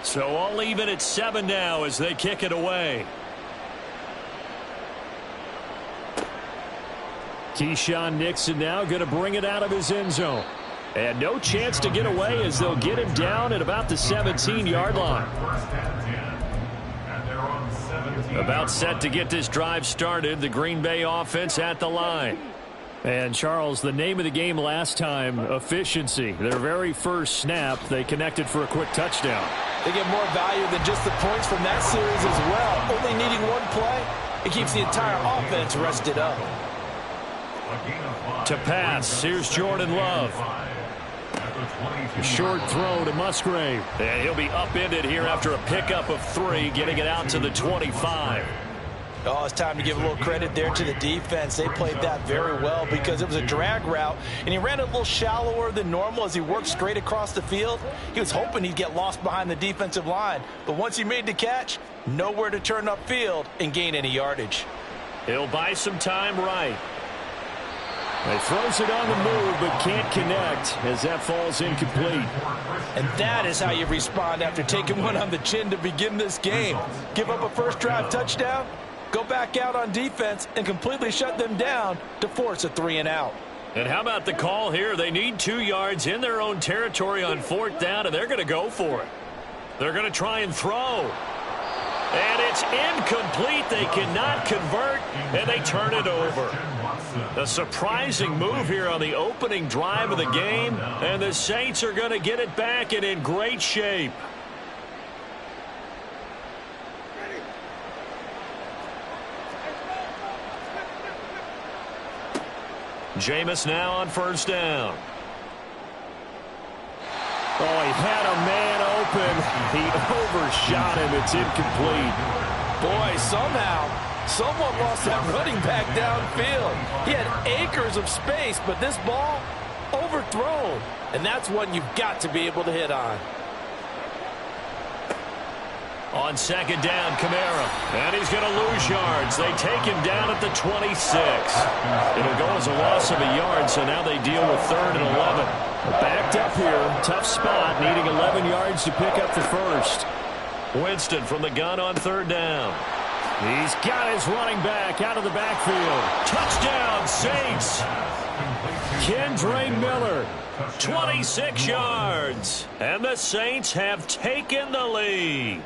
So all even at 7 now as they kick it away. Keyshawn Nixon now going to bring it out of his end zone. And no chance to get away as they'll get him down at about the 17-yard line. About set to get this drive started. The Green Bay offense at the line. And, Charles, the name of the game last time, efficiency. Their very first snap, they connected for a quick touchdown. They get more value than just the points from that series as well. Only needing one play, it keeps the entire offense rested up. To pass, here's Jordan Love. A short throw to Musgrave. And he'll be upended here after a pickup of 3, getting it out to the 25. Oh, it's time to give a little credit there to the defense. They played that very well because it was a drag route, and he ran a little shallower than normal as he worked straight across the field. He was hoping he'd get lost behind the defensive line, but once he made the catch, nowhere to turn upfield and gain any yardage. He'll buy some time right. He throws it on the move, but can't connect as that falls incomplete. And that is how you respond after taking one on the chin to begin this game. Give up a first drive touchdown, go back out on defense, and completely shut them down to force a 3-and-out. And how about the call here? They need 2 yards in their own territory on 4th down, and they're going to go for it. They're going to try and throw. And it's incomplete. They cannot convert, and they turn it over. A surprising move here on the opening drive of the game, and the Saints are going to get it back and in great shape. Jameis now on 1st down. Oh, he had a man open. He overshot him. It's incomplete. Boy, somehow, someone lost that running back downfield. He had acres of space, but this ball overthrown. And that's one you've got to be able to hit on. On 2nd down, Kamara. And he's going to lose yards. They take him down at the 26. It'll go as a loss of a yard, so now they deal with 3rd and 11. Backed up here. Tough spot. Needing 11 yards to pick up the first. Winston from the gun on 3rd down. He's got his running back out of the backfield. Touchdown, Saints. Kendre Miller. 26 yards. And the Saints have taken the lead.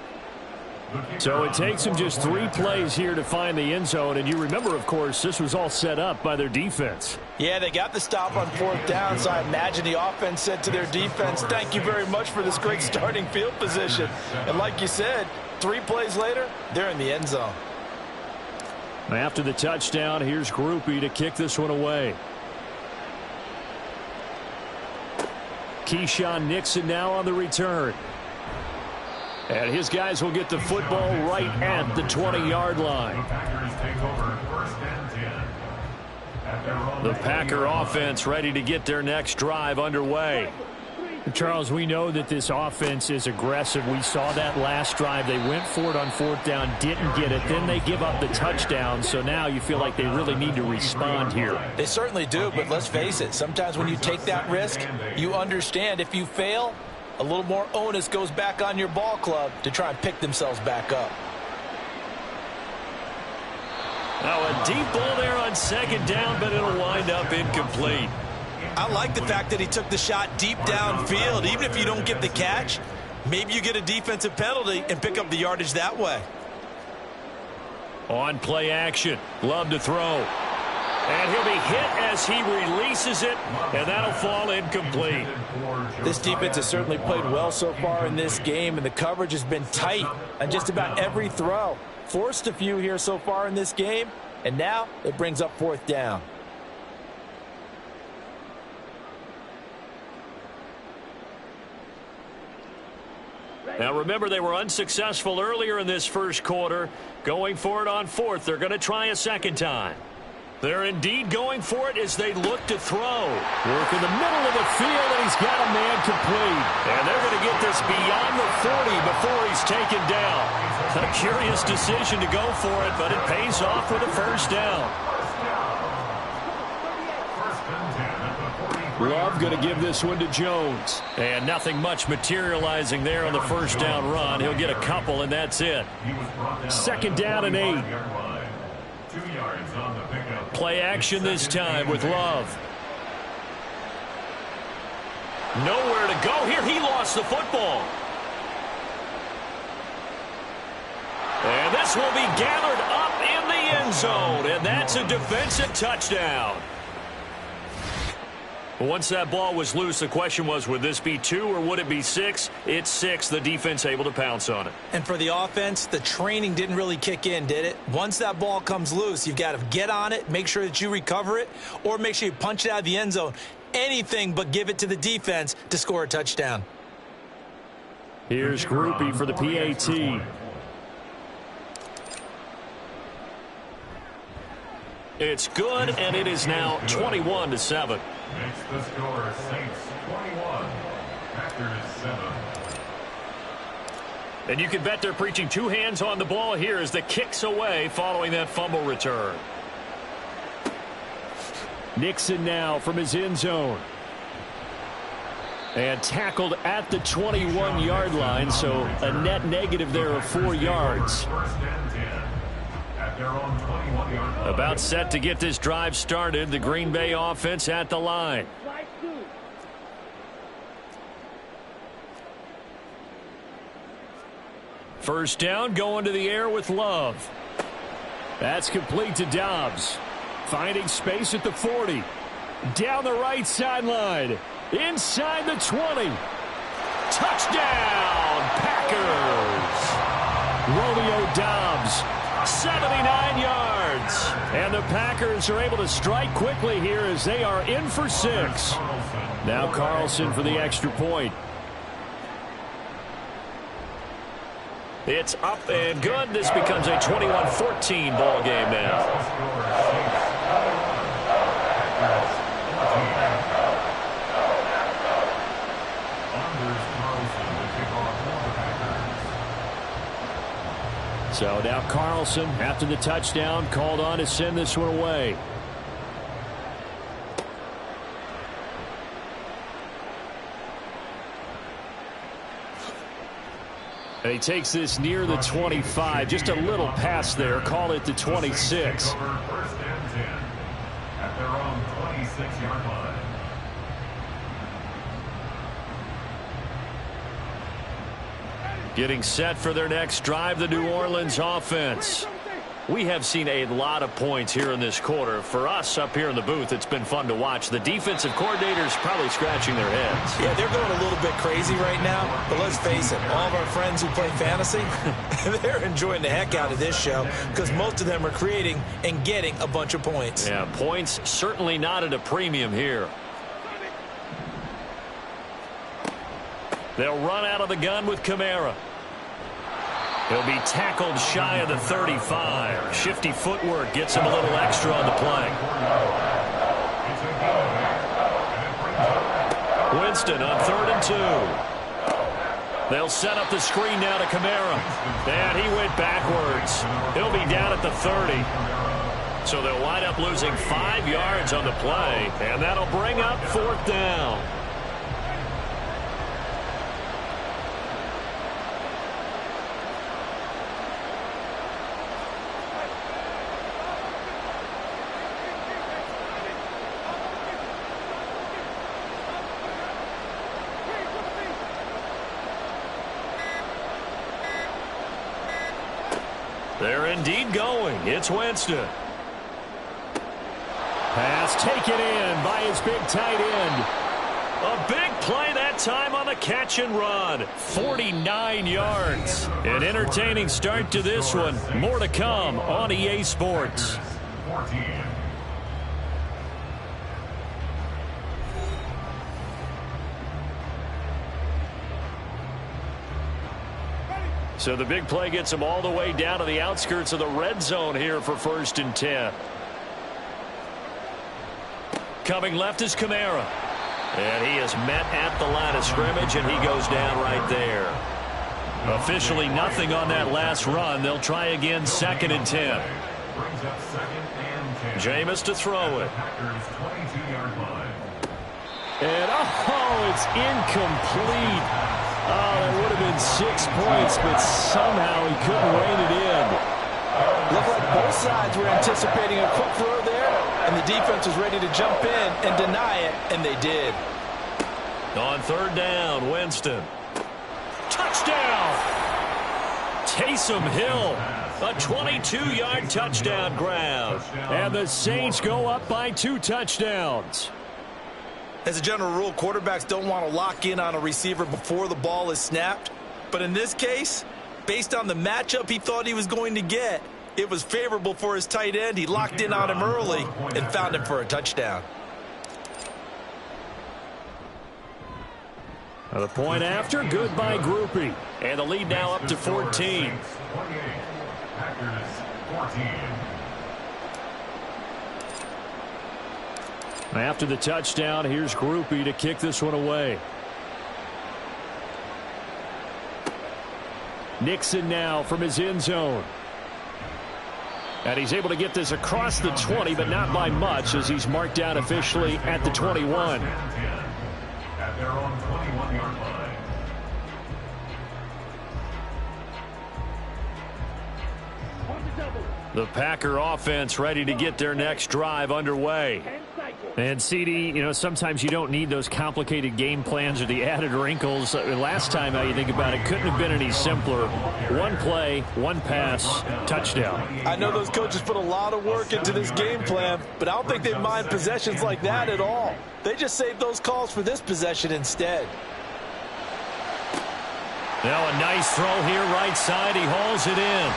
So it takes them just 3 plays here to find the end zone. And you remember, of course, this was all set up by their defense. Yeah, they got the stop on 4th down, so I imagine the offense said to their defense, thank you very much for this great starting field position. And like you said, 3 plays later, they're in the end zone. After the touchdown, here's Groupie to kick this one away. Keyshawn Nixon now on the return. And his guys will get the football right at the 20-yard line. The Packer offense ready to get their next drive underway. Charles, we know that this offense is aggressive. We saw that last drive. They went for it on 4th down, didn't get it. Then they give up the touchdown. So now you feel like they really need to respond here. They certainly do, but let's face it. Sometimes when you take that risk, you understand if you fail, a little more onus goes back on your ball club to try and pick themselves back up. Now a deep ball there on 2nd down, but it'll wind up incomplete. I like the fact that he took the shot deep downfield. Even if you don't get the catch, maybe you get a defensive penalty and pick up the yardage that way. On play action, Love to throw. And he'll be hit as he releases it, and that'll fall incomplete. This defense has certainly played well so far in this game, and the coverage has been tight on just about every throw. Forced a few here so far in this game, and now it brings up 4th down. Now remember, they were unsuccessful earlier in this first quarter. Going for it on 4th. They're going to try a 2nd time. They're indeed going for it as they look to throw. Work in the middle of the field, and he's got a man complete. And they're going to get this beyond the 40 before he's taken down. A curious decision to go for it, but it pays off with a 1st down. Love going to give this one to Jones. And nothing much materializing there on the 1st down run. He'll get a couple, and that's it. 2nd down and 8. Play action this time with Love. Nowhere to go here. He lost the football. And this will be gathered up in the end zone. And that's a defensive touchdown. Once that ball was loose, the question was, would this be 2 or would it be 6? It's 6. The defense able to pounce on it. And for the offense, the training didn't really kick in, did it? Once that ball comes loose, you've got to get on it, make sure that you recover it, or make sure you punch it out of the end zone. Anything but give it to the defense to score a touchdown. Here's Groupie for the PAT. It's good, and it is now 21-7. Makes the score Saints 21, Packers 7. And you can bet they're preaching 2 hands on the ball here as the kick's away following that fumble return. Nixon now from his end zone. And tackled at the 21-yard line, so a net negative there of 4 yards. About set to get this drive started. The Green Bay offense at the line. First down, going to the air with Love. That's complete to Dobbs. Finding space at the 40. Down the right sideline. Inside the 20. Touchdown, Packers. Romeo Dobbs, 79 yards. And the Packers are able to strike quickly here as they are in for 6. Now Carlson for the extra point. It's up and good. This becomes a 21-14 ball game now. So now Carlson, after the touchdown, called on to send this one away. And he takes this near the 25, just a little past there, call it the 26. First and 10 at their own 26-yard line. Getting set for their next drive, the New Orleans offense. We have seen a lot of points here in this quarter. For us up here in the booth, it's been fun to watch. The defensive coordinators probably scratching their heads. Yeah, they're going a little bit crazy right now. But let's face it, all of our friends who play fantasy, they're enjoying the heck out of this show because most of them are creating and getting a bunch of points. Yeah, points certainly not at a premium here. They'll run out of the gun with Kamara. He'll be tackled shy of the 35. Shifty footwork gets him a little extra on the play. Winston on 3rd and 2. They'll set up the screen now to Kamara. And he went backwards. He'll be down at the 30. So they'll wind up losing 5 yards on the play. And that'll bring up 4th down. They're indeed going. It's Winston. Pass taken in by his big tight end. A big play that time on the catch and run. 49 yards. An entertaining start to this one. More to come on EA Sports. 14. So the big play gets him all the way down to the outskirts of the red zone here for 1st and 10. Coming left is Kamara. And he is met at the line of scrimmage, and he goes down right there. Officially nothing on that last run. They'll try again 2nd and 10. Brings up 2nd and 10. Jameis to throw it. Packers 22-yard line. And, oh, it's incomplete. Oh, that would have been 6 points, but somehow he couldn't rein it in. Looked like both sides were anticipating a quick throw there, and the defense was ready to jump in and deny it, and they did. On 3rd down, Winston. Touchdown! Taysom Hill, a 22-yard touchdown grab. And the Saints go up by 2 touchdowns. As a general rule, quarterbacks don't want to lock in on a receiver before the ball is snapped. But in this case, based on the matchup he thought he was going to get, it was favorable for his tight end. He locked in on him early and found him for a touchdown. The point after, good by Groupie. And the lead now up to 14. 28. Packers 14. After the touchdown, here's Groupie to kick this one away. Nixon now from his end zone. And he's able to get this across the 20, but not by much, as he's marked down officially at the 21. At their own 21-yard line. The Packer offense ready to get their next drive underway. And CD, you know, sometimes you don't need those complicated game plans or the added wrinkles. Last time, how you think about it, couldn't have been any simpler. One play, one pass, touchdown. I know those coaches put a lot of work into this game plan, but I don't think they mind possessions like that at all. They just saved those calls for this possession instead. Now a nice throw here right side. He hauls it in.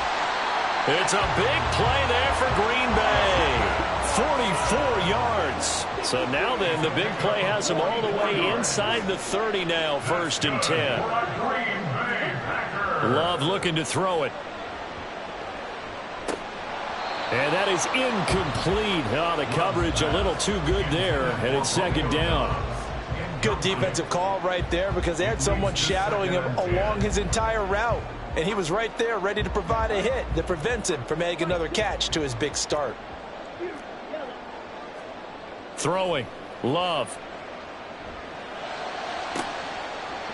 It's a big play there for Green Bay. 44 yards. So now then, the big play has him all the way inside the 30 now, 1st and 10. Love looking to throw it. And that is incomplete. Oh, the coverage a little too good there, and it's 2nd down. Good defensive call right there because they had someone shadowing him along his entire route. And he was right there ready to provide a hit that prevents him from making another catch to his big start. Throwing. Love.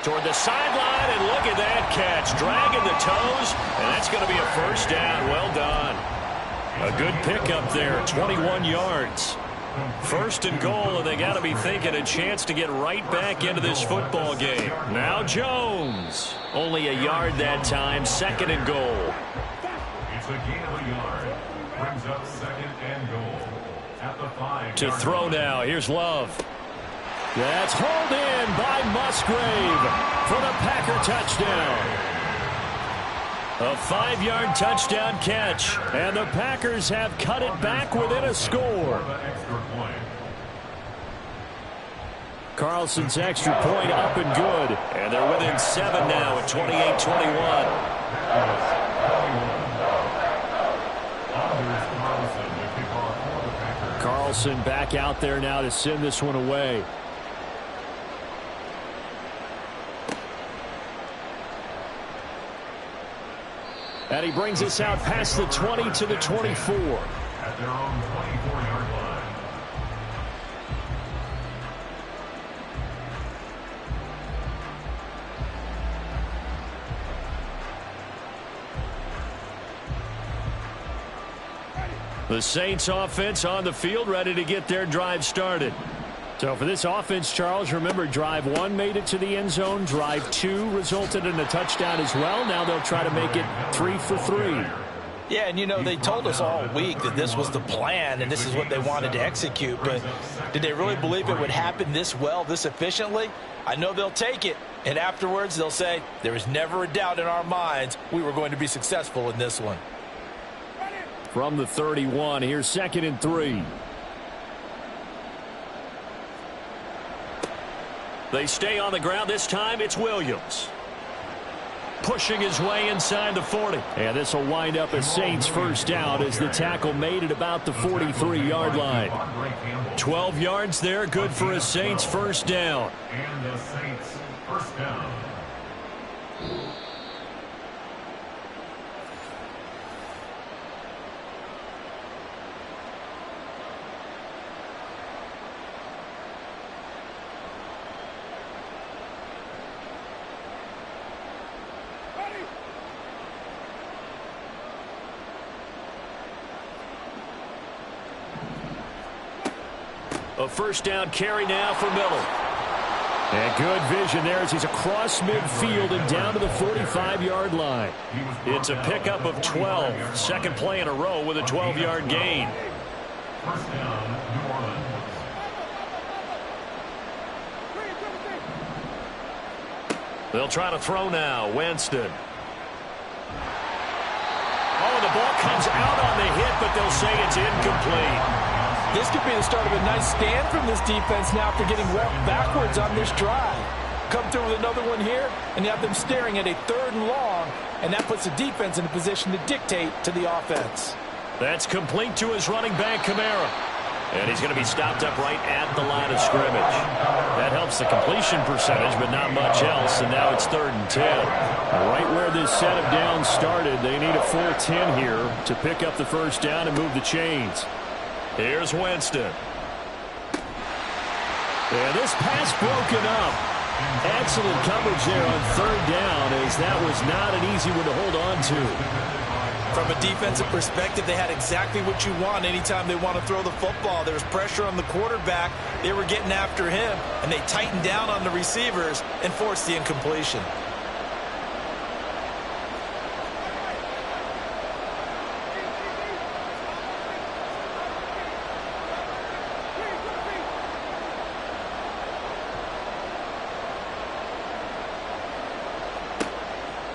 Toward the sideline, and look at that catch. Dragging the toes, and that's going to be a 1st down. Well done. A good pickup there, 21 yards. 1st and goal, and they got to be thinking a chance to get right back into this football game. Now Jones. Only a yard that time, 2nd and goal. It's a gain of a yard. Brings up 2nd and goal. At the 5. To throw now, here's Love. That's hauled in by Musgrave for the Packer touchdown. A 5-yard touchdown catch, and the Packers have cut it back within a score. Carlson's extra point up and good. And they're within 7 now at 28-21. Carlson back out there now to send this one away. And he brings us out past the 20 to the 24. At their own 24-yard line. The Saints offense on the field, ready to get their drive started. So for this offense, Charles, remember, drive 1 made it to the end zone. Drive 2 resulted in a touchdown as well. Now they'll try to make it 3 for 3. Yeah, and you know, they told us all week that this was the plan and this is what they wanted to execute. But did they really believe it would happen this well, this efficiently? I know they'll take it. And afterwards, they'll say, there was never a doubt in our minds we were going to be successful in this one. From the 31, here's 2nd and 3. They stay on the ground. This time it's Williams. Pushing his way inside the 40. And this will wind up a Saints 1st down as the tackle made at about the 43-yard line. 12 yards there, good for a Saints 1st down. And the Saints 1st down. A 1st down carry now for Miller. And good vision there as he's across midfield and down to the 45-yard line. It's a pickup of 12. 2nd play in a row with a 12-yard gain. 1st down, New Orleans. They'll try to throw now. Winston. Oh, the ball comes out on the hit, but they'll say it's incomplete. This could be the start of a nice stand from this defense now after getting walked backwards on this drive. Come through with another one here, and you have them staring at a 3rd and long, and that puts the defense in a position to dictate to the offense. That's complete to his running back, Kamara. And he's going to be stopped up right at the line of scrimmage. That helps the completion percentage, but not much else, and now it's 3rd and 10. Right where this set of downs started, they need a full 10 here to pick up the first down and move the chains. Here's Winston. And this pass broken up. Excellent coverage there on 3rd down, as that was not an easy one to hold on to. From a defensive perspective, they had exactly what you want anytime they want to throw the football. There was pressure on the quarterback. They were getting after him, and they tightened down on the receivers and forced the incompletion.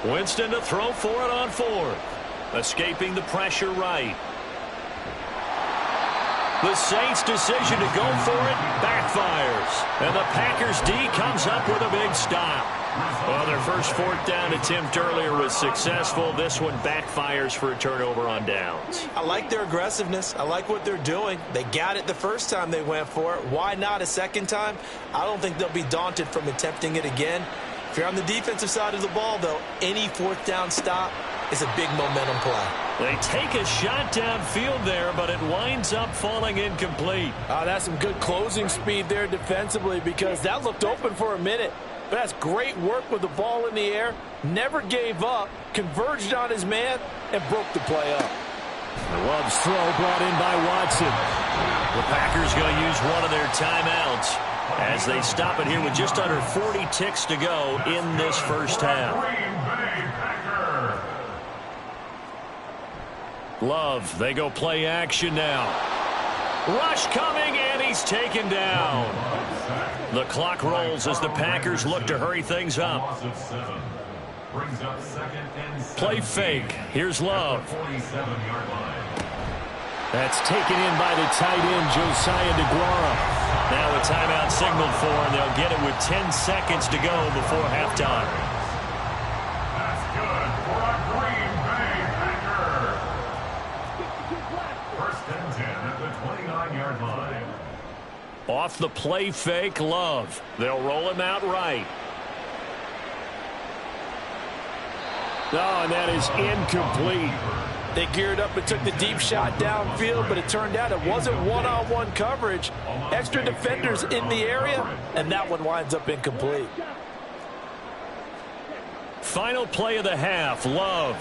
Winston to throw for it on 4th. Escaping the pressure right. The Saints' decision to go for it backfires. And the Packers' D comes up with a big stop. Well, their first 4th down attempt earlier was successful. This one backfires for a turnover on downs. I like their aggressiveness. I like what they're doing. They got it the first time they went for it. Why not a second time? I don't think they'll be daunted from attempting it again. If you're on the defensive side of the ball, though, any 4th down stop is a big momentum play. They take a shot downfield there, but it winds up falling incomplete. That's some good closing speed there defensively, because that looked open for a minute. But that's great work with the ball in the air. Never gave up, converged on his man, and broke the play up. Love's throw brought in by Watson. The Packers going to use one of their timeouts as they stop it here with just under 40 ticks to go in this first half. Love, they go play action now. Rush coming, and he's taken down. The clock rolls as the Packers look to hurry things up. Play fake. Here's Love. That's taken in by the tight end, Josiah DeGuara. Now a timeout signaled for, and they'll get it with 10 seconds to go before halftime. That's good for a Green Bay Packer. 1st and 10 at the 29-yard line. Off the play fake, Love. They'll roll him out right. Oh, and that is incomplete. They geared up and took the deep shot downfield, but it turned out it wasn't one-on-one coverage. Extra defenders in the area, and that one winds up incomplete. Final play of the half, Love.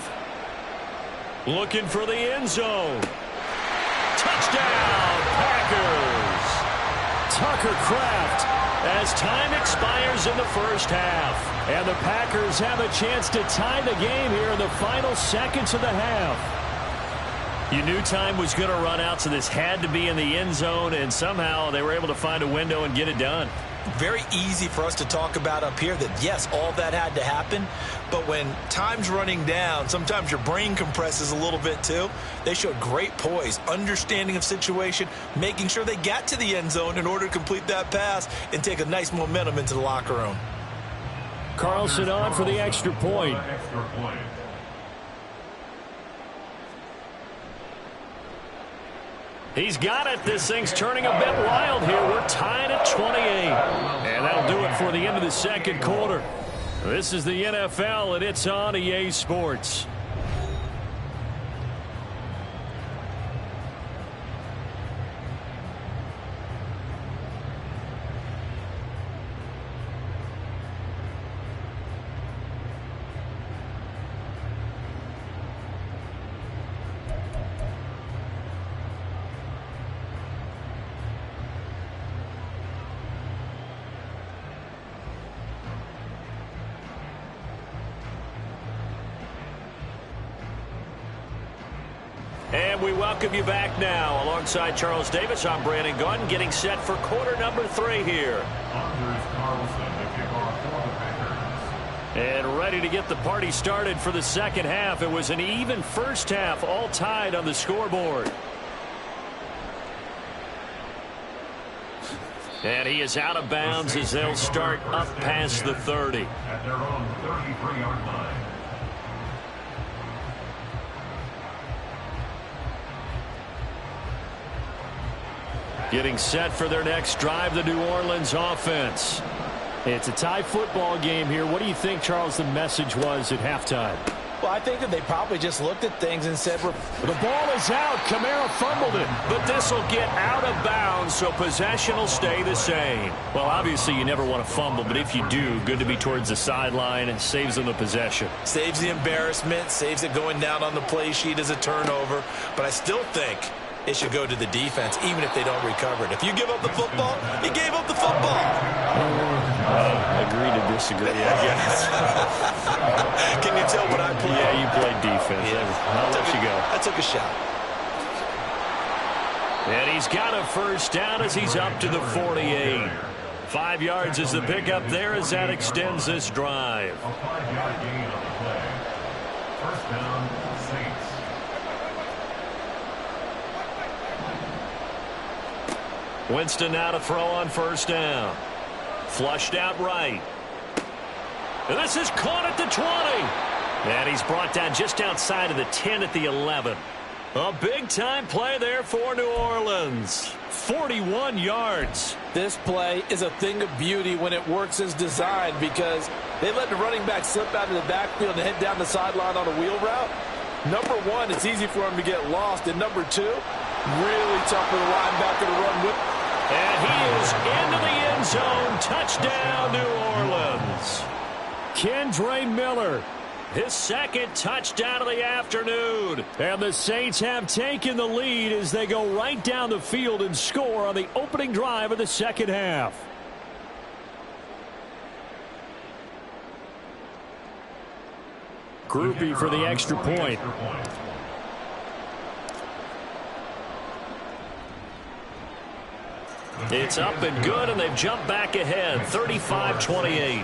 Looking for the end zone. Touchdown, Packers! Tucker Kraft. As time expires in the first half. And the Packers have a chance to tie the game here in the final seconds of the half. You knew time was going to run out, so this had to be in the end zone, and somehow they were able to find a window and get it done. Very easy for us to talk about up here that, yes, all that had to happen, but when time's running down, sometimes your brain compresses a little bit too. They showed great poise, understanding of situation, making sure they got to the end zone in order to complete that pass and take a nice momentum into the locker room. Carlson on for the extra point. He's got it. This thing's turning a bit wild here. We're tied at 28. And that'll do it for the end of the second quarter. This is the NFL, and it's on EA Sports. And we welcome you back now. Alongside Charles Davis, I'm Brandon Gunn, getting set for quarter number 3 here. And ready to get the party started for the second half. It was an even first half, all tied on the scoreboard. And he is out of bounds as they'll start up past the 30. At their own 33-yard line. Getting set for their next drive, the New Orleans offense. It's a tie football game here. What do you think, Charles, the message was at halftime? Well, I think that they probably just looked at things and said, the ball is out. Kamara fumbled it. But this will get out of bounds, so possession will stay the same. Well, obviously you never want to fumble, but if you do, good to be towards the sideline. It saves them the possession. Saves the embarrassment, saves it going down on the play sheet as a turnover. But I still think it should go to the defense, even if they don't recover it. If you give up the football, you gave up the football. Agree to disagree, I guess. Can you tell what I played? Yeah, you played defense. Yeah. I'll let you go. I took a shot. And he's got a first down as he's up to the 48. 5 yards is the pickup there as that extends this drive. A 5-yard gain on the play. First down, Saints. Winston now to throw on first down. Flushed out right. And this is caught at the 20. And he's brought down just outside of the 10 at the 11. A big-time play there for New Orleans. 41 yards. This play is a thing of beauty when it works as designed because they let the running back slip out of the backfield and head down the sideline on a wheel route. Number one, it's easy for him to get lost. And number two, really tough for the linebacker to run with. And he is into the end zone. Touchdown, New Orleans. Kendre Miller. His second touchdown of the afternoon. And the Saints have taken the lead as they go right down the field and score on the opening drive of the second half. Groupie for the extra point. It's up and good, and they've jumped back ahead, 35-28.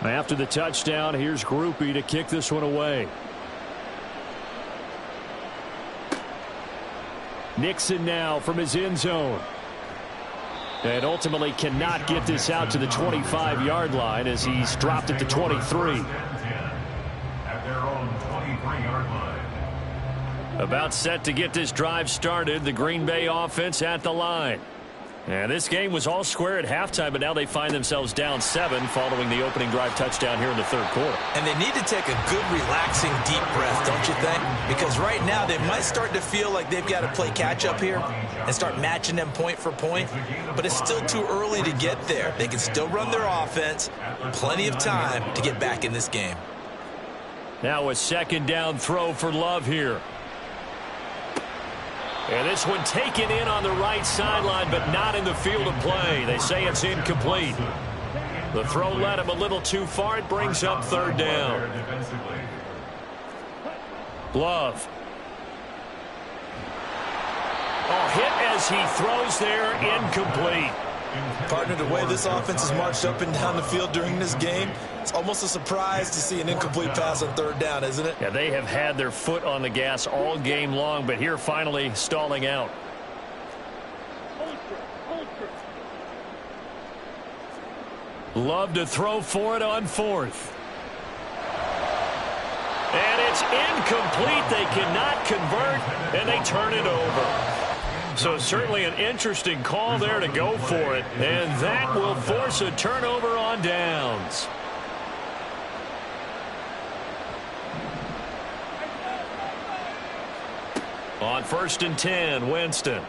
After the touchdown, here's Groupie to kick this one away. Nixon now from his end zone. And ultimately cannot get this out to the 25-yard line as he's dropped at the 23. At their own 23-yard line. About set to get this drive started, the Green Bay offense at the line. And this game was all square at halftime, but now they find themselves down 7 following the opening drive touchdown here in the third quarter. And they need to take a good, relaxing, deep breath, don't you think? Because right now they might start to feel like they've got to play catch-up here and start matching them point for point. But it's still too early to get there. They can still run their offense. Plenty of time to get back in this game. Now a second down throw for Love here. And this one taken in on the right sideline, but not in the field of play. They say it's incomplete. The throw led him a little too far. It brings up third down. Love. Oh, hit as he throws there, incomplete. Partner, the way this offense has marched up and down the field during this game, it's almost a surprise to see an incomplete pass on third down, isn't it? Yeah, they have had their foot on the gas all game long, but here finally stalling out. Love to throw for it on fourth. And it's incomplete. They cannot convert, and they turn it over. So certainly an interesting call there to go for it, and that will force a turnover on downs. On 1st and 10, Winston.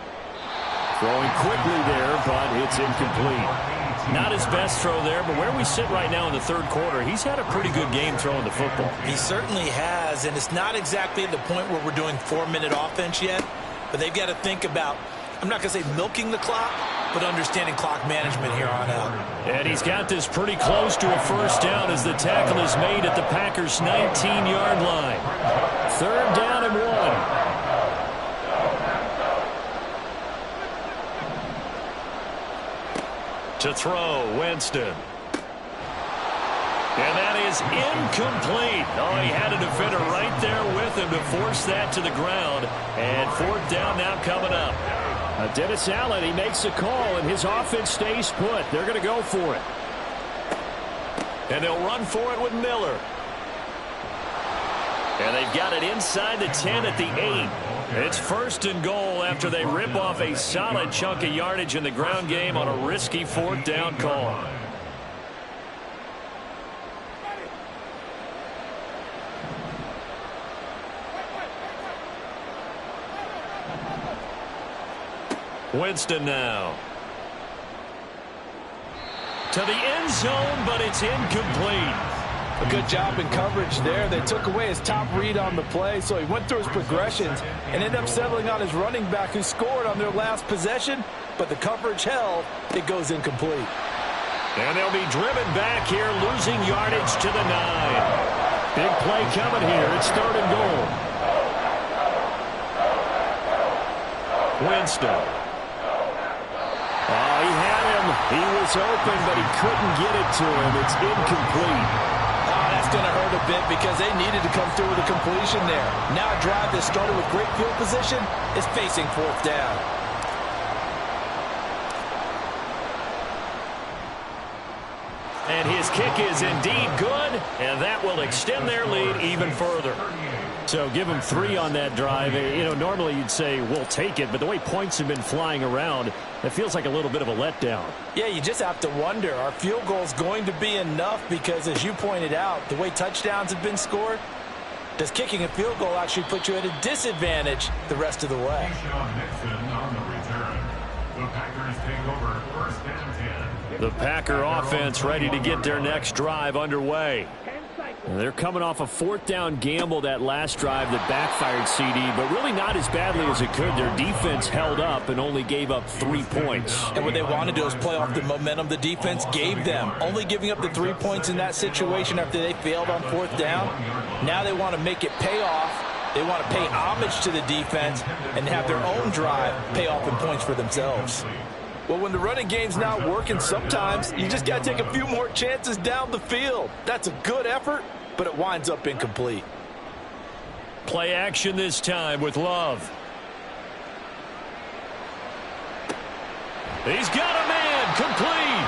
Throwing quickly there, but it's incomplete. Not his best throw there, but where we sit right now in the third quarter, he's had a pretty good game throwing the football. He certainly has, and it's not exactly at the point where we're doing 4-minute offense yet, but they've got to think about, I'm not going to say milking the clock, but understanding clock management here on out. And he's got this pretty close to a first down as the tackle is made at the Packers' 19-yard line. Third down and 1. To throw, Winston. And that is incomplete. Oh, he had a defender right there with him to force that to the ground. And fourth down now coming up. Dennis Allen, he makes a call, and his offense stays put. They're going to go for it. And they'll run for it with Miller. And they've got it inside the 10 at the 8. It's first and goal after they rip off a solid chunk of yardage in the ground game on a risky fourth down call. Winston now. To the end zone, but it's incomplete. A good job in coverage there. They took away his top read on the play, so he went through his progressions and ended up settling on his running back who scored on their last possession, but the coverage held. It goes incomplete. And they'll be driven back here, losing yardage to the 9. Big play coming here. It's third and goal. Winston. Oh, he had him. He was open, but he couldn't get it to him. It's incomplete. Oh, that's going to hurt a bit because they needed to come through with a completion there. Now a drive that started with great field position is facing fourth down. And his kick is indeed good, and that will extend their lead even further. So give him 3 on that drive. You know, normally you'd say, we'll take it, but the way points have been flying around, it feels like a little bit of a letdown. Yeah, you just have to wonder, are field goals going to be enough? Because as you pointed out, the way touchdowns have been scored, does kicking a field goal actually put you at a disadvantage the rest of the way? The Packer offense ready to get their next drive underway. They're coming off a fourth down gamble that last drive that backfired, CD, but really not as badly as it could. Their defense held up and only gave up 3 points. And what they wanted to do is play off the momentum the defense gave them. Only giving up the 3 points in that situation after they failed on fourth down. Now they want to make it pay off. They want to pay homage to the defense and have their own drive pay off in points for themselves. Well, when the running game's not working, sometimes you just got to take a few more chances down the field. That's a good effort, but it winds up incomplete. Play action this time with Love. He's got a man, complete.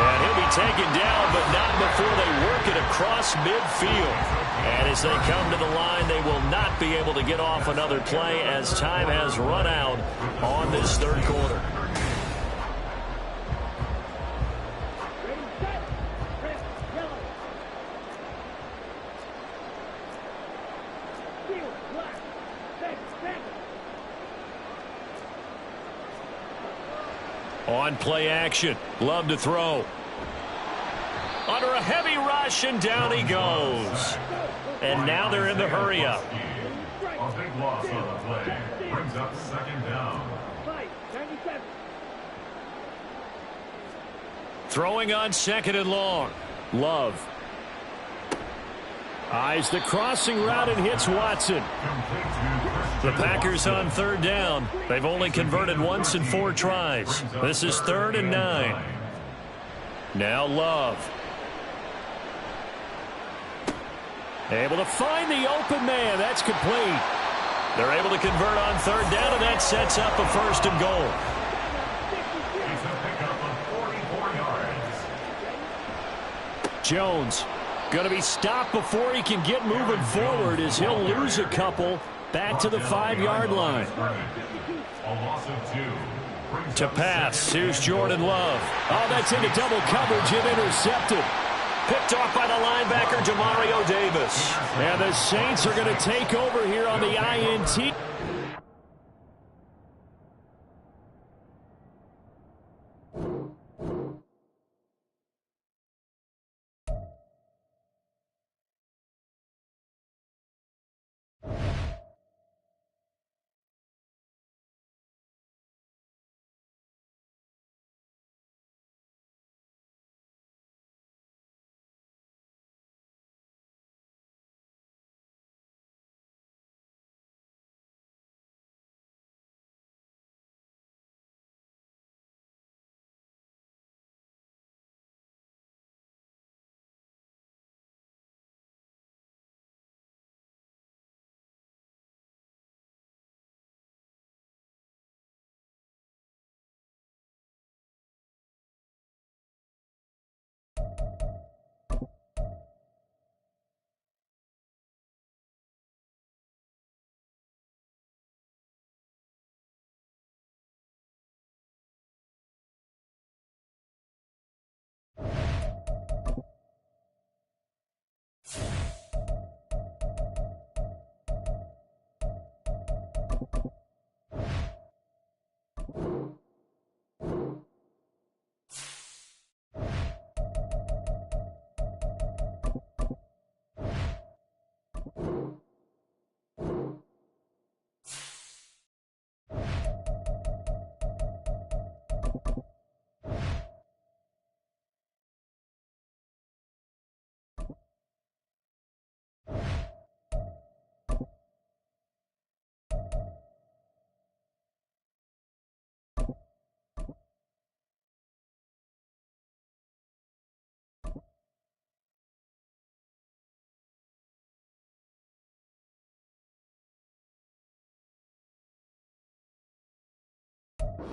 And he'll be taken down, but not before they work it across midfield. And as they come to the line, they will not be able to get off another play as time has run out on this third quarter. On play action, Love to throw. Under a heavy rush, and down he goes. And now they're in the hurry-up. A big loss on the play. Brings up second down. Throwing on second and long. Love. Eyes the crossing route and hits Watson. The Packers on third down. They've only converted once in 4 tries. This is 3rd and 9. Now Love. Able to find the open man. That's complete. They're able to convert on third down, and that sets up a 1st and goal. It's a pickup of 44 yards. Jones going to be stopped before he can get moving forward as he'll lose a couple back to the 5-yard line. A loss of 2. To pass, here's Jordan Love. Oh, that's into double coverage and intercepted. Picked off by the linebacker, Demario Davis. And the Saints are going to take over here on the INT.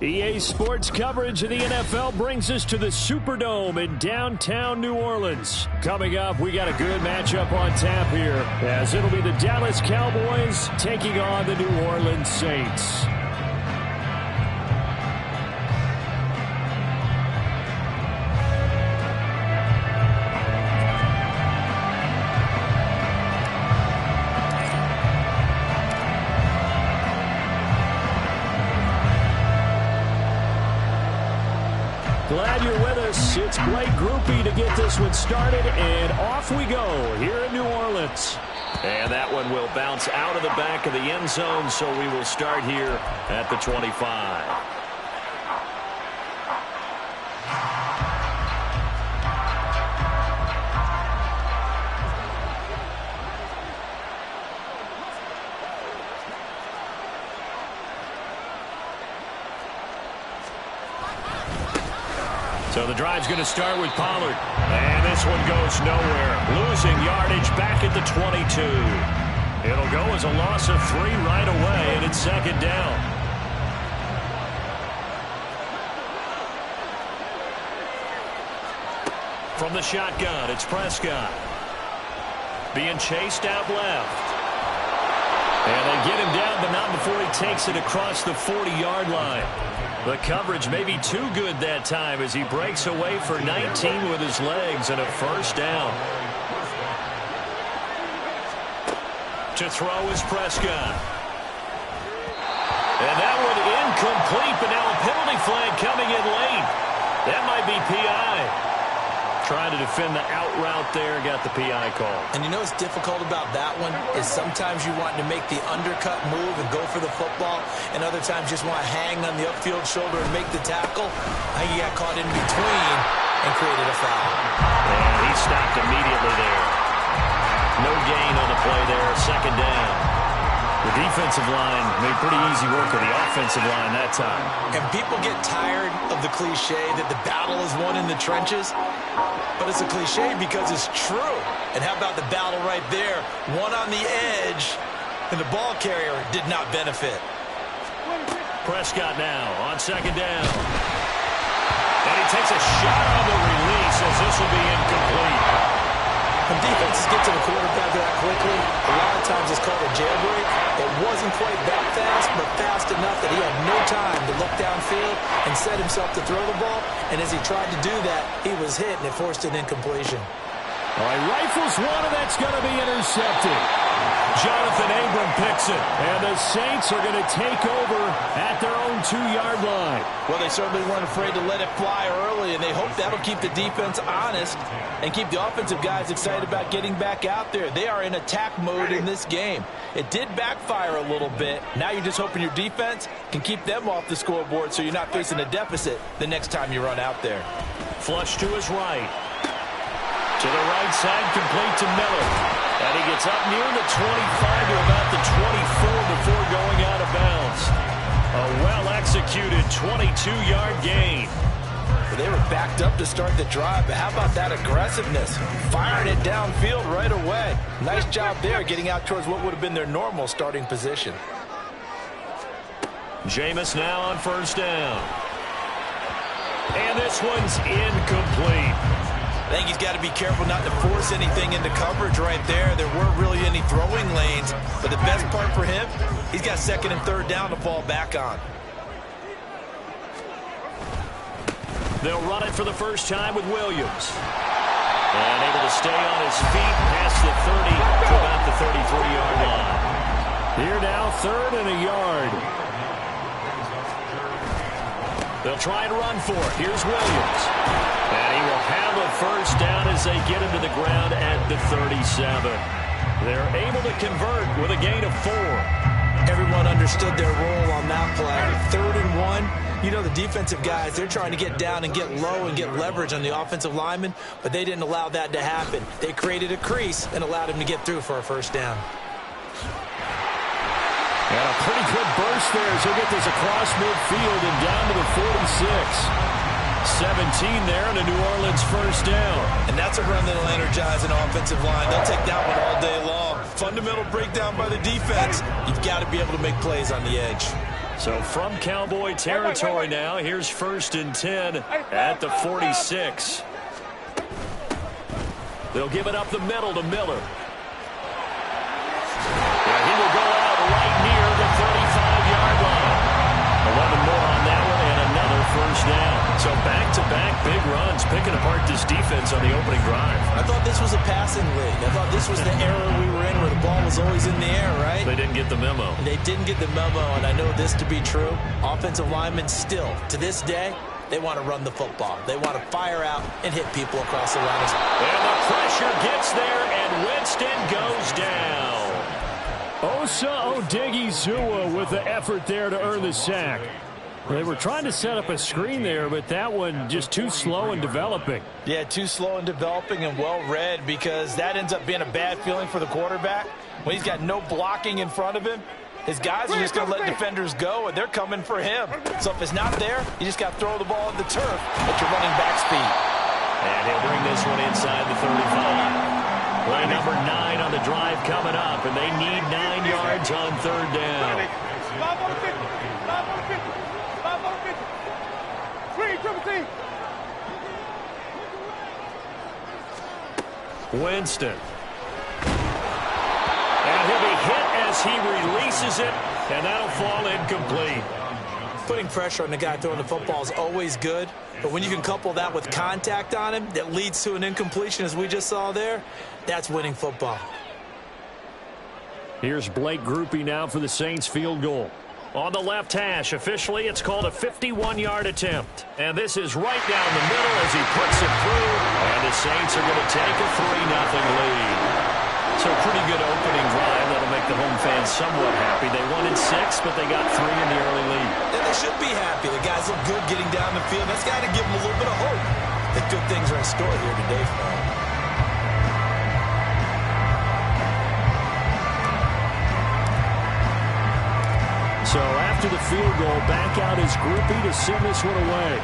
EA Sports coverage of the NFL brings us to the Superdome in downtown New Orleans. Coming up, we got a good matchup on tap here, as it'll be the Dallas Cowboys taking on the New Orleans Saints. Glad you're with us. It's Blake Groupie to get this one started, and off we go here in New Orleans. And that one will bounce out of the back of the end zone, so we will start here at the 25. So the drive's going to start with Pollard. And this one goes nowhere. Losing yardage back at the 22. It'll go as a loss of 3 right away, and it's second down. From the shotgun, it's Prescott. Being chased out left. And they get him down, but not before he takes it across the 40-yard line. The coverage may be too good that time as he breaks away for 19 with his legs and a first down. To throw is Prescott. And that one incomplete, but now a penalty flag coming in late. That might be PI. Trying to defend the out route there, got the PI call. And you know what's difficult about that one is sometimes you want to make the undercut move and go for the football, and other times just want to hang on the upfield shoulder and make the tackle. I think he got caught in between and created a foul. And he stopped immediately there. No gain on the play there, second down. The defensive line made pretty easy work of the offensive line that time. And people get tired of the cliche that the battle is won in the trenches. But it's a cliche because it's true. And how about the battle right there? One on the edge, and the ball carrier did not benefit. Prescott now on second down. And he takes a shot on the release as this will be incomplete. When defenses get to the quarterback that quickly, a lot of times it's called a jailbreak. It wasn't quite that fast, but fast enough that he had no time to look downfield and set himself to throw the ball. And as he tried to do that, he was hit, and it forced an incompletion. All right, rifles one, and that's going to be intercepted. Jonathan Abram picks it, and the Saints are going to take over at their own 2-yard line. Well, they certainly weren't afraid to let it fly early, and they hope that'll keep the defense honest and keep the offensive guys excited about getting back out there. They are in attack mode in this game. It did backfire a little bit. Now you're just hoping your defense can keep them off the scoreboard so you're not facing a deficit the next time you run out there. Flush to his right. To the right side, complete to Miller. And he gets up near the 25 to about the 24 before going out of bounds. A well-executed 22-yard gain. They were backed up to start the drive, but how about that aggressiveness? Firing it downfield right away. Nice job there getting out towards what would have been their normal starting position. Jameis now on first down. And this one's incomplete. I think he's got to be careful not to force anything into coverage right there. There weren't really any throwing lanes, but the best part for him, he's got second and third down to fall back on. They'll run it for the first time with Williams. And able to stay on his feet past the 30 to about the 33-yard line. Here now, third and a yard. They'll try and run for it. Here's Williams. And he will have a first down as they get him to the ground at the 37. They're able to convert with a gain of 4. Everyone understood their role on that play. 3rd and 1. You know, the defensive guys, they're trying to get down and get low and get leverage on the offensive lineman, but they didn't allow that to happen. They created a crease and allowed him to get through for a first down. And a pretty good burst there as he'll get this across midfield and down to the 46. 17 there and a New Orleans first down. And that's a run that'll energize an offensive line. They'll take that one all day long. Fundamental breakdown by the defense. You've got to be able to make plays on the edge. So from Cowboy territory now, here's 1st and 10 at the 46. They'll give it up the middle to Miller. Yeah, he will go out right near the 35-yard line. 11 more on that one and another 1st down. So back-to-back big runs, picking apart this defense on the opening drive. I thought this was a passing league. I thought this was the era we were in where the ball was always in the air, right? They didn't get the memo. They didn't get the memo, and I know this to be true. Offensive linemen still, to this day, they want to run the football. They want to fire out and hit people across the line. And the pressure gets there, and Winston goes down. Osa Odighizuwa with the effort there to earn the sack. They were trying to set up a screen there, but that one just too slow in developing. Yeah, too slow in developing and well read, because that ends up being a bad feeling for the quarterback. When he's got no blocking in front of him, his guys are just going to let defenders go, and they're coming for him. So if it's not there, you just got to throw the ball at the turf at your running back speed. And he'll bring this one inside the 35. Play number 9 on the drive coming up, and they need 9 yards on 3rd down. 5 on the 50. 5 on the 50. 5 on the 50. Screen, triple team. Winston. And he'll be hit as he releases it, and that'll fall incomplete. Putting pressure on the guy throwing the football is always good, but when you can couple that with contact on him that leads to an incompletion, as we just saw there, that's winning football. Here's Blake Grupe now for the Saints field goal. On the left hash, officially, it's called a 51-yard attempt. And this is right down the middle as he puts it through, and the Saints are going to take a 3-0 lead. So pretty good opening drive. That'll make the home fans somewhat happy. They wanted 6, but they got 3 in the early lead. And they should be happy. The guys look good getting down the field. That's got to give them a little bit of hope that good things are in store here today for them. So after the field goal, back out is Grupe to send this one away.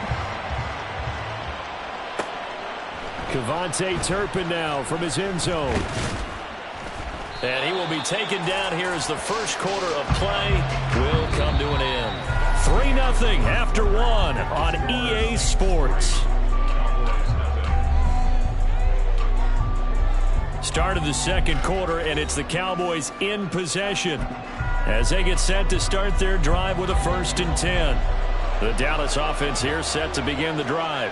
Kevontae Turpin now from his end zone. And he will be taken down here as the first quarter of play will come to an end. 3-0 after 1 on EA Sports. Start of the second quarter, and it's the Cowboys in possession as they get set to start their drive with a 1st and 10. The Dallas offense here set to begin the drive.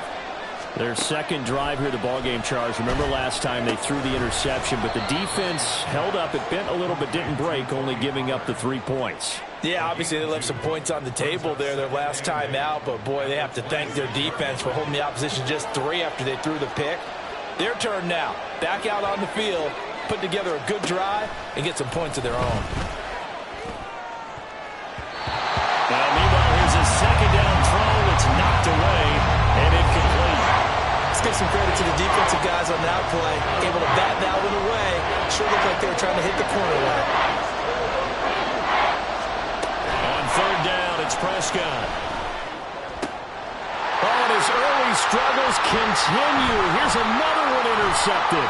Their second drive here, the ballgame, Charles. Remember last time they threw the interception, but the defense held up. It bent a little but didn't break, only giving up the 3 points. Yeah, obviously they left some points on the table there their last time out, but boy, they have to thank their defense for holding the opposition just 3 after they threw the pick. Their turn now. Back out on the field, put together a good drive, and get some points of their own. Now, meanwhile, here's a second down throw. It's knocked away and incomplete. Let's give some credit to the defensive guys on that play. Able to bat that one away. Sure looked like they were trying to hit the corner with it. On 3rd down, it's Prescott. Oh, and his early struggles continue. Here's another one intercepted.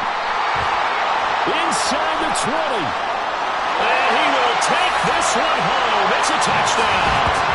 Inside the 20. And he will take this one home. It's a touchdown.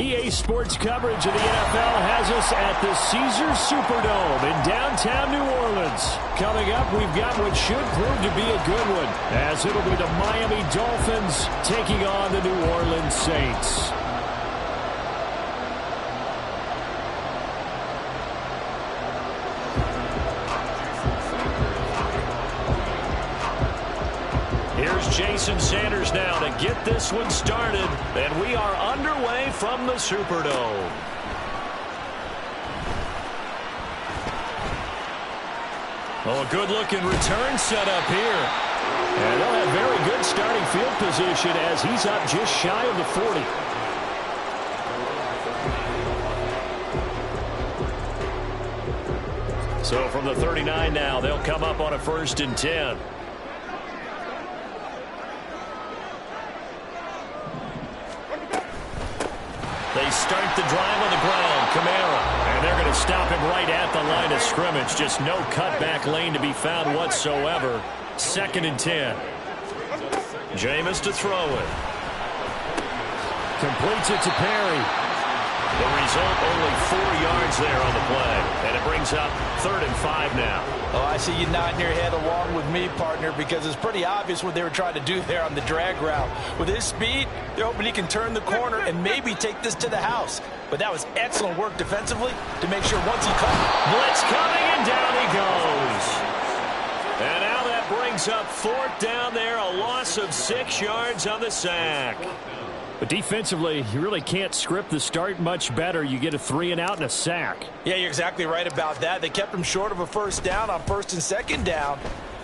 EA Sports coverage of the NFL has us at the Caesars Superdome in downtown New Orleans. Coming up, we've got what should prove to be a good one, as it'll be the Miami Dolphins taking on the New Orleans Saints. Here's Jason Sanders now to get this one started, and we are underway from the Superdome. Oh, a good-looking return set up here. And they'll have very good starting field position as he's up just shy of the 40. So from the 39 now, they'll come up on a 1st and 10. They start the drive on the ground. Kamara. And they're going to stop him right at the line of scrimmage. Just no cutback lane to be found whatsoever. 2nd and 10. Jameis to throw it. Completes it to Perry. The result, only 4 yards there on the play. And it brings up 3rd and 5 now. Oh, I see you nodding your head along with me, partner, because it's pretty obvious what they were trying to do there on the drag route. With his speed, they're hoping he can turn the corner and maybe take this to the house. But that was excellent work defensively to make sure once he caught blitz coming, and down he goes. And now that brings up 4th down there, a loss of 6 yards on the sack. But defensively, you really can't script the start much better. You get a 3 and out and a sack. Yeah, you're exactly right about that. They kept him short of a 1st down on 1st and 2nd down.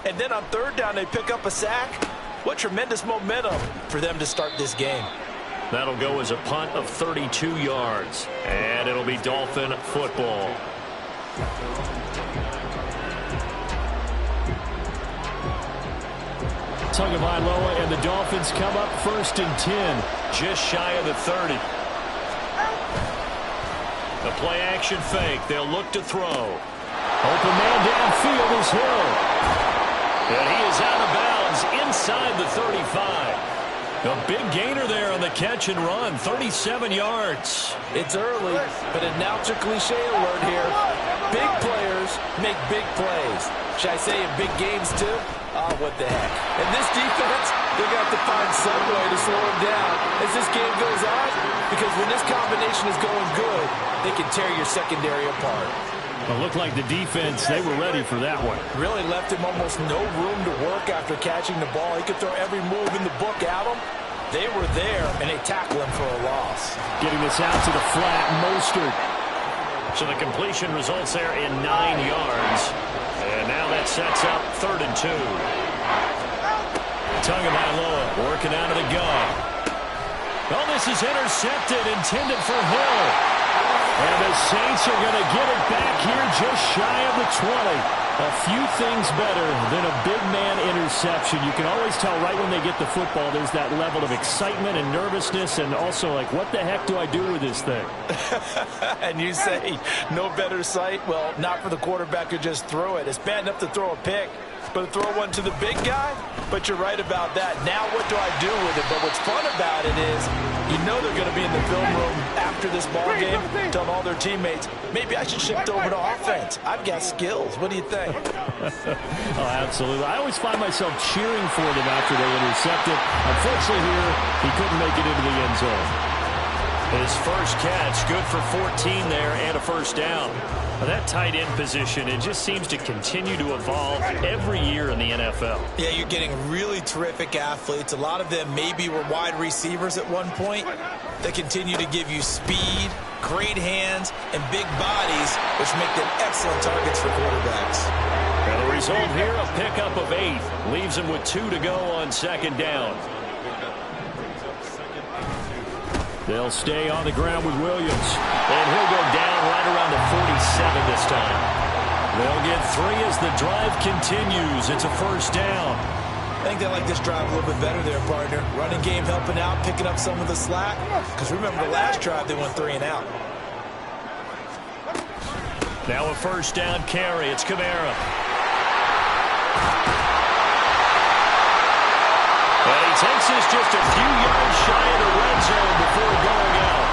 And then on 3rd down, they pick up a sack. What tremendous momentum for them to start this game. That'll go as a punt of 32 yards. And it'll be Dolphin football. Tagovailoa and the Dolphins come up 1st and 10. Just shy of the 30. The play action fake. They'll look to throw. Open man downfield is Hill. And he is out of bounds inside the 35. A big gainer there on the catch and run. 37 yards. It's early, but announcer cliche alert here. Big players make big plays. Should I say in big games too? Oh, what the heck. And this defense, they're going to have to find some way to slow him down as this game goes on, because when this combination is going good, they can tear your secondary apart. It looked like the defense, they were ready for that one. Really left him almost no room to work after catching the ball. He could throw every move in the book at him. They were there, and they tackle him for a loss. Getting this out to the flat, Mostert. So the completion results there in 9 yards. And now that sets up 3rd and 2. Tagovailoa working out of the gun. Oh, this is intercepted, intended for Hill. And the Saints are going to get it back here just shy of the 20. A few things better than a big man interception. You can always tell right when they get the football, there's that level of excitement and nervousness, and also like, what the heck do I do with this thing? And you say, no better sight? Well, not for the quarterback to just throw it. It's bad enough to throw a pick, but to throw one to the big guy? But you're right about that. Now what do I do with it? But what's fun about it is, you know they're going to be in the film room after this ball game, telling all their teammates, maybe I should shift over to offense. I've got skills. What do you think? Oh, absolutely. I always find myself cheering for them after they intercept it. Unfortunately here, he couldn't make it into the end zone. His first catch, good for 14 there and a 1st down. Now that tight end position, it just seems to continue to evolve every year in the NFL. Yeah, you're getting really terrific athletes. A lot of them maybe were wide receivers at one point. They continue to give you speed, great hands, and big bodies, which make them excellent targets for quarterbacks. Now the result here, a pickup of 8. Leaves him with 2 to go on 2nd down. They'll stay on the ground with Williams. And he'll go down right around the 47 this time. They'll get 3 as the drive continues. It's a 1st down. I think they like this drive a little bit better there, partner. Running game helping out, picking up some of the slack. Because remember the last drive, they went 3 and out. Now a 1st down carry. It's Kamara. And he takes this just a few yards shy of the red zone before going out.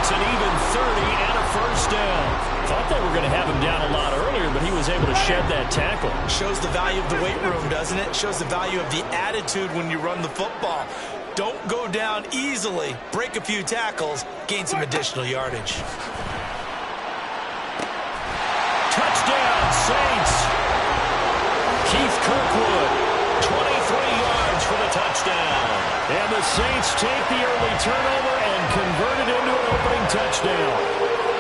It's an even 30 and a first down. Thought they were going to have him down a lot earlier, but he was able to shed that tackle. Shows the value of the weight room, doesn't it? Shows the value of the attitude when you run the football. Don't go down easily. Break a few tackles, gain some additional yardage. Touchdown, Saints. Keith Kirkwood, 23 yards for the touchdown. And the Saints take the early turnover and convert it into an opening touchdown.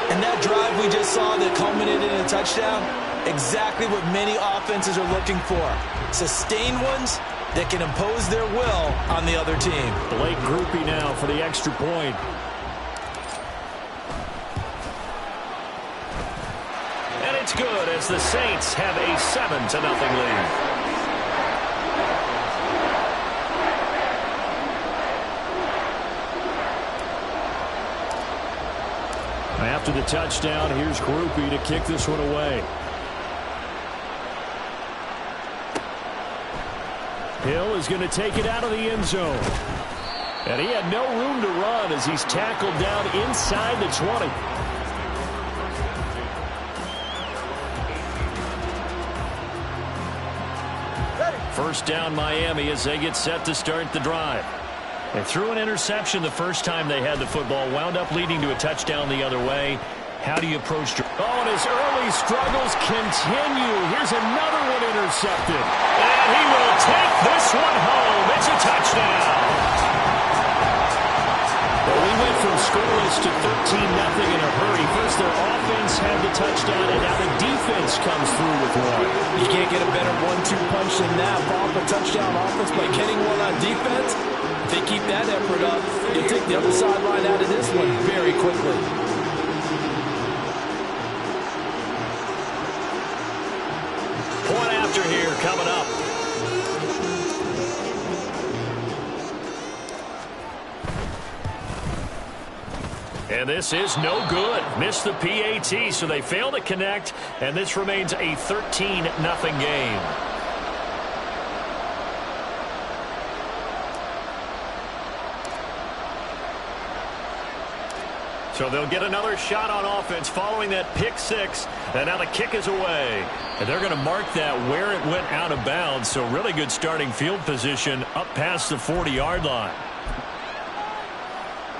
And that drive we just saw that culminated in a touchdown, exactly what many offenses are looking for. Sustained ones that can impose their will on the other team. Blake Groupie now for the extra point. And it's good as the Saints have a 7-0 lead. After the touchdown, here's Groupie to kick this one away. Hill is going to take it out of the end zone. And he had no room to run as he's tackled down inside the 20. First down Miami as they get set to start the drive. They threw an interception the first time they had the football, wound up leading to a touchdown the other way. How do you approach? Oh, and his early struggles continue. Here's another one intercepted. And he will take this one home. It's a touchdown. Well, we went from scoreless to 13-0 in a hurry. First, their offense had the touchdown, and now the defense comes through with one. You can't get a better 1-2 punch than that. Ball up a touchdown offense by getting one on defense. If they keep that effort up, you'll take the other sideline out of this one very quickly. Point after here coming up. And this is no good. Missed the PAT, so they fail to connect, and this remains a 13-0 game. So they'll get another shot on offense following that pick six, and now the kick is away. And they're going to mark that where it went out of bounds, so really good starting field position up past the 40-yard line.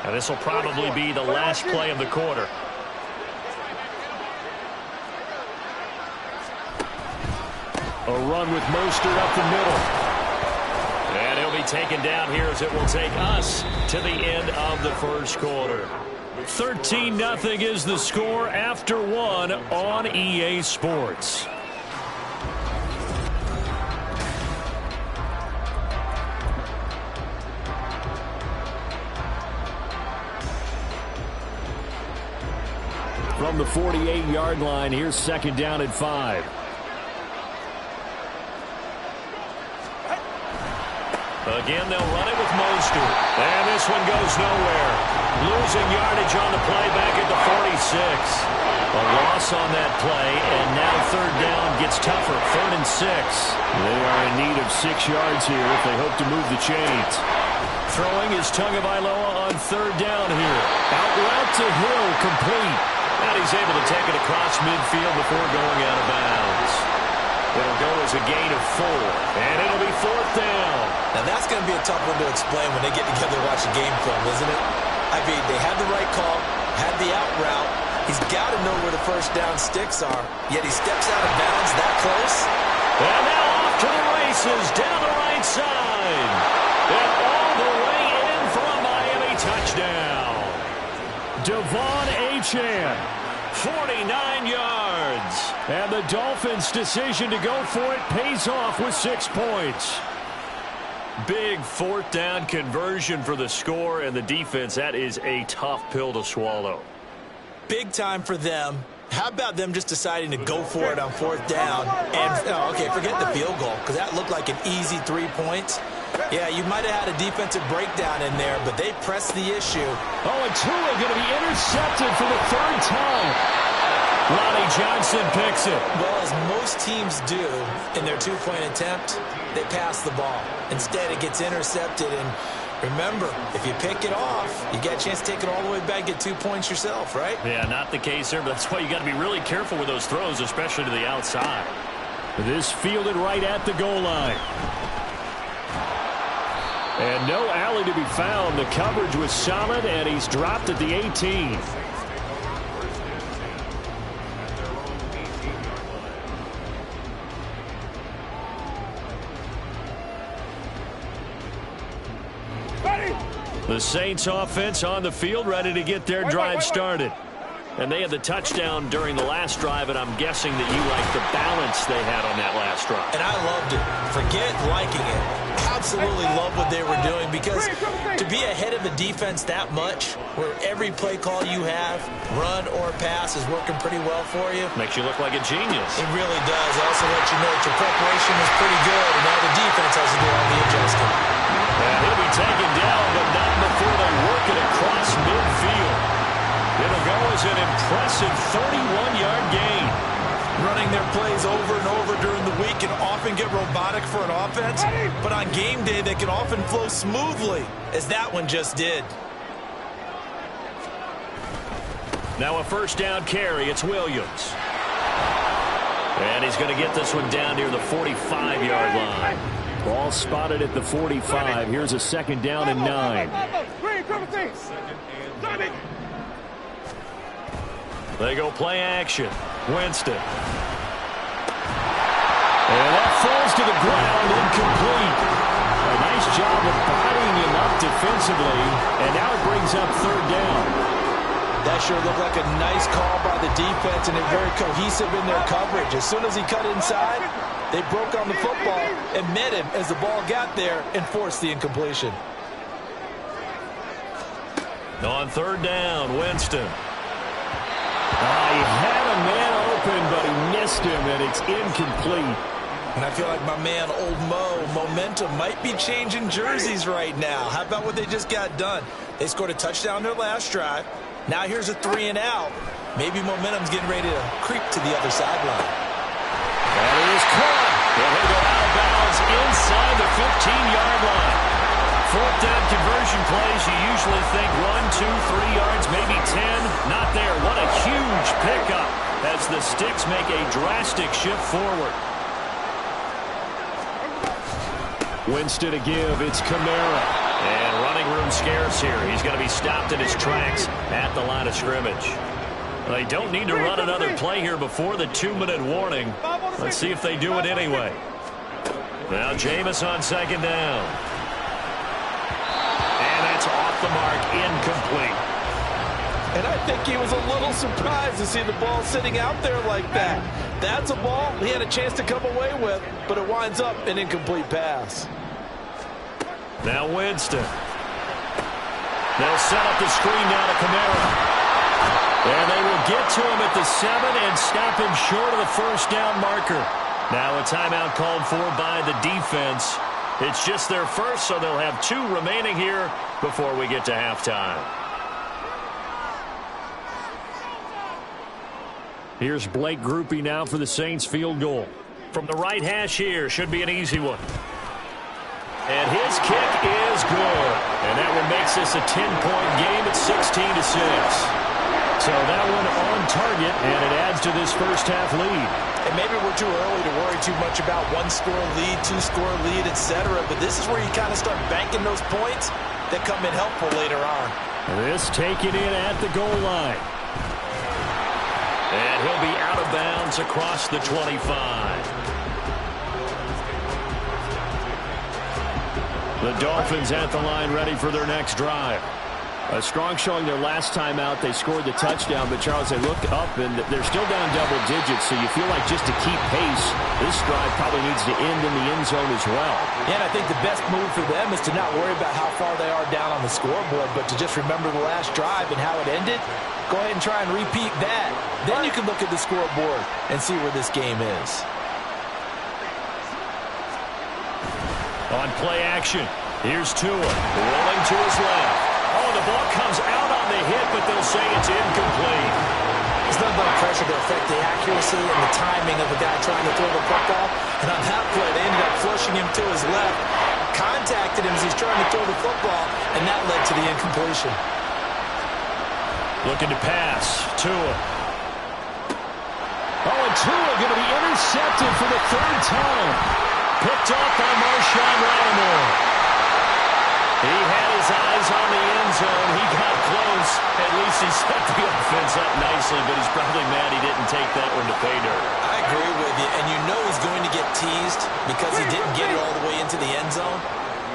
And this will probably be the last play of the quarter. A run with Mostert up the middle. And he'll be taken down here as it will take us to the end of the first quarter. 13-0 is the score after one on EA Sports. From the 48-yard line, here's second down at 5. Again, they'll run it with Mostert. And this one goes nowhere. Losing yardage on the play back at the 46. A loss on that play, and now third down gets tougher. 3rd and 6. They are in need of 6 yards here if they hope to move the chains. Throwing is Tagovailoa on third down here. Out route to Hill, complete. And he's able to take it across midfield before going out of bounds. It'll go as a gain of 4, and it'll be 4th down. Now that's going to be a tough one to explain when they get together to watch a game film, isn't it? I mean, they had the right call, had the out route. He's got to know where the first down sticks are, yet he steps out of bounds that close. And now off to the races down the right side. And all the way in for a Miami touchdown. Devon Achane. 49 yards. And the Dolphins' decision to go for it pays off with 6 points. Big 4th down conversion for the score, and the defense, that is a tough pill to swallow. Big time for them. How about them just deciding to go for it on 4th down? And, okay, forget the field goal, because that looked like an easy 3 points. Yeah, you might have had a defensive breakdown in there, but they pressed the issue. Oh, and Tua going to be intercepted for the 3rd time. Lonnie Johnson picks it. Well, as most teams do in their 2-point attempt, they pass the ball. Instead, it gets intercepted, and Remember, if you pick it off, you get a chance to take it all the way back, get 2 points yourself, right? Yeah, not the case here, but that's why you got to be really careful with those throws, especially to the outside. This fielded right at the goal line. And no alley to be found. The coverage was solid, and he's dropped at the 18. The Saints offense on the field, ready to get their drive started. And they had the touchdown during the last drive, and I'm guessing that you like the balance they had on that last drive. And I loved it. Forget liking it. Absolutely love what they were doing, because to be ahead of a defense that much, where every play call you have, run or pass, is working pretty well for you. Makes you look like a genius. It really does. It also lets you know that your preparation is pretty good, and now the defense has to do all the adjusting. And he'll be taken down, but not before they work it across midfield. It'll go as an impressive 31-yard gain. Running their plays over and over during the week can often get robotic for an offense, but on game day they can often flow smoothly, as that one just did. Now a first down carry. It's Williams. And he's going to get this one down near the 45-yard line. Ball spotted at the 45. Here's a second down and 9. They go play action. Winston. And that falls to the ground, incomplete. A nice job of bodying him up defensively, and now it brings up third down. That sure looked like a nice call by the defense, and they're very cohesive in their coverage. As soon as he cut inside, they broke on the football and met him as the ball got there and forced the incompletion. On third down, Winston. He had a man open, but he missed him, and it's incomplete. And I feel like my man, Old Mo, momentum might be changing jerseys right now. How about what they just got done? They scored a touchdown their last drive. Now here's a 3 and out. Maybe momentum's getting ready to creep to the other sideline. And it is caught. And he'll go out of bounds inside the 15-yard line. Fourth down conversion plays, you usually think 1, 2, 3 yards, maybe 10. Not there. What a huge pickup as the Sticks make a drastic shift forward. Winston to give. It's Kamara. And running room scarce here. He's going to be stopped in his tracks at the line of scrimmage. They don't need to run another play here before the 2-minute warning. Let's see if they do it anyway. Now Jameis on second down. Off the mark, incomplete. And I think he was a little surprised to see the ball sitting out there like that. That's a ball he had a chance to come away with, but it winds up an incomplete pass. Now Winston. They'll set up the screen now to Kamara. And they will get to him at the 7 and stop him short of the first down marker. Now a timeout called for by the defense. It's just their first, so they'll have 2 remaining here before we get to halftime. Here's Blake Grupe now for the Saints field goal. From the right hash here, should be an easy one. And his kick is good. And that one makes this a 10-point game at 16-6. So that one on target, and it adds to this first half lead. And maybe we're too early to worry too much about 1-score lead, 2-score lead, etc. But this is where you kind of start banking those points that come in helpful later on. This taken in at the goal line. And he'll be out of bounds across the 25. The Dolphins at the line ready for their next drive. A strong showing their last time out. They scored the touchdown, but Charles, they look up and they're still down double digits, so you feel like just to keep pace, this drive probably needs to end in the end zone as well. Yeah, and I think the best move for them is to not worry about how far they are down on the scoreboard, but to just remember the last drive and how it ended. Go ahead and try and repeat that. Then you can look at the scoreboard and see where this game is. On play action, here's Tua, rolling to his left. Oh, the ball comes out on the hit, but they'll say it's incomplete. There's not enough pressure to affect the accuracy and the timing of the guy trying to throw the football. And on that play, they ended up flushing him to his left. Contacted him as he's trying to throw the football, that led to the incompletion. Looking to pass. Tua. Oh, and Tua going to be intercepted for the third time. Picked off by Marshawn Lattimore. He had his eyes on the end zone. He got close. At least he set the offense up nicely, but he's probably mad he didn't take that one to pay dirt. I agree with you, and you know he's going to get teased because he didn't get it all the way into the end zone.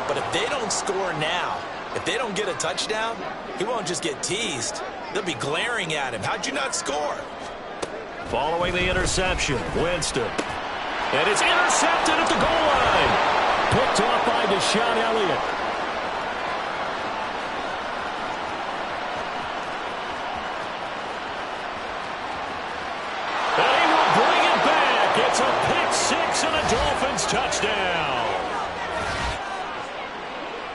But if they don't score now, if they don't get a touchdown, he won't just get teased. They'll be glaring at him. How'd you not score? Following the interception, Winston. And it's intercepted at the goal line. Picked off by Deshaun Elliott. And he will bring it back. It's a pick six and a Dolphins touchdown.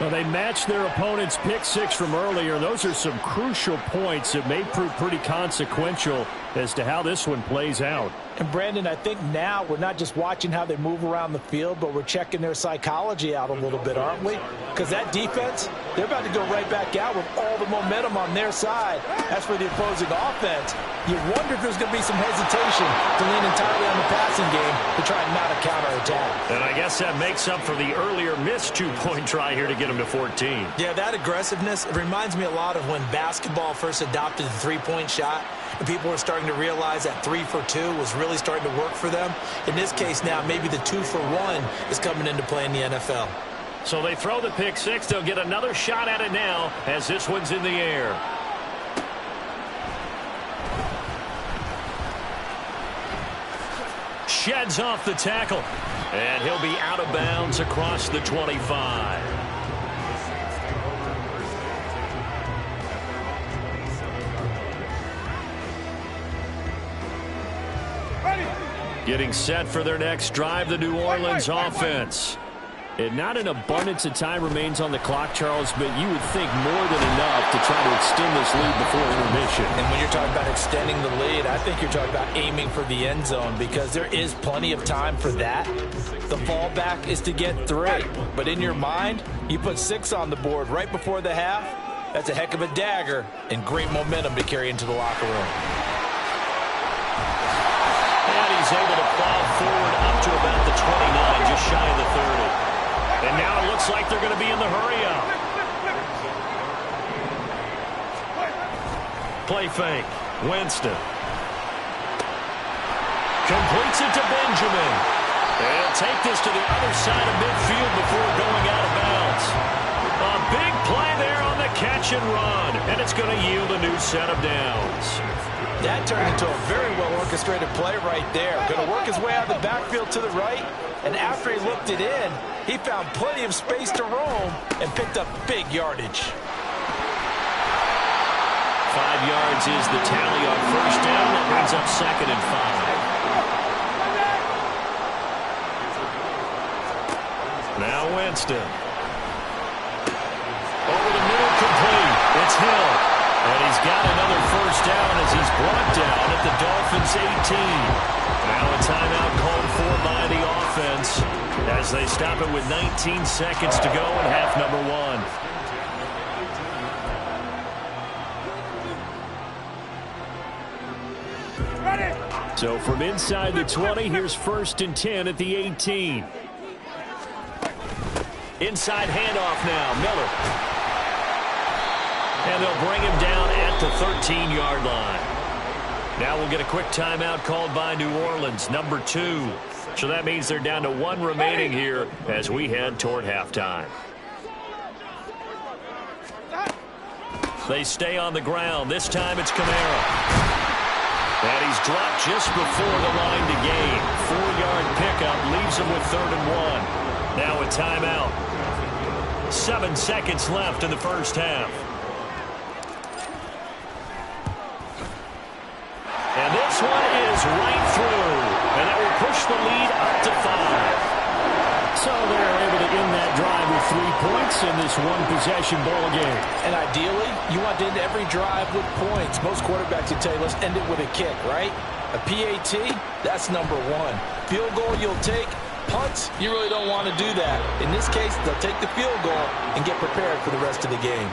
Well, they matched their opponent's pick six from earlier. Those are some crucial points that may prove pretty consequential as to how this one plays out. And, Brandon, I think now we're not just watching how they move around the field, but we're checking their psychology out a little bit, aren't we? Because that defense, they're about to go right back out with all the momentum on their side. As for the opposing offense, you wonder if there's going to be some hesitation to lean entirely on the passing game to try and mount a counterattack. And I guess that makes up for the earlier missed two-point try here to get him to 14. Yeah, that aggressiveness, it reminds me a lot of when basketball first adopted the three-point shot. And people were starting to realize that 3 for 2 was really starting to work for them. In this case now, maybe the 2 for 1 is coming into play in the NFL. So they throw the pick six. They'll get another shot at it now as this one's in the air. Sheds off the tackle. And he'll be out of bounds across the 25. Getting set for their next drive, the New Orleans offense. And not an abundance of time remains on the clock, Charles, but you would think more than enough to try to extend this lead before intermission. And when you're talking about extending the lead, I think you're talking about aiming for the end zone because there is plenty of time for that. The fallback is to get 3. But in your mind, you put 6 on the board right before the half. That's a heck of a dagger and great momentum to carry into the locker room. And he's able to plow forward up to about the 29, just shy of the 30. And now it looks like they're going to be in the hurry-up. Play fake. Winston. Completes it to Benjamin. They'll take this to the other side of midfield before going out of bounds. A big play there on the catch and run. And it's going to yield a new set of downs. That turned into a very well-orchestrated play right there. Going to work his way out of the backfield to the right. And after he looked it in, he found plenty of space to roam and picked up big yardage. 5 yards is the tally on first down. That brings up 2nd and 5. Now Winston. Over the middle, complete. It's Hill. And he's got another first down as he's brought down at the Dolphins' 18. Now a timeout called for by the offense as they stop it with 19 seconds to go in half number 1. Ready. So from inside the 20, here's 1st and 10 at the 18. Inside handoff now, Miller. And they'll bring him down at the 13-yard line. Now we'll get a quick timeout called by New Orleans, number 2. So that means they're down to 1 remaining here as we head toward halftime. They stay on the ground. This time it's Kamara. And he's dropped just before the line to gain. 4-yard pickup leaves him with 3rd and 1. Now a timeout. 7 seconds left in the first half. And this one is right through. And that will push the lead up to 5. So they're able to end that drive with 3 points in this one-possession ball game. And ideally, you want to end every drive with points. Most quarterbacks would tell you, let's end it with a kick, right? A PAT, that's number 1. Field goal you'll take, Punts, you really don't want to do that. In this case, they'll take the field goal and get prepared for the rest of the game.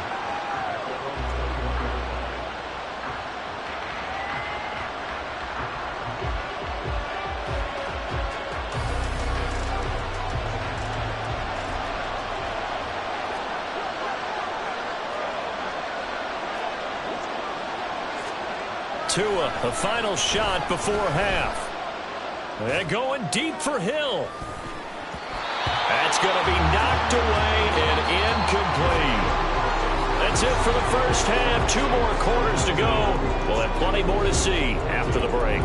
Tua, the final shot before half. They're going deep for Hill. That's going to be knocked away and incomplete. That's it for the first half. 2 more quarters to go. We'll have plenty more to see after the break.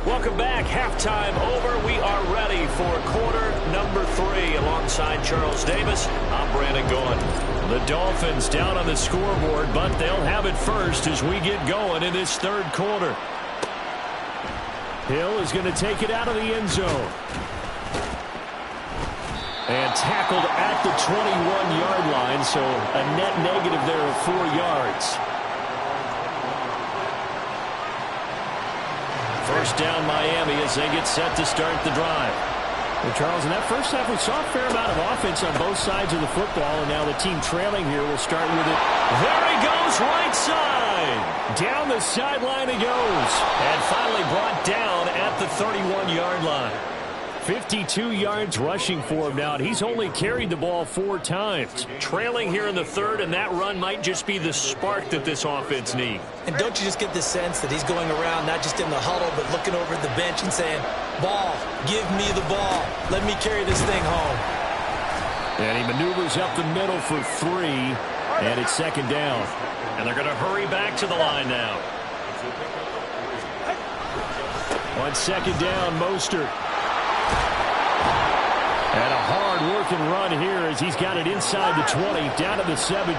Welcome back. Halftime over. We are ready for quarter number 3. Alongside Charles Davis, I'm Brandon Gaughan. The Dolphins down on the scoreboard, but they'll have it first as we get going in this third quarter. Hill is going to take it out of the end zone. And tackled at the 21-yard line, so a net negative there of 4 yards. First down Miami as they get set to start the drive. Well, Charles, in that first half, we saw a fair amount of offense on both sides of the football, and now the team trailing here will start with it. There he goes, right side. Down the sideline he goes. And finally brought down at the 31-yard line. 52 yards rushing for him now, and he's only carried the ball 4 times. Trailing here in the third, and that run might just be the spark that this offense needs. And don't you just get the sense that he's going around, not just in the huddle, but looking over at the bench and saying, ball, give me the ball. Let me carry this thing home. And he maneuvers up the middle for 3, and it's second down. And they're going to hurry back to the line now. On second down, Mostert. And a hard-working run here as he's got it inside the 20, down to the 17.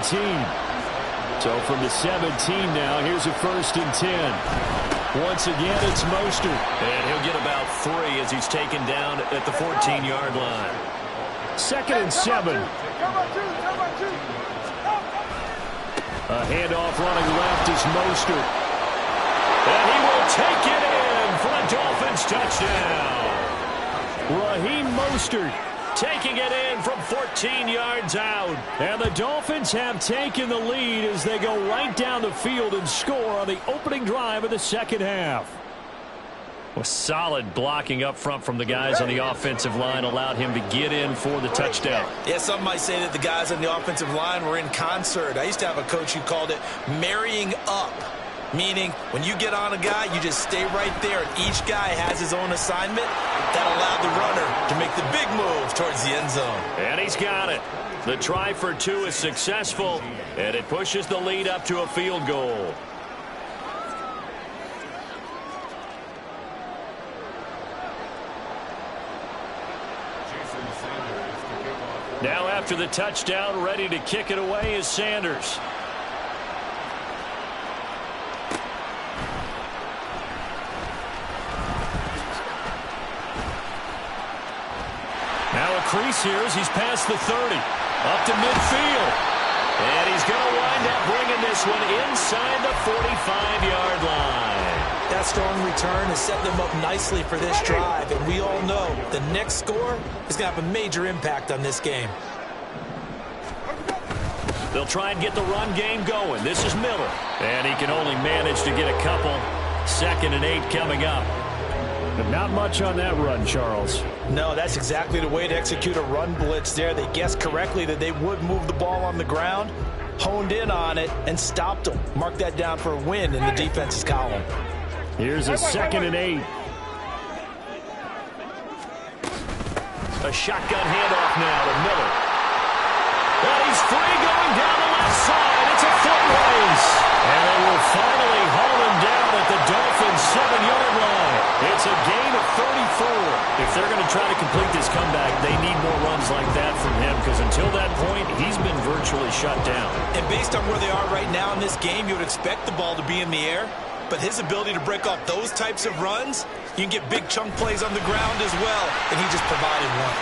So from the 17 now, here's a 1st and 10. Once again, it's Mostert. And he'll get about 3 as he's taken down at the 14-yard line. 2nd and 7. A handoff running left is Mostert. And he will take it in for a Dolphins touchdown. Raheem Mostert taking it in from 14 yards out. And the Dolphins have taken the lead as they go right down the field and score on the opening drive of the second half. Well, solid blocking up front from the guys on the offensive line allowed him to get in for the touchdown. Yeah, some might say that the guys on the offensive line were in concert. I used to have a coach who called it marrying up. Meaning, when you get on a guy, you just stay right there, and each guy has his own assignment. That allowed the runner to make the big move towards the end zone. And he's got it. The try for 2 is successful, and it pushes the lead up to a field goal. Now after the touchdown, ready to kick it away is Sanders. Now a crease here as he's past the 30. Up to midfield. And he's going to wind up bringing this one inside the 45-yard line. That strong return has set them up nicely for this drive. And we all know the next score is going to have a major impact on this game. They'll try and get the run game going. This is Miller. And he can only manage to get a couple. 2nd and 8 coming up. But not much on that run, Charles. No, that's exactly the way to execute a run blitz there. They guessed correctly that they would move the ball on the ground, honed in on it, and stopped them. Mark that down for a win in the defense's column. Here's a 2nd and 8. A shotgun handoff now to Miller. And he's free going down the left side. It's a foot race. And they will finally haul him down at the Dolphins' 7-yard line. It's a gain of 34. If they're going to try to complete this comeback, they need more runs like that from him because until that point, he's been virtually shut down. And based on where they are right now in this game, you would expect the ball to be in the air. But his ability to break off those types of runs, you can get big chunk plays on the ground as well, and he just provided one.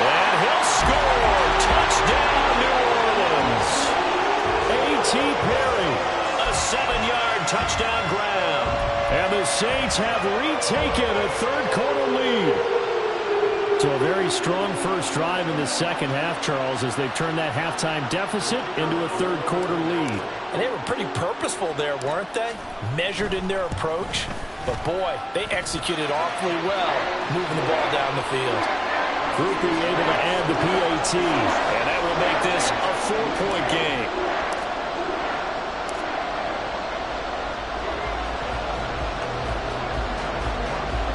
And he'll score. Touchdown, New Orleans. A.T. Perry. A 7-yard touchdown ground. And the Saints have retaken a third-quarter lead. So a very strong first drive in the second half, Charles, as they've turned that halftime deficit into a third-quarter lead. And they were pretty purposeful there, weren't they? Measured in their approach. But, boy, they executed awfully well moving the ball down the field. Groupie able to add the PAT. And that will make this a 4-point game.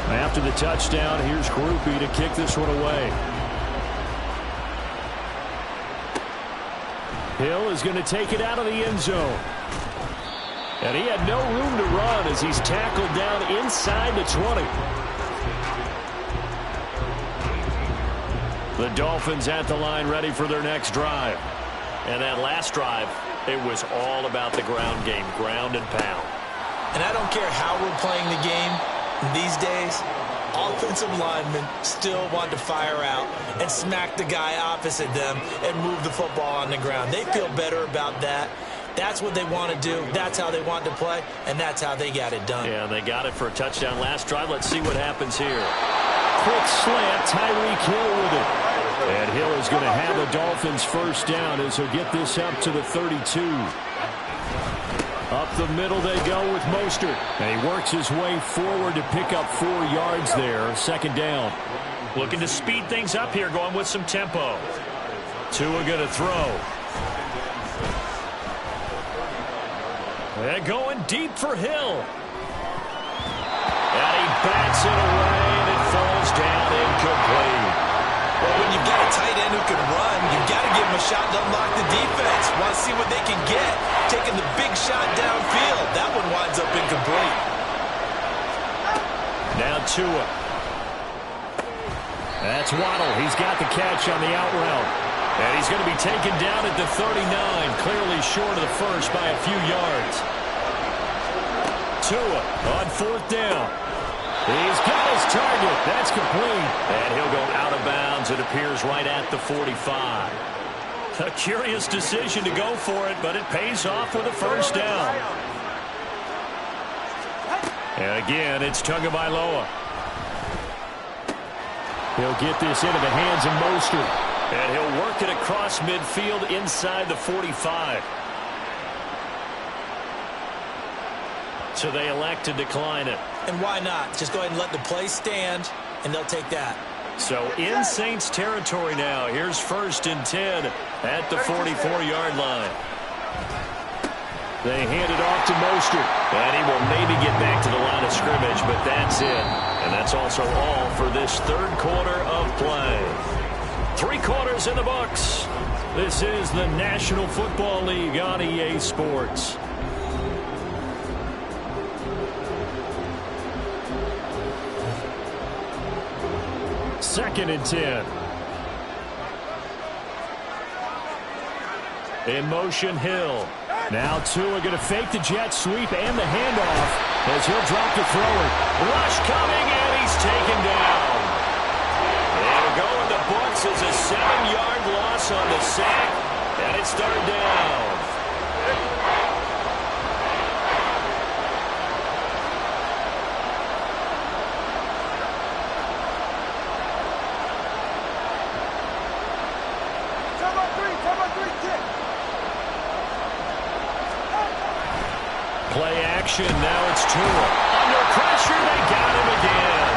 After the touchdown, here's Groupie to kick this one away. Hill is going to take it out of the end zone. And he had no room to run as he's tackled down inside the 20. The Dolphins at the line ready for their next drive. And that last drive, it was all about the ground game, ground and pound. And I don't care how we're playing the game these days, offensive linemen still want to fire out and smack the guy opposite them and move the football on the ground. They feel better about that. That's what they want to do. That's how they want to play, and that's how they got it done. Yeah, they got it for a touchdown last drive. Let's see what happens here. Quick slant, Tyreek Hill with it. And Hill is going to have the Dolphins first down as he'll get this up to the 32. Up the middle they go with Mostert. And he works his way forward to pick up 4 yards there. Second down. Looking to speed things up here, going with some tempo. Tua going to throw. And going deep for Hill. And he bats it away, and it falls down incomplete. Well, when you've got a tight end who can run, you've got to give him a shot to unlock the defense. Want to see what they can get. Taking the big shot downfield. That one winds up incomplete. Now Tua. That's Waddle. He's got the catch on the out route. And he's going to be taken down at the 39, clearly short of the first by a few yards. Tua on fourth down. He's got his target. That's complete. And he'll go out of bounds. It appears right at the 45. A curious decision to go for it, but it pays off with a first down. And again, it's Tagovailoa. He'll get this into the hands of Mostert. And he'll work it across midfield inside the 45. So they elect to decline it. And why not? Just go ahead and let the play stand, and they'll take that. So in Saints territory now. Here's 1st and 10 at the 44-yard line. They hand it off to Mostert. And he will maybe get back to the line of scrimmage, but that's it. And that's also all for this third quarter of play. 3 quarters in the books. This is the National Football League on EA Sports. Second and 10. In motion, Hill. Now Tua going to fake the jet sweep and the handoff as he'll drop to throw it. Rush coming, and he's taken down. It'll go in the books as a 7-yard loss on the sack, and it's third down. Play action. Now it's Tua. Under pressure, they got him again.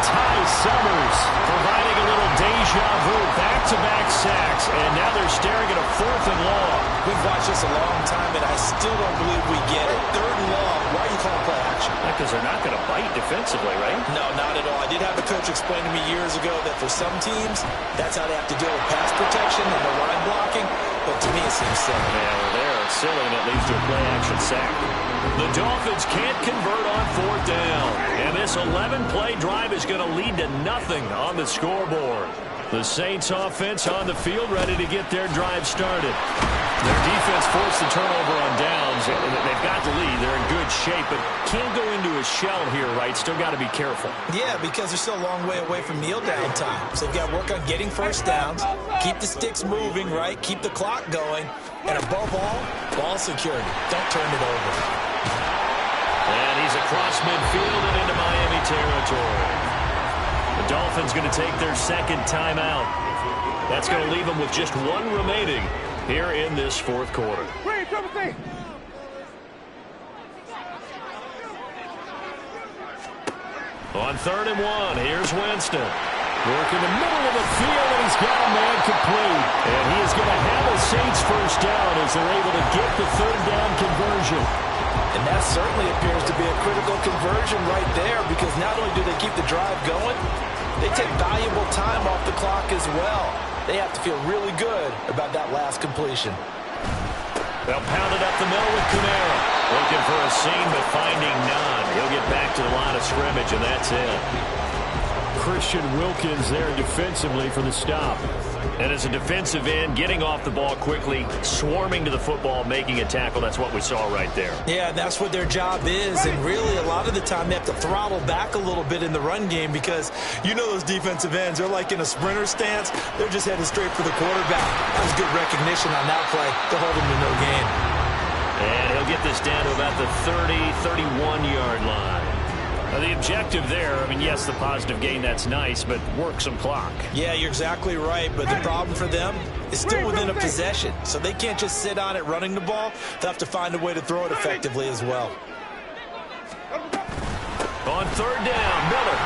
Ty Summers providing a little deja vu. Back-to-back sacks, and now they're staring at a 4th and long. We've watched this a long time, and I still don't believe we get it. 3rd and long. Why are you calling play action? Because they're not going to bite defensively, right? No, not at all. I did have a coach explain to me years ago that for some teams, that's how they have to deal with pass protection and the line blocking. But to me, it seems silly. Yeah, well, they're silly, and it leads to a play-action sack. The Dolphins can't convert on 4th down. And this 11-play drive is going to lead to nothing on the scoreboard. The Saints offense on the field ready to get their drive started. Their defense forced the turnover on downs. They've got the lead. They're in good shape, but can't go into a shell here, right? Still got to be careful. Yeah, because they're still a long way away from kneel down time. So they've got to work on getting first downs, keep the sticks moving, right? Keep the clock going. And above all, ball security. Don't turn it over. He's across midfield and into Miami territory. The Dolphins going to take their second timeout. That's going to leave them with just one remaining here in this fourth quarter. On 3rd and 1, here's Winston. Work in the middle of the field, and he's got a man complete. And he is going to have a Saints first down as they're able to get the 3rd down conversion. And that certainly appears to be a critical conversion right there, because not only do they keep the drive going, they take valuable time off the clock as well. They have to feel really good about that last completion. They'll pound it up the middle with Kamara. Looking for a seam, but finding none. He'll get back to the line of scrimmage, and that's it. Christian Wilkins there defensively for the stop. And as a defensive end, getting off the ball quickly, swarming to the football, making a tackle, that's what we saw right there. Yeah, that's what their job is. And really, a lot of the time, they have to throttle back a little bit in the run game because you know those defensive ends, they're like in a sprinter stance. They're just headed straight for the quarterback. That was good recognition on that play to hold him to no gain. And he'll get this down to about the 30, 31-yard line. Now, the objective there, I mean, yes, the positive gain, that's nice, but work some clock. Yeah, you're exactly right, but the problem for them is still within a possession, so they can't just sit on it running the ball. They'll have to find a way to throw it effectively as well. On 3rd down, Miller.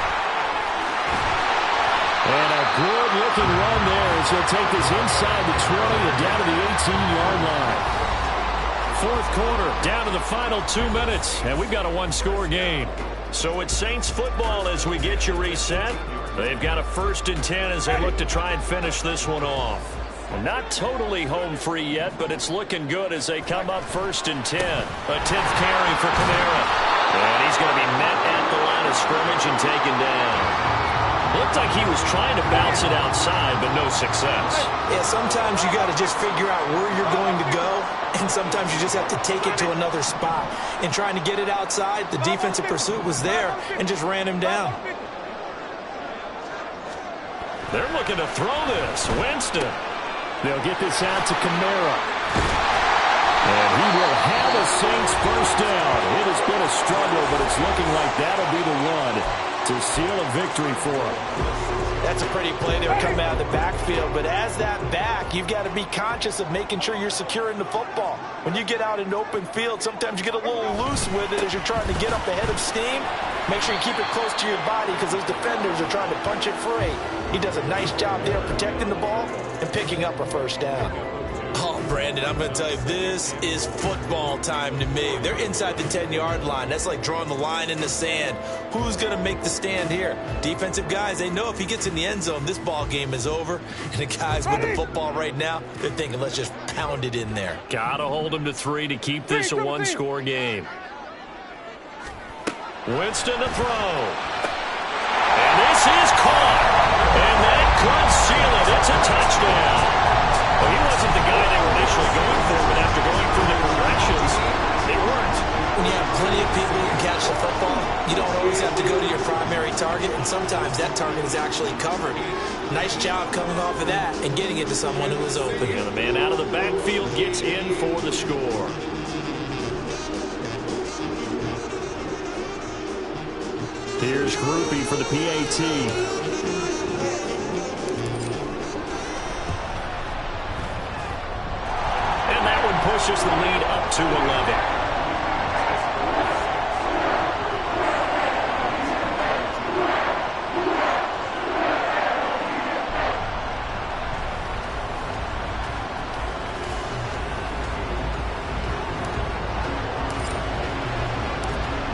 And a good-looking run there as he'll take this inside the 20 and down to the 18-yard line. Fourth quarter, down to the final 2 minutes, and we've got a one-score game. So it's Saints football as we get you reset. They've got a 1st and 10 as they look to try and finish this one off. Well, not totally home free yet, but it's looking good as they come up 1st and 10. A 10th carry for Kamara. And he's going to be met at the line of scrimmage and taken down. Looked like he was trying to bounce it outside, but no success. Yeah, sometimes you got to just figure out where you're going to go, and sometimes you just have to take it to another spot. And trying to get it outside, the defensive pursuit was there and just ran him down. They're looking to throw this. Winston. They'll get this out to Kamara. And he will have a Saints first down. It has been a struggle, but it's looking like that'll be the one to seal a victory for him. That's a pretty play there coming out of the backfield, but as that back, you've got to be conscious of making sure you're securing the football. When you get out in open field, sometimes you get a little loose with it as you're trying to get up ahead of steam. Make sure you keep it close to your body because those defenders are trying to punch it free. He does a nice job there protecting the ball and picking up a first down. Oh, Brandon, I'm going to tell you, this is football time to me. They're inside the 10-yard line. That's like drawing the line in the sand. Who's going to make the stand here? Defensive guys, they know if he gets in the end zone, this ball game is over. And the guys with the football right now, they're thinking, let's just pound it in there. Got to hold him to 3 to keep this a one-score game. Winston to throw. And this is caught. And that could seal it. It's a touchdown. Well, he wasn't the guy they were initially going for, but after going through the progressions, it worked. When you have plenty of people who can catch the football, you don't always have to go to your primary target, and sometimes that target is actually covered. Nice job coming off of that and getting it to someone who was open. And the man out of the backfield gets in for the score. Here's Groupie for the PAT. Pushes the lead up to 11.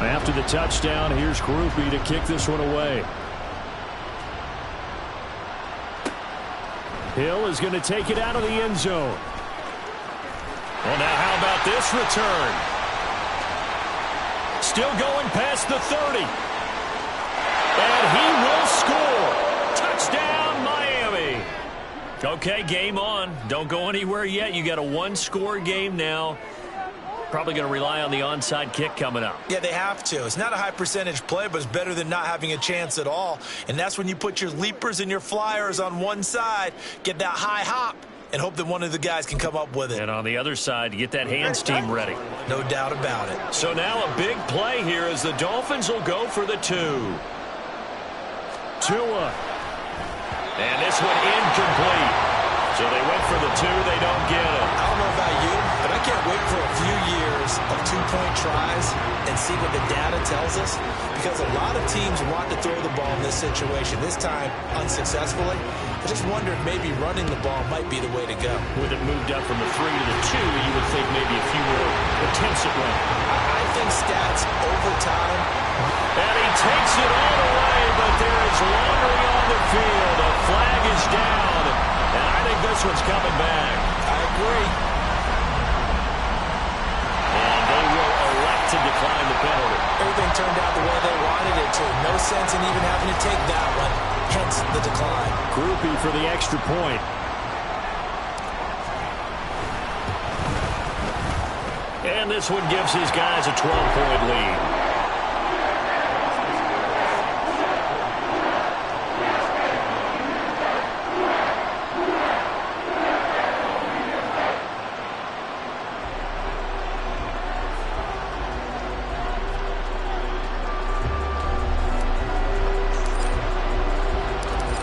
After the touchdown, here's Groupie to kick this one away. Hill is going to take it out of the end zone. Well, now how about this return? Still going past the 30. And he will score. Touchdown, Miami. Okay, game on. Don't go anywhere yet. You got a one-score game now. Probably going to rely on the onside kick coming up. Yeah, they have to. It's not a high percentage play, but it's better than not having a chance at all. And that's when you put your leapers and your flyers on one side, get that high hop, and hope that one of the guys can come up with it. And on the other side, get that hands team ready. No doubt about it. So now a big play here as the Dolphins will go for the 2. Tua. And this one incomplete. So they went for the 2. They don't get it. I don't know about you, but I can't wait for a few years of 2-point tries and see what the data tells us, because a lot of teams want to throw the ball in this situation, this time unsuccessfully. I just wonder if maybe running the ball might be the way to go. With it moved up from the 3 to the 2, you would think maybe a few more attempts at running. I think stats over time. And he takes it all away, but there is laundry on the field. A flag is down, and I think this one's coming back. I agree. And they will elect to decline the penalty. Everything turned out the way they wanted it to. No sense in even having to take that one. Hence the decline. Groupie for the extra point. And this one gives his guys a 12-point lead.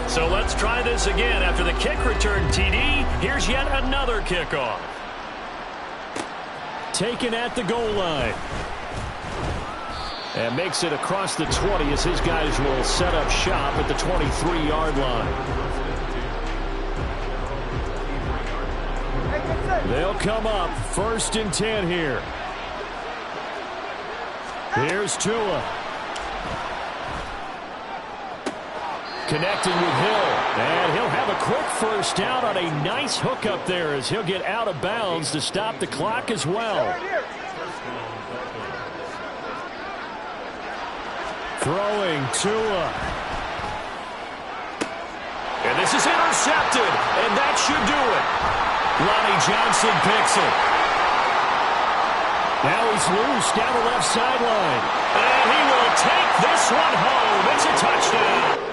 So let's try this again. After the kick return TD, here's yet another kickoff. Taken at the goal line. And makes it across the 20 as his guys will set up shop at the 23-yard line. They'll come up 1st and 10 here. Here's Tua. Connecting with Hill. And he'll have a quick first down on a nice hook up there as he'll get out of bounds to stop the clock as well. Throwing Tua. And this is intercepted. And that should do it. Lonnie Johnson picks it. Now he's loose down the left sideline. And he will take this one home. It's a touchdown.